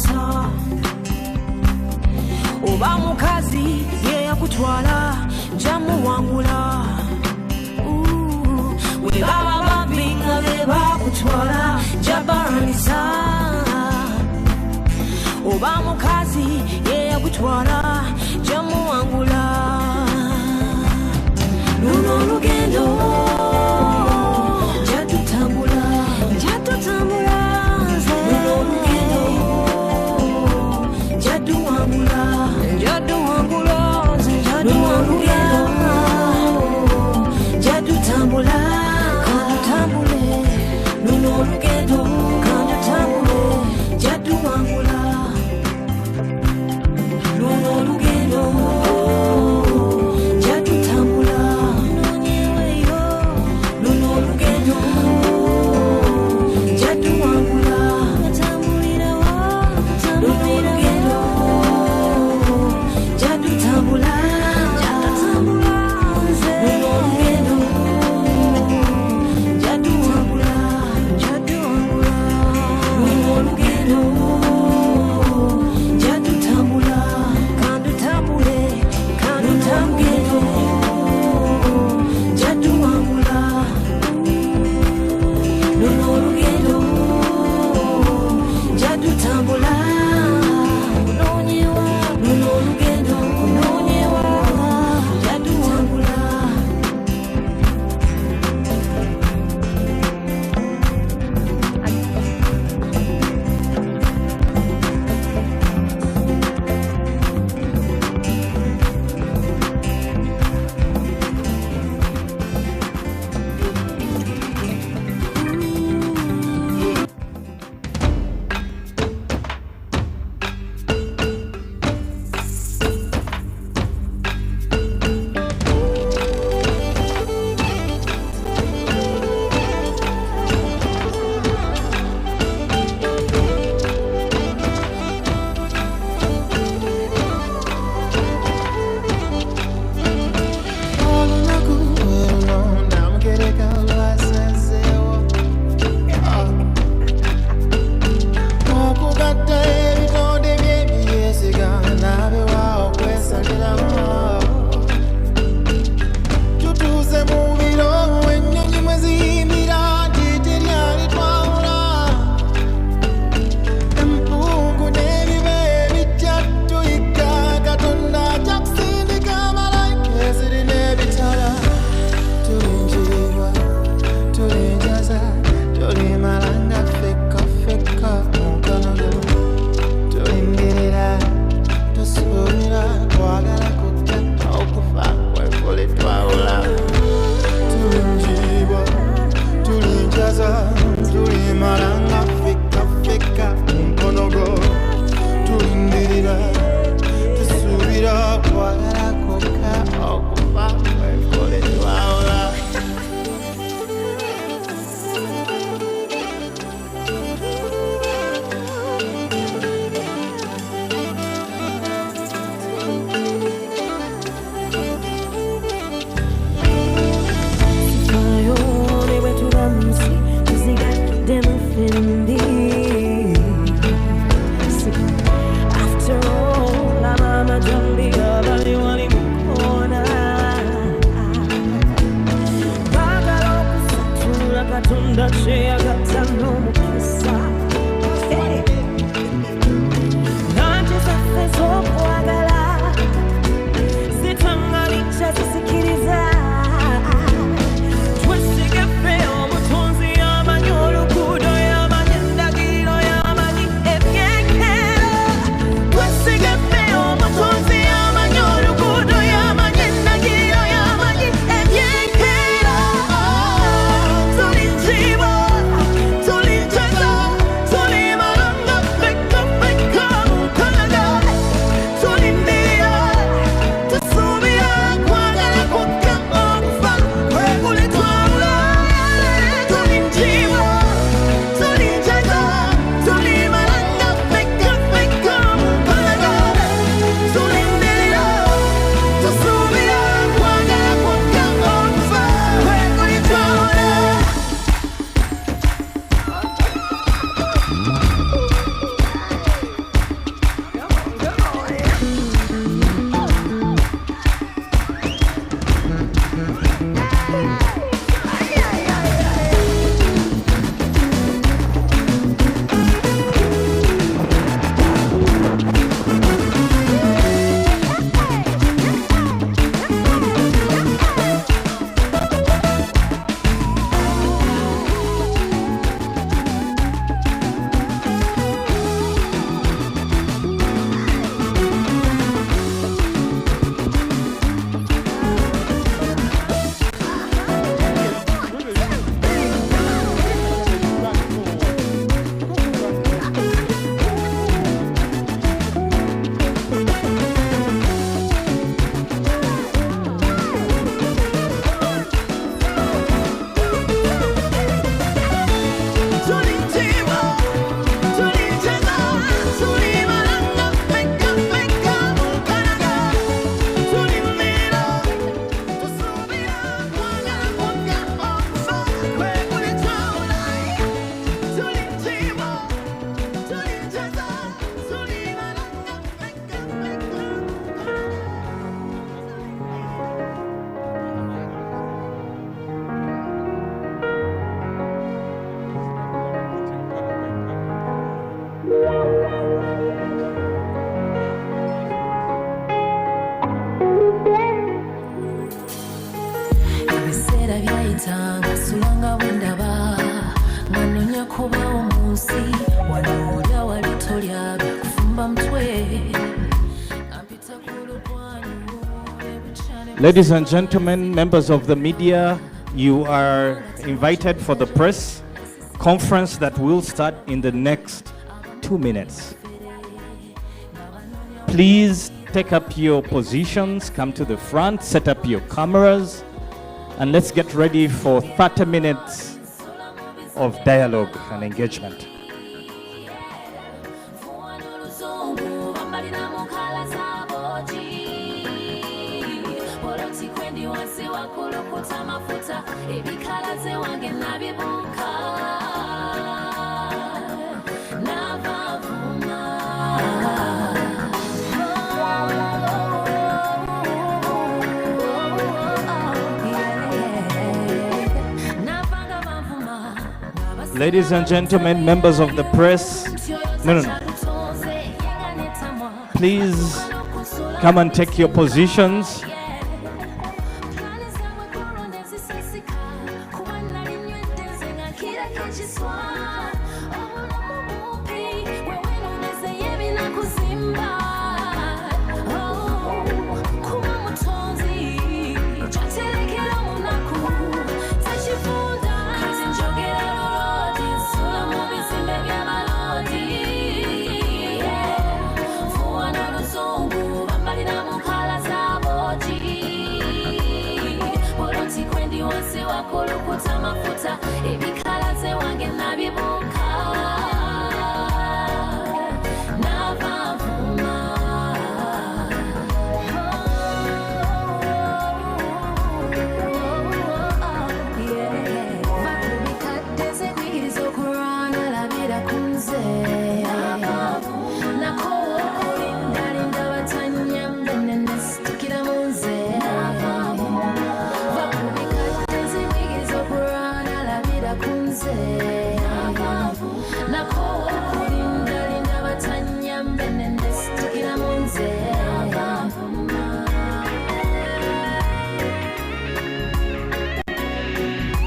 jabaranisa oba mukazi ye yakutwala jamuwangula we baba babinga be bakutwala jabaranisa oba mukazi ye yakutwala jamuwangula luno olugendo jatutambula luno olugendo jaduwangula luno olugendo jatutambula kandutambule luno olugendo kandutambule jaduwangula luno olugendo jatutambula luno olugendo jaduwangula luno olugendo jatutambula yayita ngasulanga wendaba nganonya kuba omunsi wanoolya walitolya byakufumba mutwe. Ladies and gentlemen, members of the media, you are invited for the press conference that will start in the next 2 minutes. Please take up your positions, come to the front, set up your cameras, and let's get ready for 30 minutes of dialogue and engagement. Ladies and gentlemen, members of the press, no. Please come and take your positions.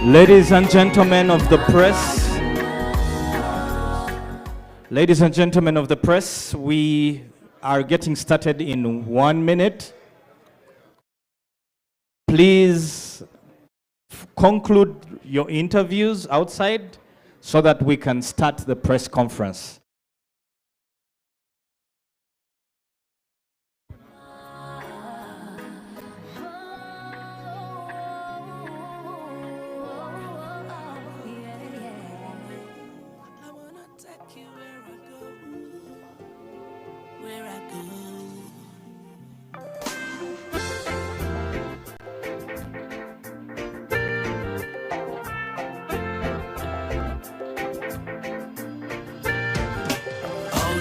Ladies and gentlemen of the press, we are getting started in 1 minute. Please conclude your interviews outside so that we can start the press conference.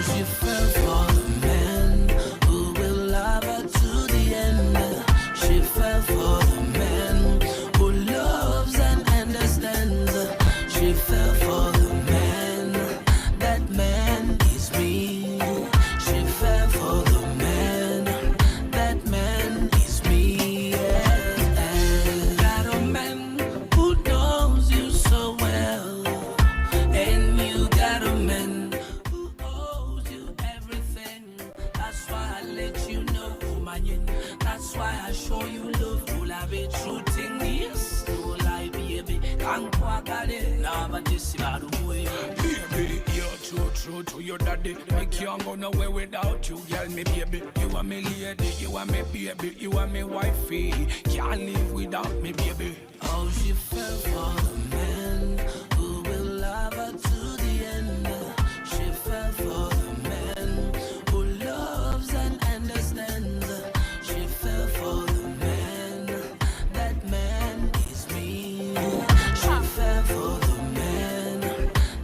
She fell for the man who will love her to the end. She fell for the man who loves and understands. She fell for the man, that man is me. She fell for the man, that man is me. Got a man who knows you so well, and you got a man. That's why I show you love, all of it, true thing is, no lie, baby, can't walk at it, nah, but this is not the way. Baby, you're true to your daddy, I can't go nowhere without you, girl, me baby, you are me lady, you are me baby, you are me wifey, can't live without me, baby. Oh, she fell for the man who will love her to the end. She fell for the man who loves and understands. She fell for the man, that man is me. She fell for the man,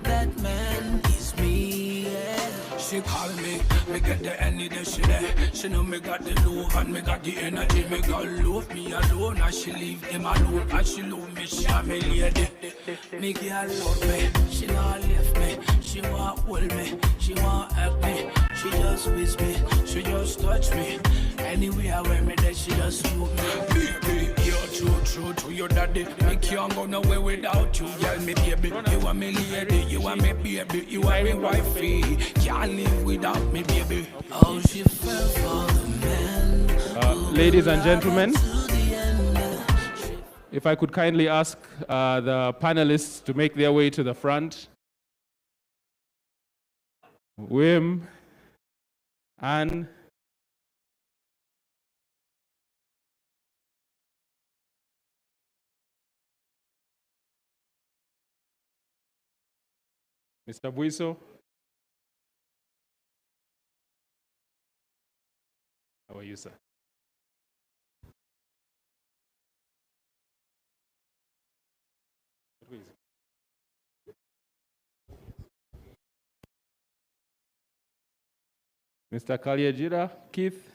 that man is me. She call me get the energy she there. She know me got the love and me got the energy. Me got love me alone and she leave him alone. And she love me, she a me lady. Me girl love me, she not left me. She want hold me, she want help me. She just wish me, she just touch me. Anywhere where me there, she just move me. Baby, you're true. true to your daddy. Me can't go nowhere without you, girl, me baby. You are me lady, you are me baby, you are me wifey. Can't live without me, baby. Oh, she fell for the man. Ladies and gentlemen, if I could kindly ask the panelists to make their way to the front. Wim, Anne, Mr. Buiso. How are you, sir? Mr. Kalyejira, Keith.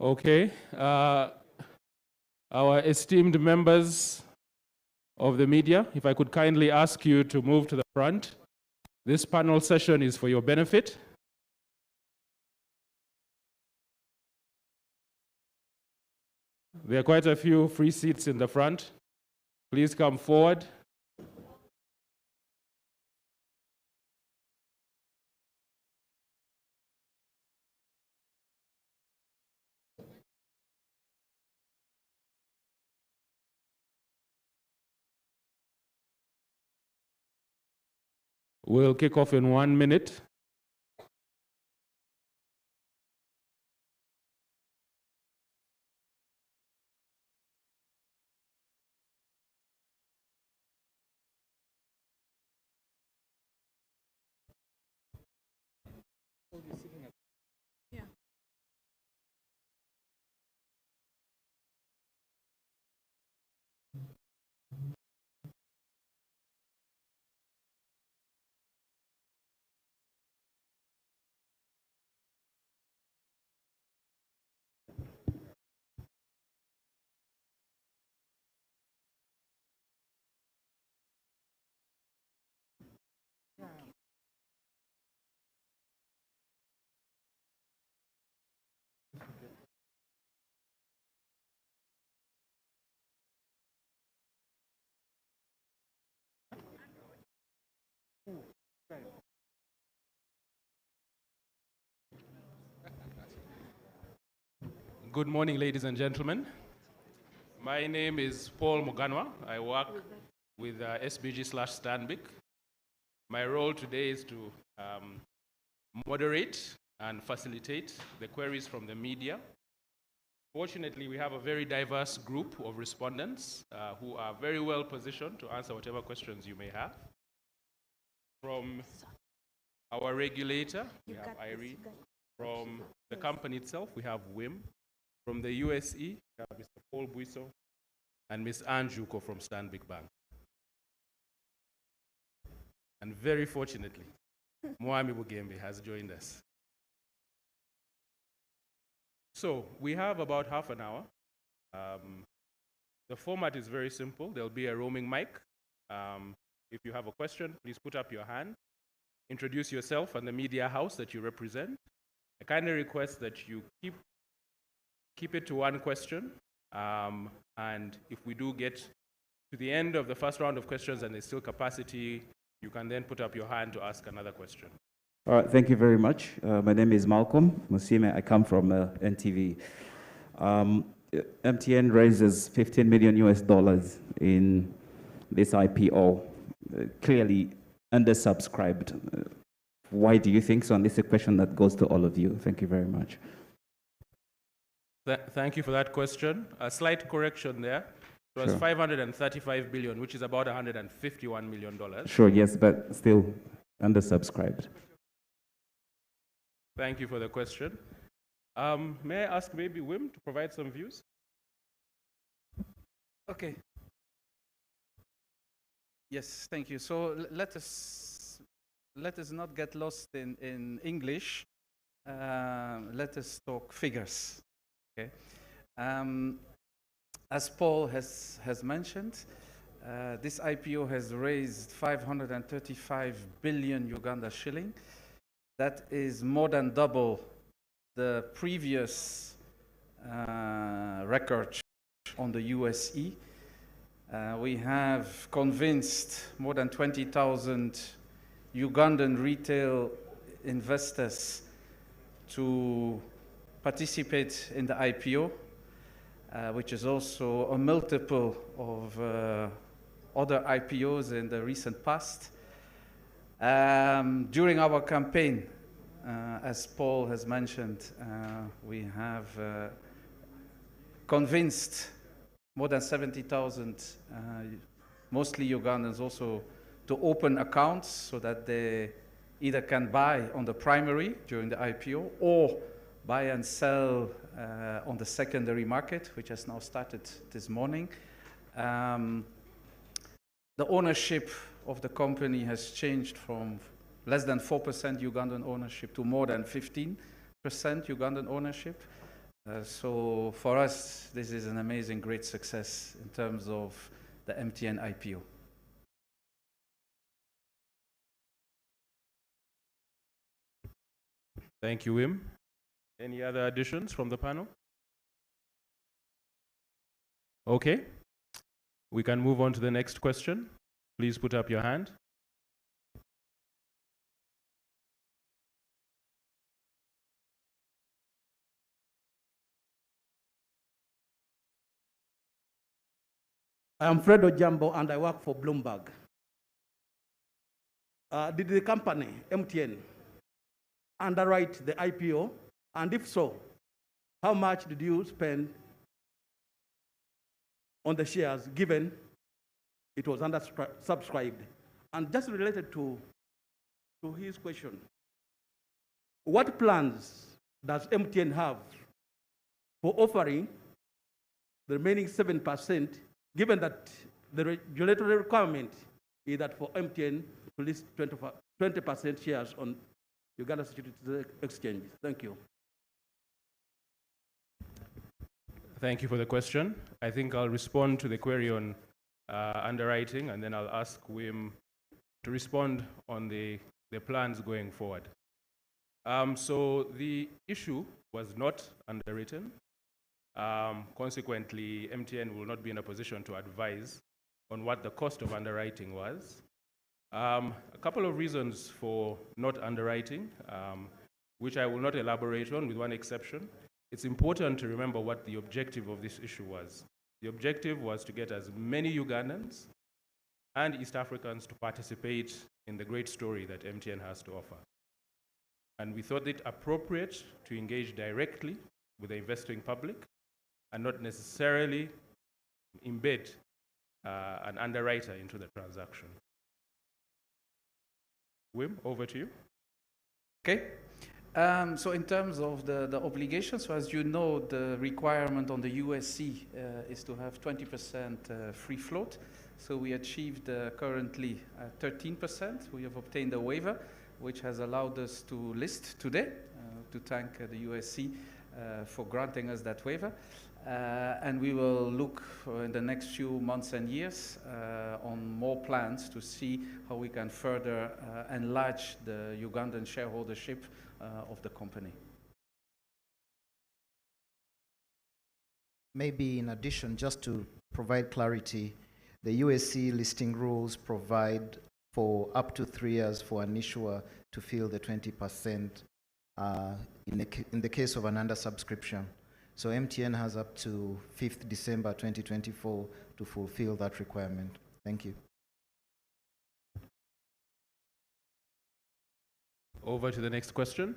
Okay. Our esteemed members of the media, if I could kindly ask you to move to the front. This panel session is for your benefit. There are quite a few free seats in the front. Please come forward. We'll kick off in 1 minute. Good morning, ladies and gentlemen. My name is Paul Muganwa. I work with SBG/Stanbic. My role today is to moderate and facilitate the queries from the media. Fortunately, we have a very diverse group of respondents who are very well positioned to answer whatever questions you may have. From our regulator, we have Irene. From the company itself, we have Wim. From the USE, we have Mr. Paul Buiso and Ms. Anne Juko from Stanbic Bank. And very fortunately, Moami Bugembe has joined us. So we have about half an hour. The format is very simple. There'll be a roaming mic. If you have a question, please put up your hand. Introduce yourself and the media house that you represent. I kindly request that you keep it to one question. And if we do get to the end of the first round of questions and there's still capacity, you can then put up your hand to ask another question. All right, thank you very much. My name is Malcolm Musime. I come from NTV. MTN raises $15 million in this IPO. Clearly undersubscribed. Why do you think so? And this is a question that goes to all of you. Thank you very much. Thank you for that question. A slight correction there. It was Sure. 535 billion, which is about $151 million. Sure, yes, but still undersubscribed. Thank you for the question. May I ask maybe Wim to provide some views? Okay. Yes, thank you. So let us not get lost in English. Let us talk figures. Okay. As Paul has mentioned, this IPO has raised 535 billion Uganda shilling. That is more than double the previous record on the USE. We have convinced more than 20,000 Ugandan retail investors to participate in the IPO, which is also a multiple of other IPOs in the recent past. During our campaign, as Paul has mentioned, we have convinced more than 70,000, mostly Ugandans also, to open accounts so that they either can buy on the primary during the IPO or buy and sell on the secondary market, which has now started this morning. The ownership of the company has changed from less than 4% Ugandan ownership to more than 15% Ugandan ownership. So for us, this is an amazing, great success in terms of the MTN IPO. Thank you, Wim. Any other additions from the panel? Okay. We can move on to the next question. Please put up your hand. I am Fred Ojambo and I work for Bloomberg. Did the company, MTN, underwrite the IPO? And if so, how much did you spend on the shares given it was undersubscribed? And just related to his question, what plans does MTN have for offering the remaining 7%, given that the regulatory requirement is that for MTN to list 20% shares on Uganda Securities Exchange? Thank you. Thank you for the question. I think I'll respond to the query on underwriting, and then I'll ask Wim to respond on the plans going forward. So the issue was not underwritten. Consequently, MTN will not be in a position to advise on what the cost of underwriting was. A couple of reasons for not underwriting, which I will not elaborate on with one exception. It's important to remember what the objective of this issue was. The objective was to get as many Ugandans and East Africans to participate in the great story that MTN has to offer. And we thought it appropriate to engage directly with the investing public and not necessarily embed an underwriter into the transaction. Wim, over to you. Okay. So in terms of the obligations, so as you know, the requirement on the USC is to have 20% free float. So we achieved currently 13%. We have obtained a waiver, which has allowed us to list today, to thank the USC for granting us that waiver. And we will look in the next few months and years on more plans to see how we can further enlarge the Ugandan shareholdership of the company. Maybe in addition, just to provide clarity, the USC listing rules provide for up to 3 years for an issuer to fill the 20% in the case of an undersubscription. So MTN has up to 5th December 2024 to fulfill that requirement. Thank you. Over to the next question.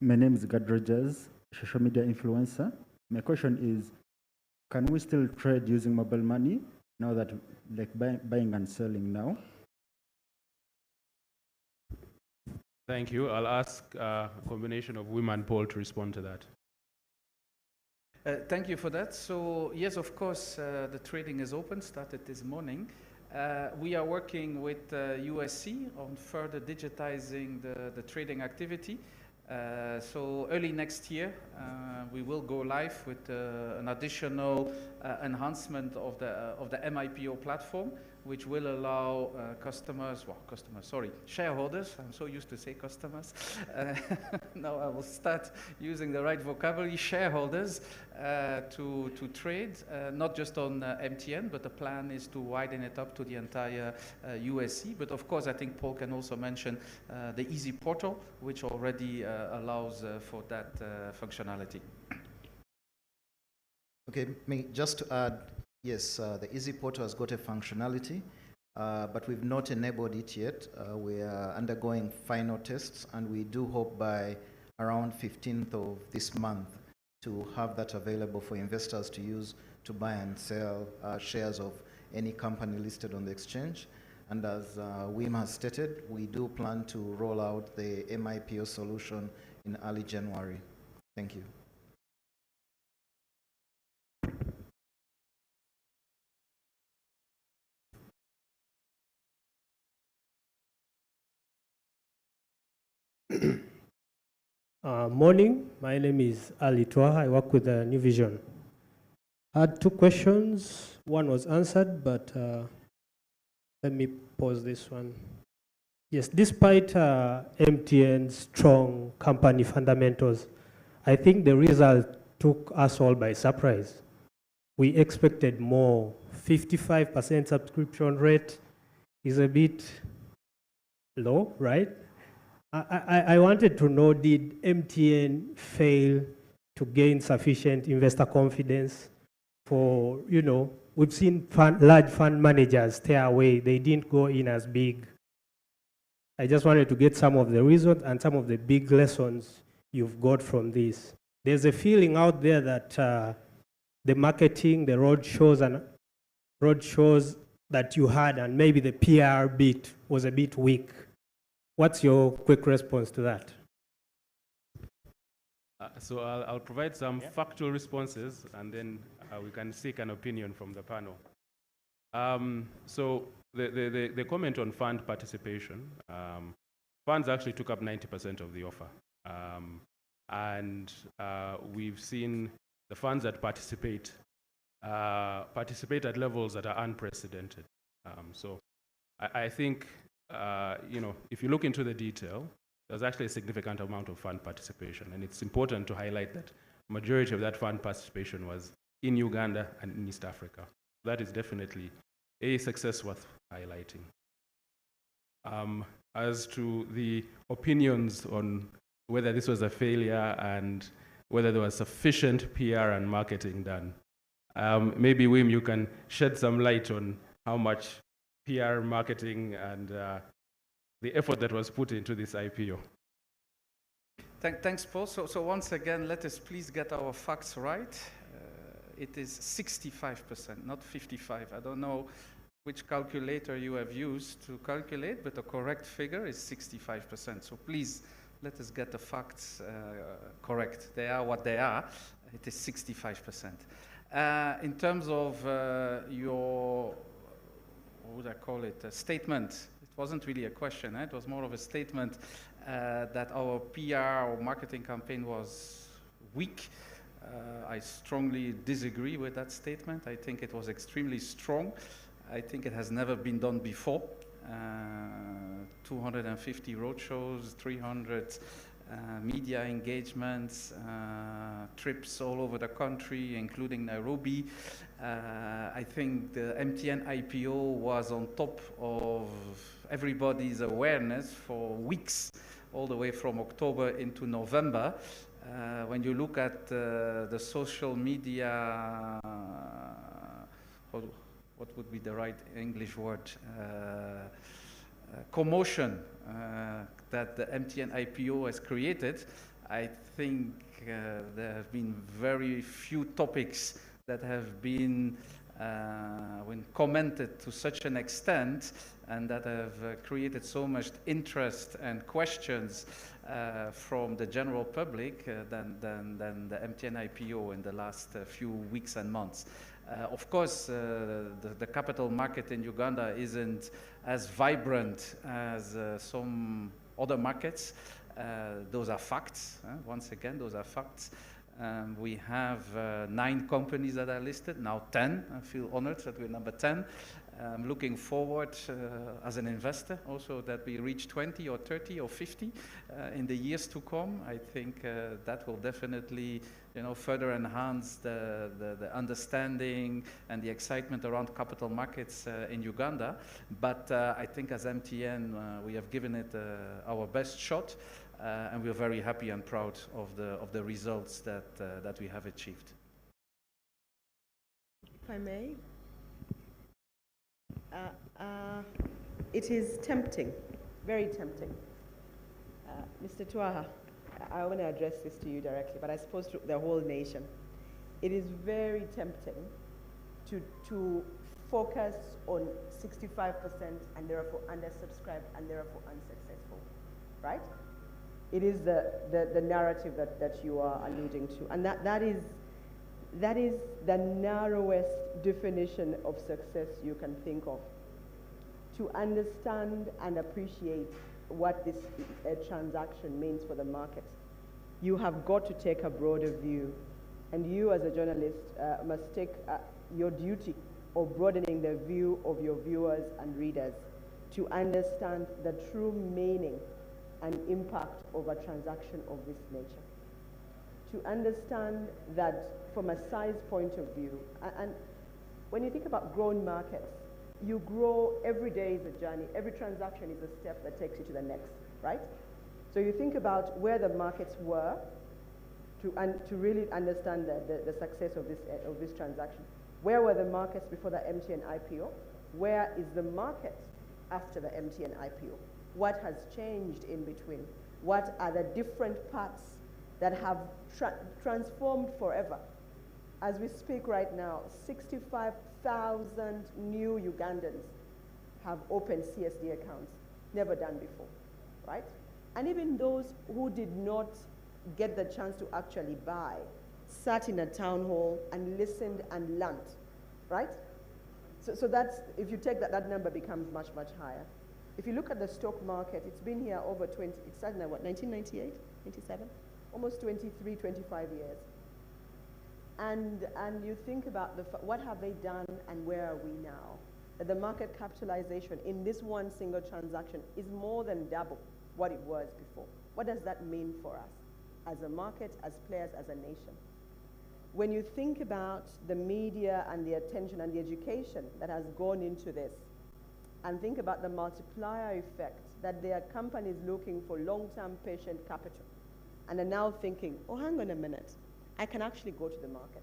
My name is Gad Rogers, social media influencer. My question is, can we still trade using mobile money now that like buying and selling now? Thank you. I'll ask a combination of Wim and Paul to respond to that. Thank you for that. So yes, of course, the trading is open, started this morning. We are working with USC on further digitizing the trading activity. So early next year, we will go live with an additional enhancement of the MIPO platform, which will allow shareholders. I'm so used to say customers. Now I will start using the right vocabulary, shareholders, to trade, not just on MTN, but the plan is to widen it up to the entire USC. But of course, I think Paul can also mention the Easy Portal, which already allows for that functionality. Okay, just to add, yes, the Easy Portal has got a functionality, but we've not enabled it yet. We are undergoing final tests, and we do hope by around 15th of this month to have that available for investors to use to buy and sell shares of any company listed on the exchange. And as Wim has stated, we do plan to roll out the MIPO solution in early January. Thank you. Morning, my name is Ali Twa. I work with New Vision. I had two questions. One was answered, but let me pause this one. Yes, despite MTN's strong company fundamentals, I think the result took us all by surprise. We expected more. 55% subscription rate is a bit low, right? I wanted to know, did MTN fail to gain sufficient investor confidence for, we've seen large fund managers stay away. They didn't go in as big. I just wanted to get some of the reasons and some of the big lessons you've got from this. There's a feeling out there that the marketing, the roadshows that you had, and maybe the PR bit was a bit weak. What's your quick response to that? So I'll provide some factual responses, and then we can seek an opinion from the panel. So the comment on fund participation, funds actually took up 90% of the offer. And we've seen the funds that participate at levels that are unprecedented. So I think, if you look into the detail, there's actually a significant amount of fund participation. And it's important to highlight that the majority of that fund participation was in Uganda and in East Africa. That is definitely a success worth highlighting. As to the opinions on whether this was a failure and whether there was sufficient PR and marketing done, maybe Wim, you can shed some light on how much PR, marketing, and the effort that was put into this IPO. Thanks, Paul. So once again, let us please get our facts right. It is 65%, not 55. I don't know which calculator you have used to calculate, but the correct figure is 65%. So please, let us get the facts correct. They are what they are. It is 65%. In terms of your, what would I call it, a statement, it wasn't really a question, it was more of a statement that our PR or marketing campaign was weak. I strongly disagree with that statement. I think it was extremely strong. I think it has never been done before. 250 roadshows, 300 media engagements, trips all over the country, including Nairobi. I think the MTN IPO was on top of everybody's awareness for weeks, all the way from October into November. When you look at the social media, what would be the right English word? Commotion that the MTN IPO has created, I think there have been very few topics that have been when commented to such an extent and that have created so much interest and questions from the general public than the MTN IPO in the last few weeks and months. Of course, the capital market in Uganda isn't as vibrant as some other markets. Those are facts. Once again, those are facts. We have 9 companies that are listed, now 10. I feel honored that we're number 10. I'm looking forward as an investor also that we reach 20 or 30 or 50 in the years to come. I think that will definitely further enhance the understanding and the excitement around capital markets in Uganda. But I think as MTN, we have given it our best shot. And we're very happy and proud of the results that we have achieved. If I may, it is tempting, very tempting. Mr. Twaha, I want to address this to you directly, but I suppose to the whole nation. It is very tempting to focus on 65% and therefore undersubscribed and therefore unsuccessful, right? It is the narrative that you are alluding to. And that is the narrowest definition of success you can think of. To understand and appreciate what this transaction means for the market, you have got to take a broader view. And you as a journalist must take your duty of broadening the view of your viewers and readers to understand the true meaning and impact of a transaction of this nature. To understand that from a size point of view, and when you think about grown markets, you grow, every day is a journey, every transaction is a step that takes you to the next, right? So you think about where the markets were to really understand the success of this transaction. Where were the markets before the MTN IPO? Where is the market after the MTN IPO? What has changed in between? What are the different parts that have transformed forever? As we speak right now, 65,000 new Ugandans have opened CSD accounts, never done before, right? And even those who did not get the chance to actually buy, sat in a town hall and listened and learned, right? So that's, if you take that number becomes much, much higher. If you look at the stock market, it's been here over 20, it started in what, 1998, 97? Almost 23, 25 years. And you think about what have they done and where are we now? The market capitalization in this one single transaction is more than double what it was before. What does that mean for us as a market, as players, as a nation? When you think about the media and the attention and the education that has gone into this, and think about the multiplier effect that there are companies looking for long-term patient capital and are now thinking, oh, hang on a minute, I can actually go to the market.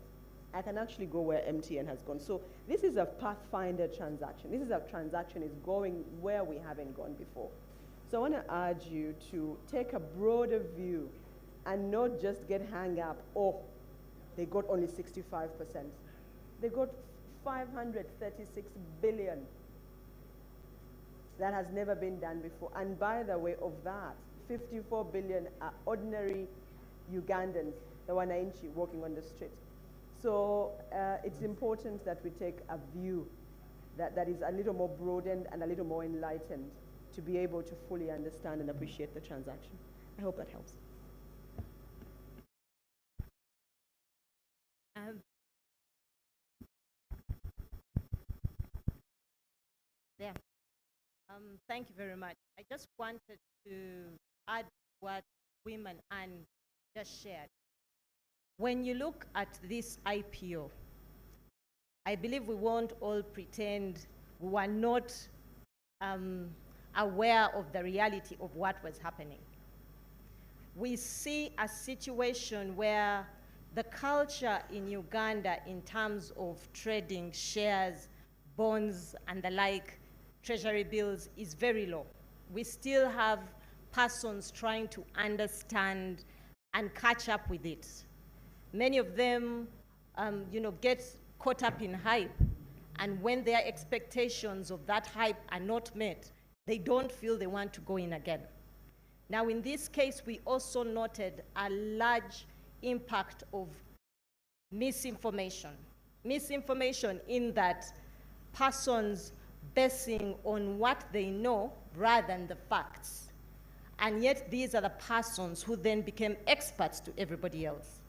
I can actually go where MTN has gone. So this is a pathfinder transaction. This is a transaction is going where we haven't gone before. So I want to urge you to take a broader view and not just get hung up, oh, they got only 65%. They got 536 billion. That has never been done before. And by the way, of that, 54 billion are ordinary Ugandans, the wananchi walking on the street. So it's important that we take a view that is a little more broadened and a little more enlightened to be able to fully understand and appreciate the transaction. I hope that helps. Yeah. Thank you very much. I just wanted to add what women Anne just shared. When you look at this IPO, I believe we won't all pretend we were not aware of the reality of what was happening. We see a situation where the culture in Uganda in terms of trading shares, bonds, and the like, treasury bills, is very low. We still have persons trying to understand and catch up with it. Many of them, get caught up in hype, and when their expectations of that hype are not met, they don't feel they want to go in again. Now, in this case, we also noted a large impact of misinformation. Misinformation in that persons basing on what they know rather than the facts. And yet these are the persons who then became experts to everybody else.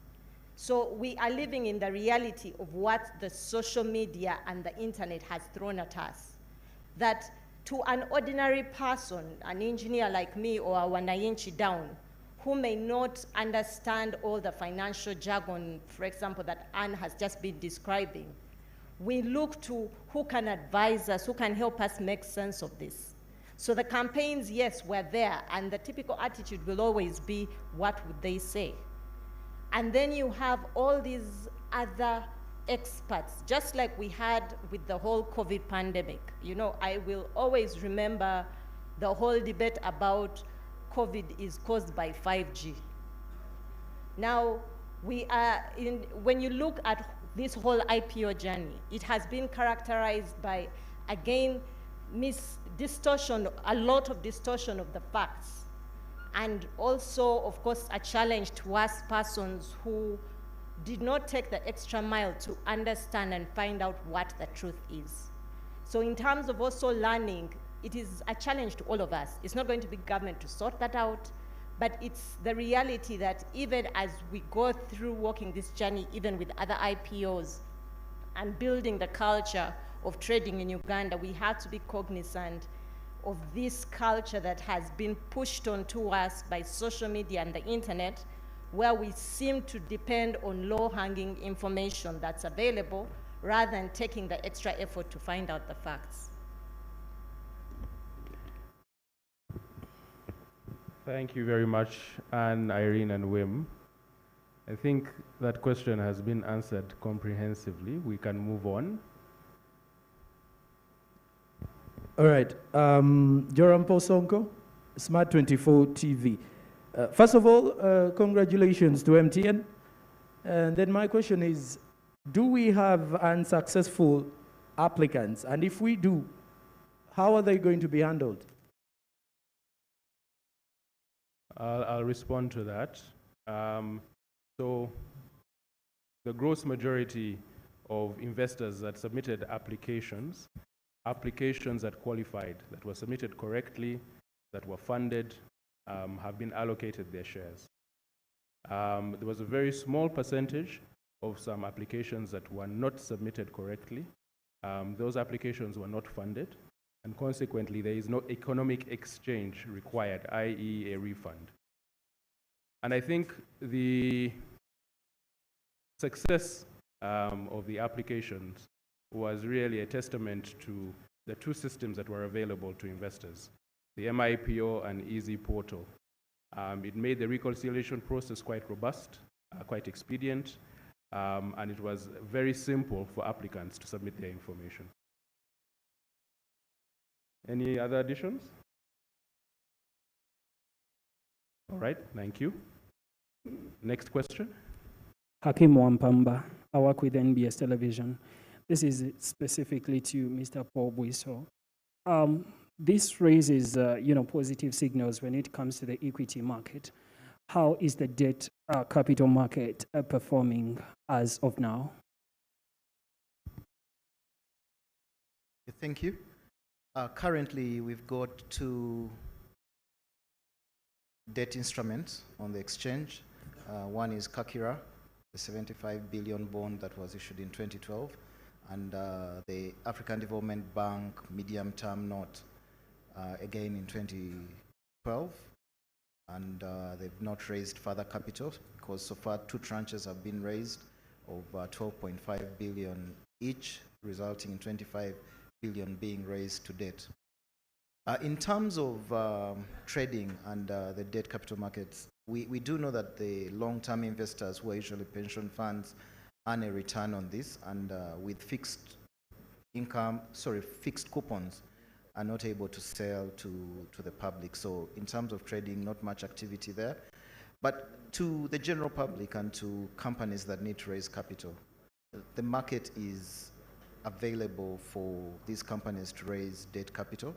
So we are living in the reality of what the social media and the internet has thrown at us. That to an ordinary person, an engineer like me or a wananchi down, who may not understand all the financial jargon, for example, that Anne has just been describing, we look to who can advise us, who can help us make sense of this. So the campaigns, yes, were there, and the typical attitude will always be, what would they say? And then you have all these other experts, just like we had with the whole COVID pandemic. I will always remember the whole debate about COVID is caused by 5G. Now, when you look at this whole IPO journey, it has been characterized by, again, distortion, a lot of distortion of the facts. And also, of course, a challenge to us persons who did not take the extra mile to understand and find out what the truth is. So in terms of also learning, it is a challenge to all of us. It's not going to be government to sort that out, but it's the reality that even as we go through walking this journey, even with other IPOs and building the culture of trading in Uganda, we have to be cognizant of this culture that has been pushed onto us by social media and the internet, where we seem to depend on low-hanging information that's available rather than taking the extra effort to find out the facts. Thank you very much, Anne, Irene, and Wim. I think that question has been answered comprehensively. We can move on. All right, Joram Posonko, Smart 24 TV. First of all, congratulations to MTN. And then my question is, do we have unsuccessful applicants? And if we do, how are they going to be handled? I'll respond to that. So the gross majority of investors that submitted applications that qualified, that were submitted correctly, that were funded, have been allocated their shares. There was a very small percentage of some applications that were not submitted correctly. Those applications were not funded, and consequently there is no economic exchange required, i.e. a refund. And I think the success of the applications was really a testament to the two systems that were available to investors, the MIPO and Easy Portal. It made the reconciliation process quite robust, quite expedient, and it was very simple for applicants to submit their information. Any other additions? All right, thank you. Next question. Hakim Wampamba, I work with NBS Television. This is specifically to Mr. Paul Buiso. This raises, positive signals when it comes to the equity market. How is the debt capital market performing as of now? Thank you. Currently, we've got 2 debt instruments on the exchange. One is Kakira, the 75 billion bond that was issued in 2012, and the African Development Bank medium-term note, again in 2012. And they've not raised further capital because so far 2 tranches have been raised of 12.5 billion each, resulting in 25 billion being raised to date. In terms of trading and the debt capital markets, we do know that the long-term investors, who are usually pension funds, earn a return on this, and with fixed coupons, are not able to sell to the public. So in terms of trading, not much activity there. But To the general public and to companies that need to raise capital, the market is available for these companies to raise debt capital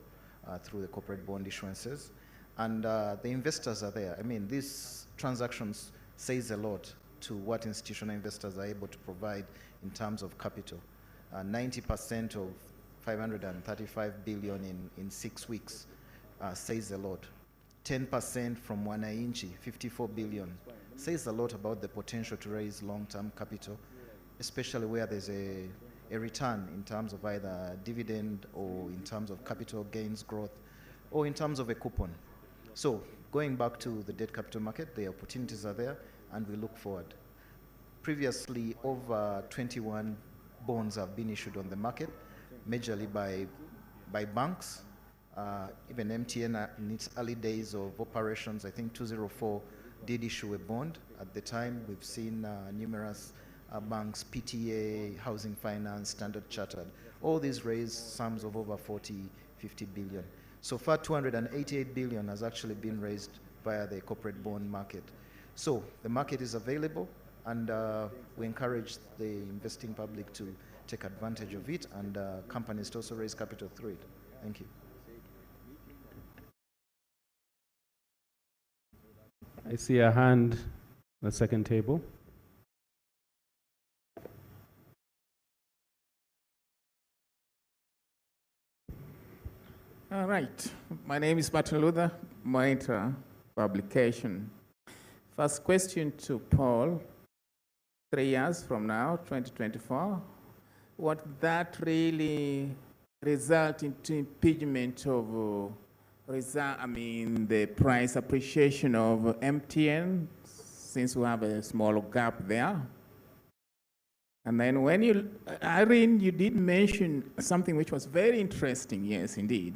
through the corporate bond issuances. And the investors are there. I mean, these transactions says a lot to what institutional investors are able to provide in terms of capital. 90% of 535 billion in 6 weeks says a lot. 10% from Wananchi, 54 billion, says a lot about the potential to raise long-term capital, especially where there's a return in terms of either dividend or in terms of capital gains growth or in terms of a coupon. So going back to the debt capital market, the opportunities are there and we look forward. Previously, over 21 bonds have been issued on the market, majorly by banks. Even MTN in its early days of operations, I think 204 did issue a bond. At the time, we've seen numerous banks, PTA, Housing Finance, Standard Chartered, all these raised sums of over 40, 50 billion. So far, 288 billion has actually been raised via the corporate bond market. So the market is available, and we encourage the investing public to take advantage of it, and companies to also raise capital through it. Thank you. I see a hand on the second table. All right. My name is Martin Luther, Monitor Publication. First question to Paul. 3 years from now, 2024, would that really result into impingement of the price appreciation of MTN, since we have a small gap there? And then when Irene, you did mention something which was very interesting. Yes, indeed.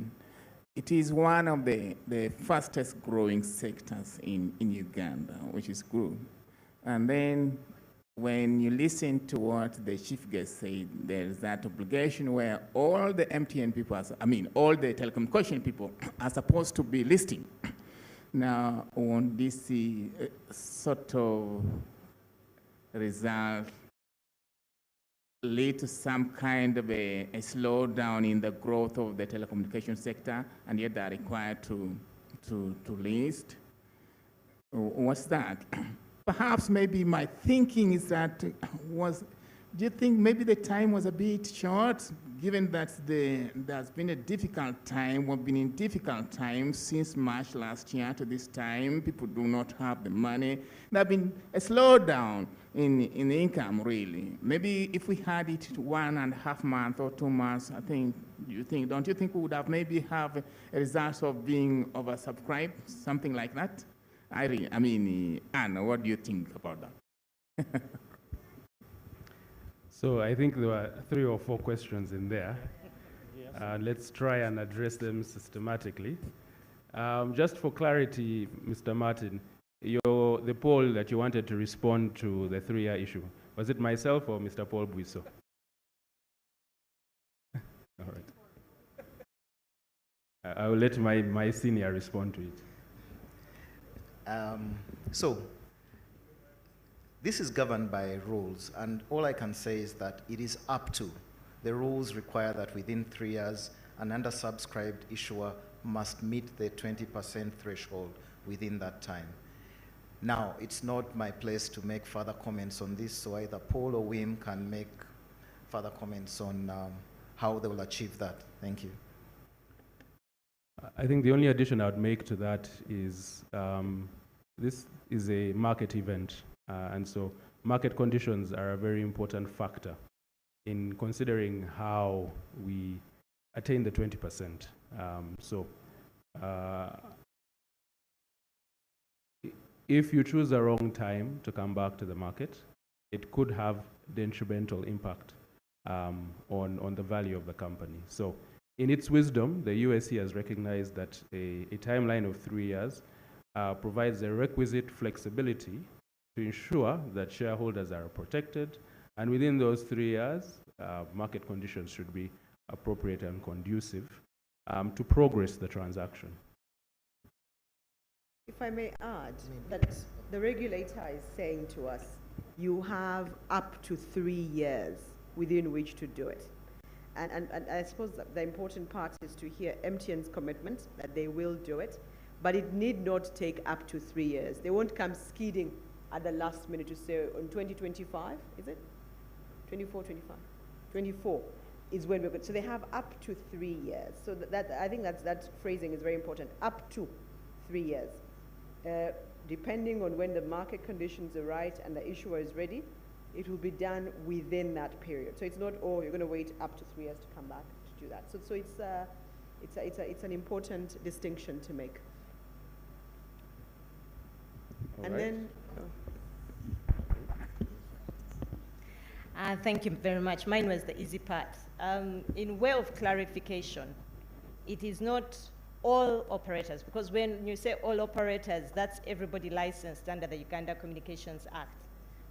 It is one of the fastest growing sectors in Uganda, which is good. And then when you listen to what the chief guest said, there's that obligation where all the MTN people, all the telecommunication people are supposed to be listing. Now, on this sort of result lead to some kind of a slowdown in the growth of the telecommunication sector, and yet they're required to list? What's that? Perhaps maybe my thinking is that do you think maybe the time was a bit short, given that there's been a difficult time, we've been in difficult times since March last year to this time, people do not have the money. There's been a slowdown in income, really. Maybe if we had it 1.5 months or 2 months, don't you think we would have maybe have a result of being oversubscribed, something like that? Anna, what do you think about that? So I think there were 3 or 4 questions in there. Let's try and address them systematically. Just for clarity, Mr. Martin, the poll that you wanted to respond to the 3-year issue, was it myself or Mr. Paul Buiso? All right. I will let my senior respond to it. So this is governed by rules, and all I can say is that it is up to. The rules require that within 3 years, an undersubscribed issuer must meet the 20% threshold within that time. Now, it's not my place to make further comments on this, so either Paul or Wim can make further comments on how they will achieve that. Thank you. I think the only addition I would make to that is this is a market event, and so market conditions are a very important factor in considering how we attain the 20%. If you choose the wrong time to come back to the market, it could have detrimental impact on the value of the company. So in its wisdom, the USC has recognized that a timeline of 3 years provides the requisite flexibility to ensure that shareholders are protected, and within those 3 years, market conditions should be appropriate and conducive to progress the transaction. If I may add that The regulator is saying to us, you have up to 3 years within which to do it. And I suppose that the important part is to hear MTN's commitment that they will do it, but it need not take up to 3 years. They won't come skidding at the last minute to say on 2025, is it? 24, 25? 24 is when we're good. So they have up to 3 years. So I think that phrasing is very important, up to 3 years. Depending on when the market conditions are right and the issuer is ready, it will be done within that period. So it's not, oh, you're going to wait up to 3 years to come back to do that. So it's an important distinction to make. All and right. then, Thank you very much. Mine was the easy part. In way of clarification, it is not all operators, because when you say all operators, that's everybody licensed under the Uganda Communications Act.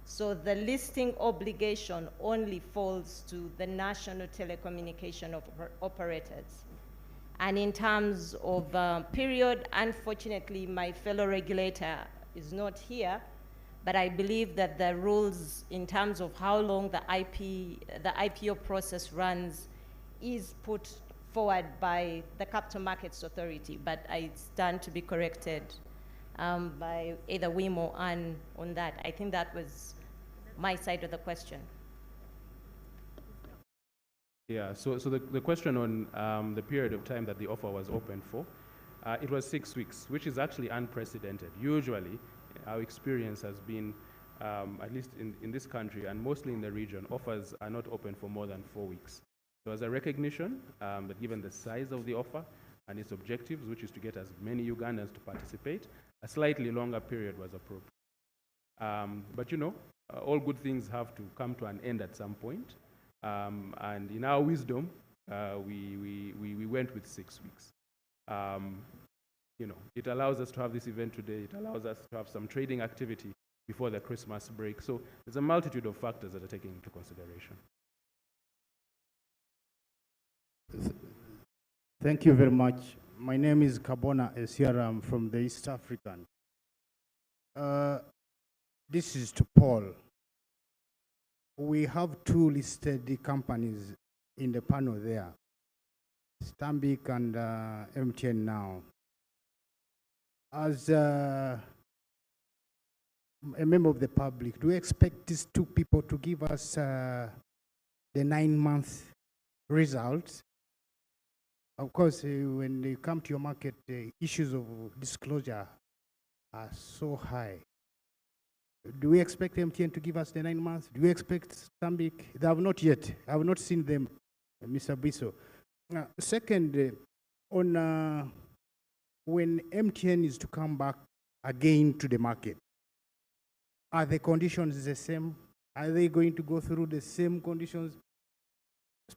So the listing obligation only falls to the national telecommunication operators. And in terms of period, unfortunately, my fellow regulator is not here, but I believe that the rules in terms of how long the IPO process runs is put forward by the Capital Markets Authority, but I stand to be corrected by either Wim or Anne on that. I think that was my side of the question. Yeah, so the question on the period of time that the offer was open for, it was 6 weeks, which is actually unprecedented. Usually, our experience has been, at least in this country and mostly in the region, offers are not open for more than 4 weeks. So as a recognition that given the size of the offer and its objectives, which is to get as many Ugandans to participate, a slightly longer period was appropriate. But you know, all good things have to come to an end at some point. And in our wisdom, we went with 6 weeks. You know, it allows us to have this event today. It allows us to have some trading activity before the Christmas break. So there's a multitude of factors that are taken into consideration. Thank you very much. My name is Kabona Esiara. I'm from the East African. This is to Paul. We have 2 listed companies in the panel there, Stanbic and MTN now. As a member of the public, do you expect these 2 people to give us the 9-month results? Of course, when they come to your market, the issues of disclosure are so high. Do we expect MTN to give us the 9 months? Do we expect Stanbic? They have not yet. I have not seen them, Mr. Biso. Second, on when MTN is to come back again to the market, are the conditions the same? Are they going to go through the same conditions?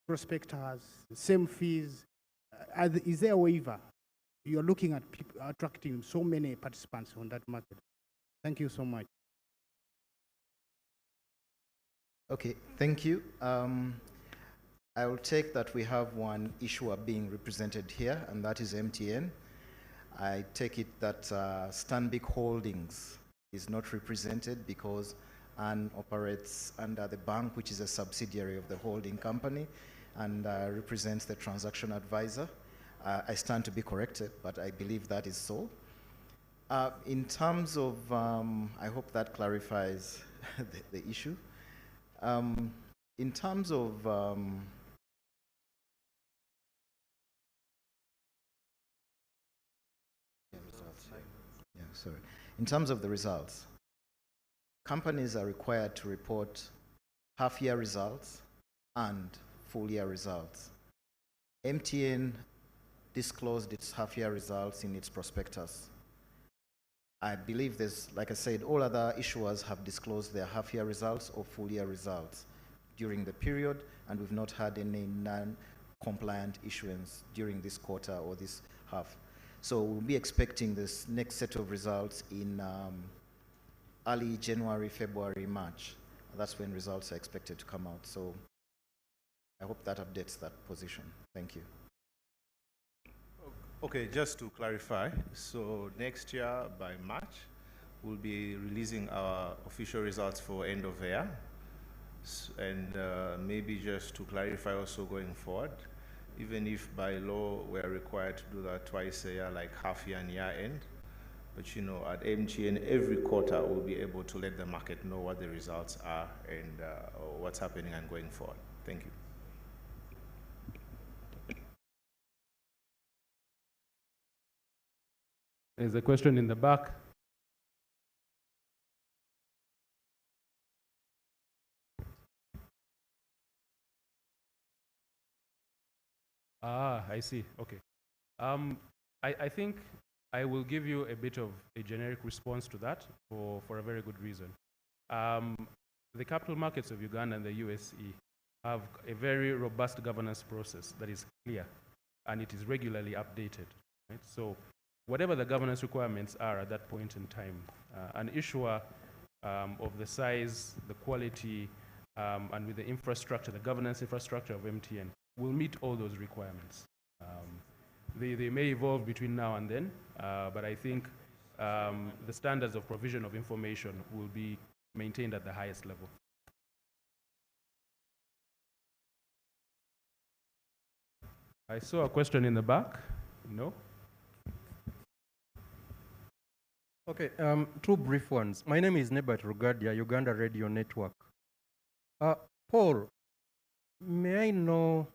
Prospectors, same fees? Is there a waiver? You're looking at attracting so many participants on that market. Thank you so much. Okay, thank you. I will take that we have one issuer being represented here, and that is MTN. I take it that Stanbic Holdings is not represented because Anne operates under the bank, which is a subsidiary of the holding company, and represents the transaction advisor. I stand to be corrected, but I believe that is so. In terms of, I hope that clarifies the issue. In terms of in terms of the results, companies are required to report half-year results and full-year results. MTN disclosed its half-year results in its prospectus. I believe there's, like I said, all other issuers have disclosed their half-year results or full-year results during the period, and we've not had any non-compliant issuance during this quarter or this half. So we'll be expecting this next set of results in early January, February, March. That's when results are expected to come out. So I hope that updates that position. Thank you. Okay, just to clarify, so next year by March, we'll be releasing our official results for end of year. And maybe just to clarify also going forward, even if by law we're required to do that twice a year, like half year and year end, but you know, at MTN, every quarter we'll be able to let the market know what the results are and what's happening and going forward. Thank you. There's a question in the back. Ah, I see. Okay. I think I will give you a bit of a generic response to that for a very good reason. The capital markets of Uganda and the USE have a very robust governance process that is clear, and it is regularly updated. Right? So whatever the governance requirements are at that point in time, an issuer of the size, the quality, and with the infrastructure, the governance infrastructure of MTN, will meet all those requirements. They may evolve between now and then, but I think the standards of provision of information will be maintained at the highest level. I saw a question in the back. No? Okay, two brief ones. My name is Nebat Rugadia, Uganda Radio Network. Paul, may I know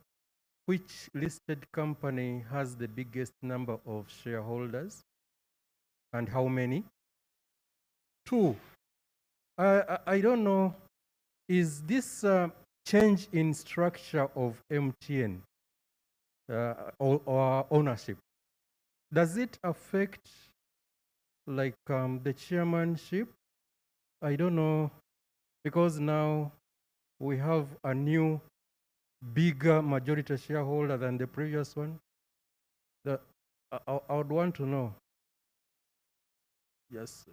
which listed company has the biggest number of shareholders and how many? Two, I don't know, is this change in structure of MTN or ownership, does it affect like the chairmanship? I don't know, because now we have a new bigger majority shareholder than the previous one. I would want to know. Yes.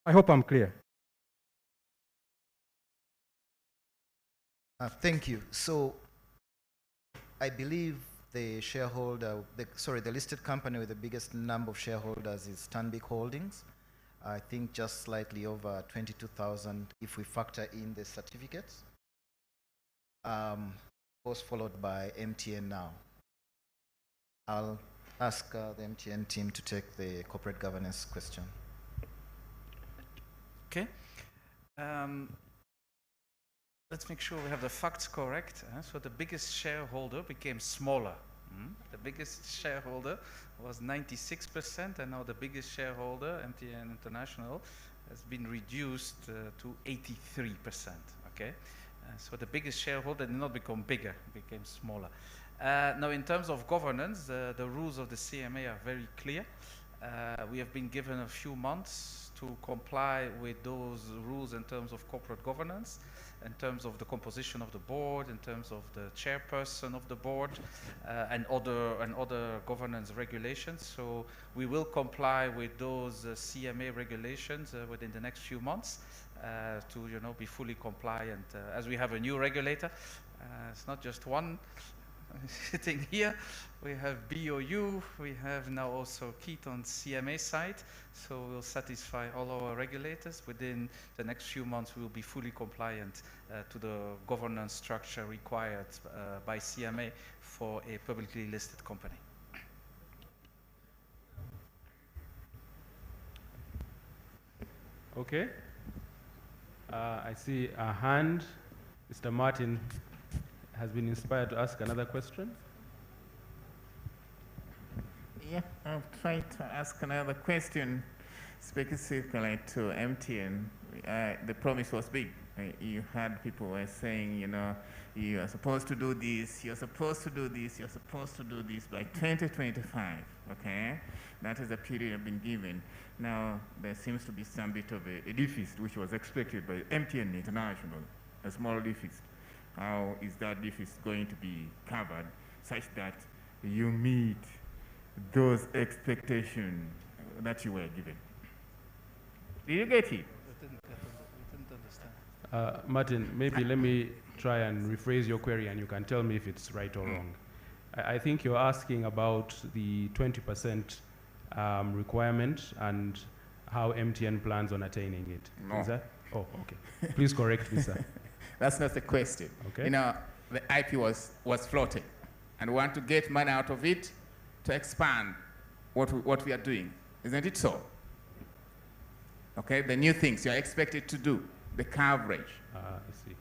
I hope I'm clear. Thank you. So I believe the shareholder, the listed company with the biggest number of shareholders is Stanbic Holdings. I think just slightly over 22,000 if we factor in the certificates. Was followed by MTN now. I'll ask the MTN team to take the corporate governance question. Okay. Let's make sure we have the facts correct. So the biggest shareholder became smaller. The biggest shareholder was 96%, and now the biggest shareholder, MTN International, has been reduced to 83%. Okay. So the biggest shareholder did not become bigger, became smaller. Now, in terms of governance, the rules of the CMA are very clear. We have been given a few months to comply with those rules in terms of corporate governance, in terms of the composition of the board, in terms of the chairperson of the board, and other governance regulations. So we will comply with those CMA regulations within the next few months to be fully compliant. As we have a new regulator, it's not just one sitting here. We have BOU, we have now also KEAT on CMA side, so we'll satisfy all our regulators. Within the next few months, we will be fully compliant to the governance structure required by CMA for a publicly listed company. Okay. I see a hand. Mr. Martin has been inspired to ask another question. Yeah, I'll try to ask another question specifically to MTN. The promise was big. You had people were saying, you are supposed to do this, you're supposed to do this, you're supposed to do this by 2025, okay? That is the period I've been given. Now, there seems to be some bit of a deficit, which was expected by MTN International, a small deficit. How is that deficit going to be covered such that you meet those expectations that you were given? Did you get it? We didn't understand. Martin, maybe let me try and rephrase your query and you can tell me if it's right or wrong. I think you're asking about the 20% requirement and how MTN plans on attaining it. No. Is that? Oh, okay. Please correct me, sir. That's not the question. Okay. You know, the IP was floating, and we want to get money out of it to expand what we are doing. Isn't it so? Okay, the new things you're expected to do, the coverage. I see.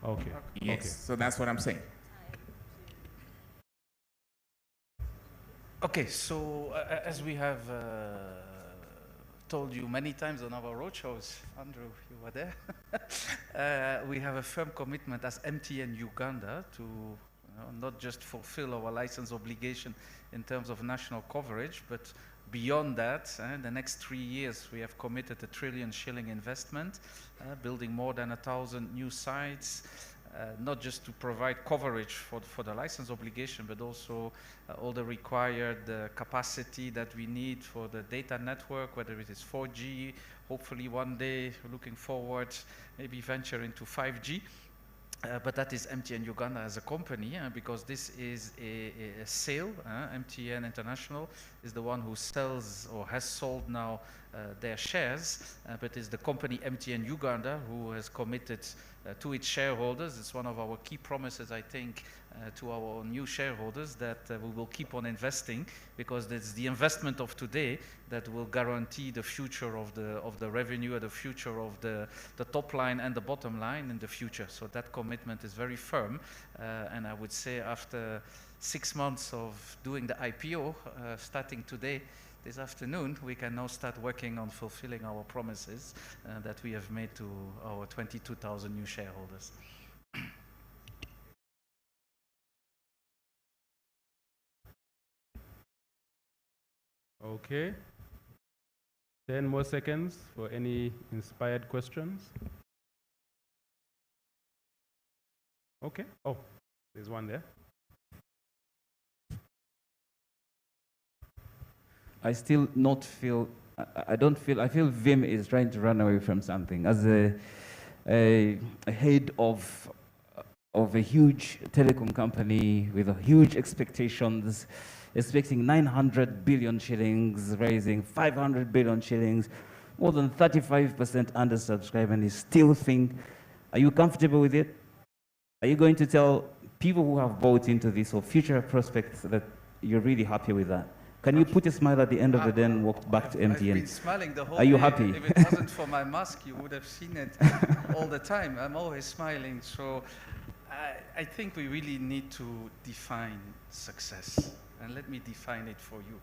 Okay. Yes, okay. so that's what I'm saying. Okay, so as we have told you many times on our roadshows, Andrew, you were there, we have a firm commitment as MTN Uganda to not just fulfill our license obligation in terms of national coverage, but beyond that, the next 3 years, we have committed a 1 trillion shilling investment, building more than 1,000 new sites, not just to provide coverage for the license obligation, but also all the required capacity that we need for the data network, whether it is 4G, hopefully one day, looking forward, maybe venture into 5G. But that is MTN Uganda as a company, because this is a sale. MTN International is the one who sells or has sold now their shares, but it's the company MTN Uganda who has committed to its shareholders. It's one of our key promises, I think, to our new shareholders, that we will keep on investing, because it's the investment of today that will guarantee the future of the revenue, and the future of the top line and the bottom line in the future. So that commitment is very firm, and I would say after 6 months of doing the IPO, starting today, this afternoon, we can now start working on fulfilling our promises that we have made to our 22,000 new shareholders. Okay. 10 more seconds for any inspired questions. Okay. Oh, there's one there. I still not feel, I feel Vim is trying to run away from something. As a head of a huge telecom company with a huge expectations, expecting 900 billion shillings, raising 500 billion shillings, more than 35% undersubscribed, and you still think, are you comfortable with it? Are you going to tell people who have bought into this or future prospects that you're really happy with that? Can you put a smile at the end of the day and walk back to MTN? I've been smiling the whole Are you day. happy? If it wasn't for my mask, you would have seen it all the time. I'm always smiling. So I think we really need to define success. And let me define it for you.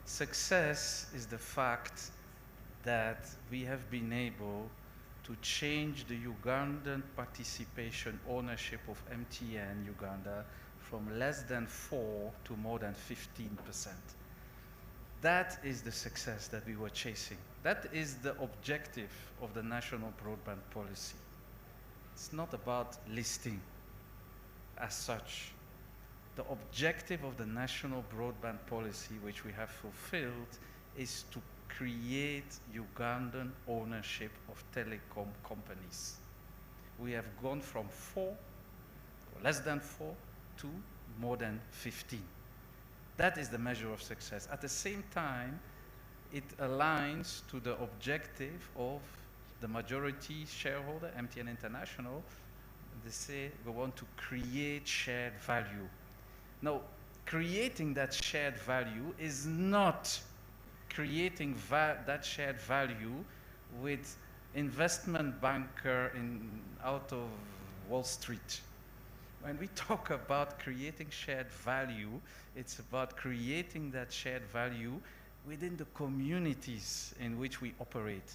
Success is the fact that we have been able to change the Ugandan participation ownership of MTN Uganda from less than 4 to more than 15%. That is the success that we were chasing. That is the objective of the national broadband policy. It's not about listing as such. The objective of the national broadband policy, which we have fulfilled, is to create Ugandan ownership of telecom companies. We have gone from 4, or less than 4, to more than 15. That is the measure of success. At the same time, it aligns to the objective of the majority shareholder, MTN International. They say we want to create shared value. Now, creating that shared value is not creating that shared value with investment banker out of Wall Street. When we talk about creating shared value, it's about creating that shared value within the communities in which we operate,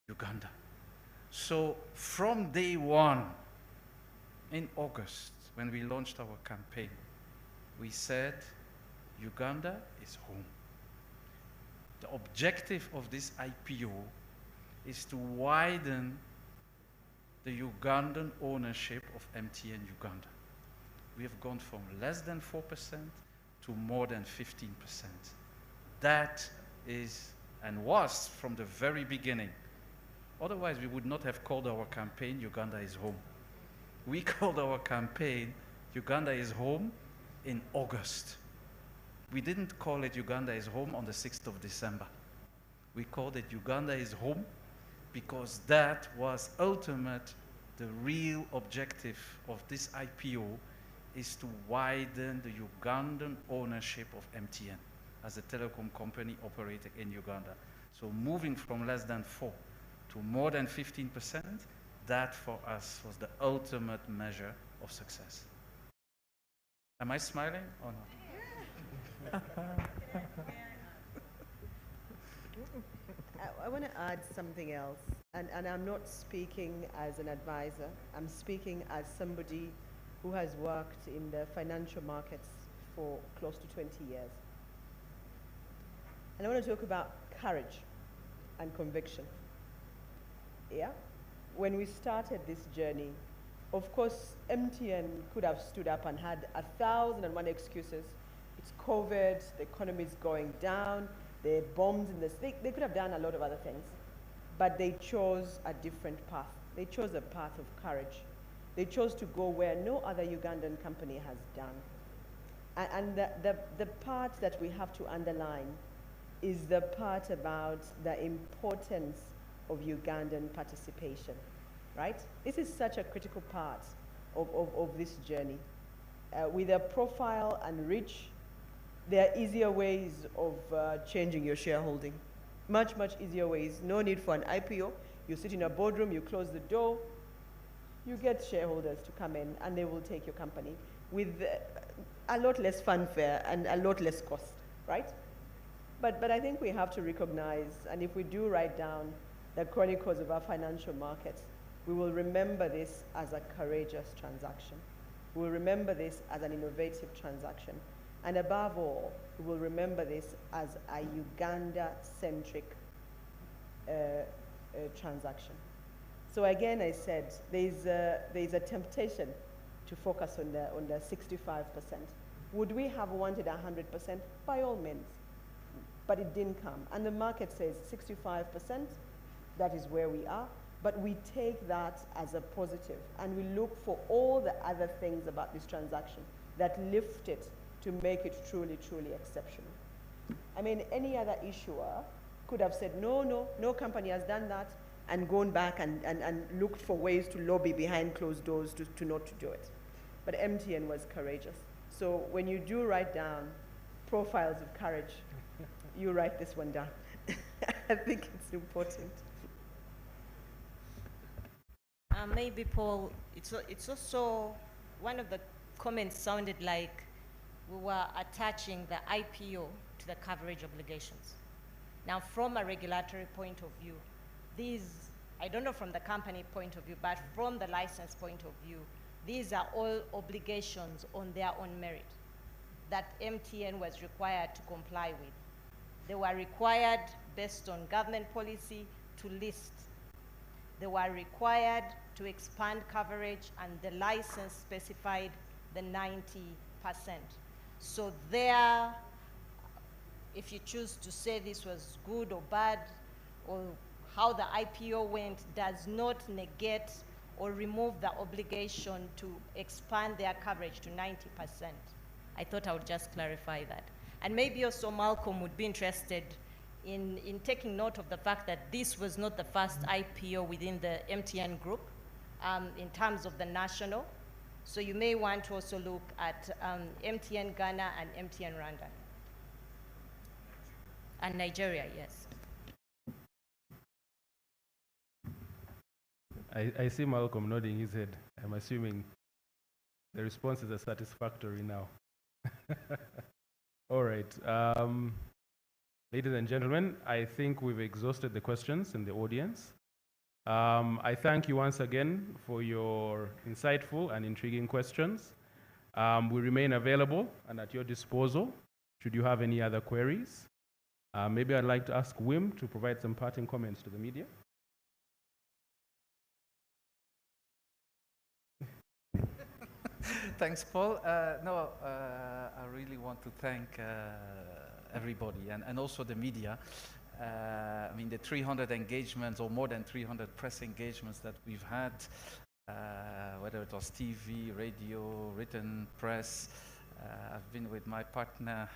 Uganda. So from day one, in August, when we launched our campaign, we said, Uganda is home. The objective of this IPO is to widen the Ugandan ownership of MTN Uganda. We have gone from less than 4% to more than 15%. That is and was from the very beginning. Otherwise, we would not have called our campaign Uganda is home. We called our campaign Uganda is home in August. We didn't call it Uganda is home on the 6th of December. We called it Uganda is Home, because that was ultimate, the real objective of this IPO is to widen the Ugandan ownership of MTN as a telecom company operating in Uganda. So moving from less than 4 to more than 15%, that for us was the ultimate measure of success. Am I smiling or not? I want to add something else, and I'm not speaking as an advisor. I'm speaking as somebody who has worked in the financial markets for close to 20 years. And I want to talk about courage and conviction. Yeah? When we started this journey, of course, MTN could have stood up and had 1,001 excuses. It's COVID, the economy is going down, there are bombs in the state. They could have done a lot of other things, but they chose a different path. They chose a path of courage. They chose to go where no other Ugandan company has done. And the part that we have to underline is the part about the importance of Ugandan participation, right? This is such a critical part of this journey. With a profile and reach, there are easier ways of changing your shareholding. Much, much easier ways. No need for an IPO. You sit in a boardroom, you close the door, you get shareholders to come in and they will take your company with a lot less fanfare and a lot less cost, right? But I think we have to recognize, and if we do write down the chronicles of our financial markets, we will remember this as a courageous transaction. We will remember this as an innovative transaction. And above all, we will remember this as a Uganda-centric transaction. So again, I said, there's a temptation to focus on the 65%. Would we have wanted 100%? By all means. But it didn't come. And the market says 65%, that is where we are. But we take that as a positive, and we look for all the other things about this transaction that lift it to make it truly, truly exceptional. I mean, any other issuer could have said, no company has done that, and gone back and looked for ways to lobby behind closed doors to not to do it. But MTN was courageous. So when you do write down profiles of courage, you write this one down. I think it's important. Maybe, Paul, it's also, one of the comments sounded like we were attaching the IPO to the coverage obligations. Now, from a regulatory point of view, these, I don't know from the company point of view, but from the license point of view, these are all obligations on their own merit that MTN was required to comply with. They were required, based on government policy, to list. They were required to expand coverage, and the license specified the 90%. So there, if you choose to say this was good or bad, or how the IPO went, does not negate or remove the obligation to expand their coverage to 90%. I thought I would just clarify that. And maybe also Malcolm would be interested in taking note of the fact that this was not the first IPO within the MTN group in terms of the national. So you may want to also look at MTN Ghana and MTN Rwanda. And Nigeria, yes. I see Malcolm nodding his head. I'm assuming the responses are satisfactory now. All right. Ladies and gentlemen, I think we've exhausted the questions in the audience. I thank you once again for your insightful and intriguing questions. We remain available and at your disposal should you have any other queries. Maybe I'd like to ask Wim to provide some parting comments to the media. Thanks, Paul. I really want to thank everybody and also the media. I mean, the 300 engagements or more than 300 press engagements that we've had, whether it was TV, radio, written press. I've been with my partner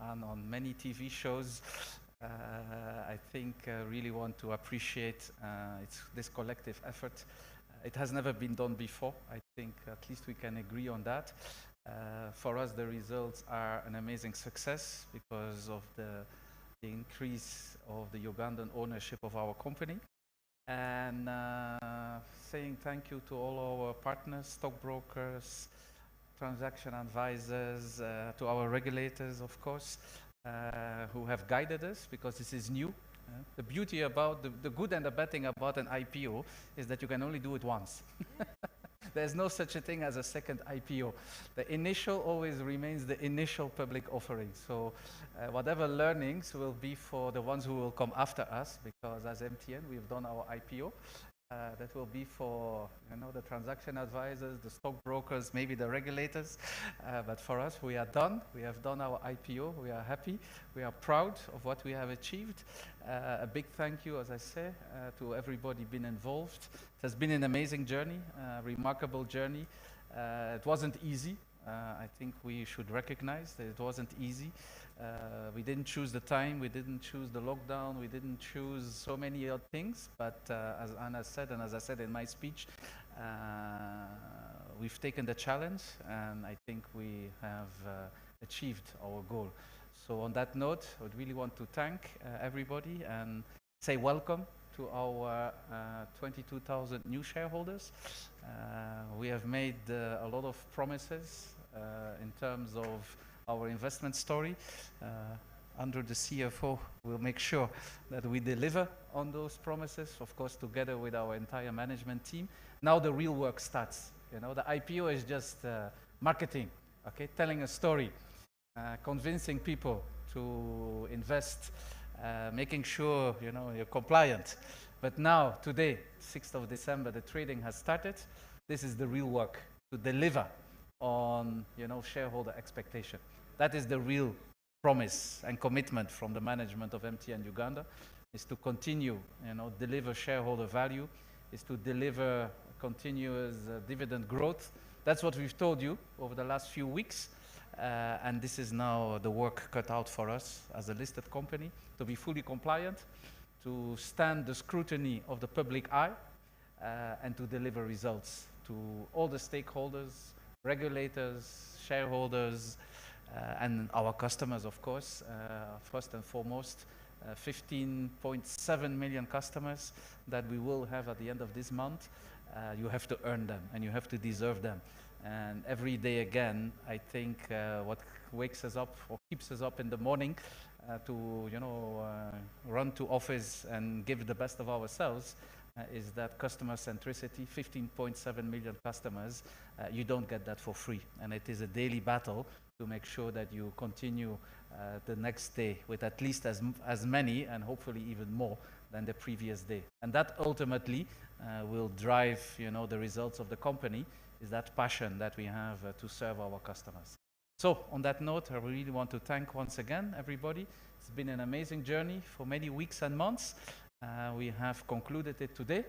Anne on many TV shows. I think really want to appreciate this collective effort. It has never been done before. I think at least we can agree on that. For us, the results are an amazing success because of the increase of the Ugandan ownership of our company. And saying thank you to all our partners, stockbrokers, transaction advisors, to our regulators, of course, who have guided us because this is new. The beauty about, the good and the bad thing about an IPO is that you can only do it once. There's no such a thing as a second IPO. The initial always remains the initial public offering. So whatever learnings will be for the ones who will come after us, because as MTN, we've done our IPO. That will be for the transaction advisors, the stockbrokers, maybe the regulators. But for us, we are done. We have done our IPO. We are happy. We are proud of what we have achieved. A big thank you, as I say, to everybody been involved. It has been an amazing journey, a remarkable journey. It wasn't easy. I think we should recognize that it wasn't easy. We didn't choose the time, we didn't choose the lockdown, we didn't choose so many other things, but as Anna said, and as I said in my speech, we've taken the challenge, and I think we have achieved our goal. So on that note, I would really want to thank everybody and say welcome to our 22,000 new shareholders. We have made a lot of promises in terms of our investment story. Under the CFO, we'll make sure that we deliver on those promises, of course, together with our entire management team. Now the real work starts. The IPO is just marketing, okay? Telling a story, convincing people to invest, making sure you're compliant. But now, today, 6th of December, the trading has started. This is the real work, to deliver on shareholder expectation. That is the real promise and commitment from the management of MTN Uganda, is to continue deliver shareholder value, is to deliver continuous dividend growth. That's what we've told you over the last few weeks, and this is now the work cut out for us as a listed company, to be fully compliant, to stand the scrutiny of the public eye, and to deliver results to all the stakeholders, regulators, shareholders, and our customers, of course. First and foremost, 15.7 million customers that we will have at the end of this month. You have to earn them, and you have to deserve them. And every day again, I think what wakes us up or keeps us up in the morning to run to office and give the best of ourselves is that customer centricity. 15.7 million customers, you don't get that for free, and it is a daily battle to make sure that you continue the next day with at least as many, and hopefully even more than the previous day. And that ultimately will drive the results of the company, is that passion that we have to serve our customers. So on that note, I really want to thank once again everybody. It's been an amazing journey for many weeks and months. We have concluded it today,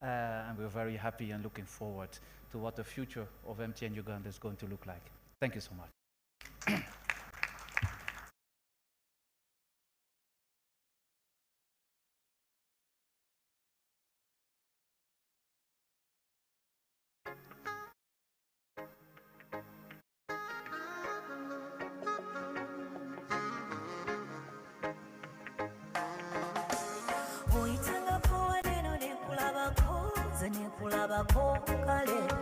and we're very happy and looking forward to what the future of MTN Uganda is going to look like. Thank you so much. Kulabako kale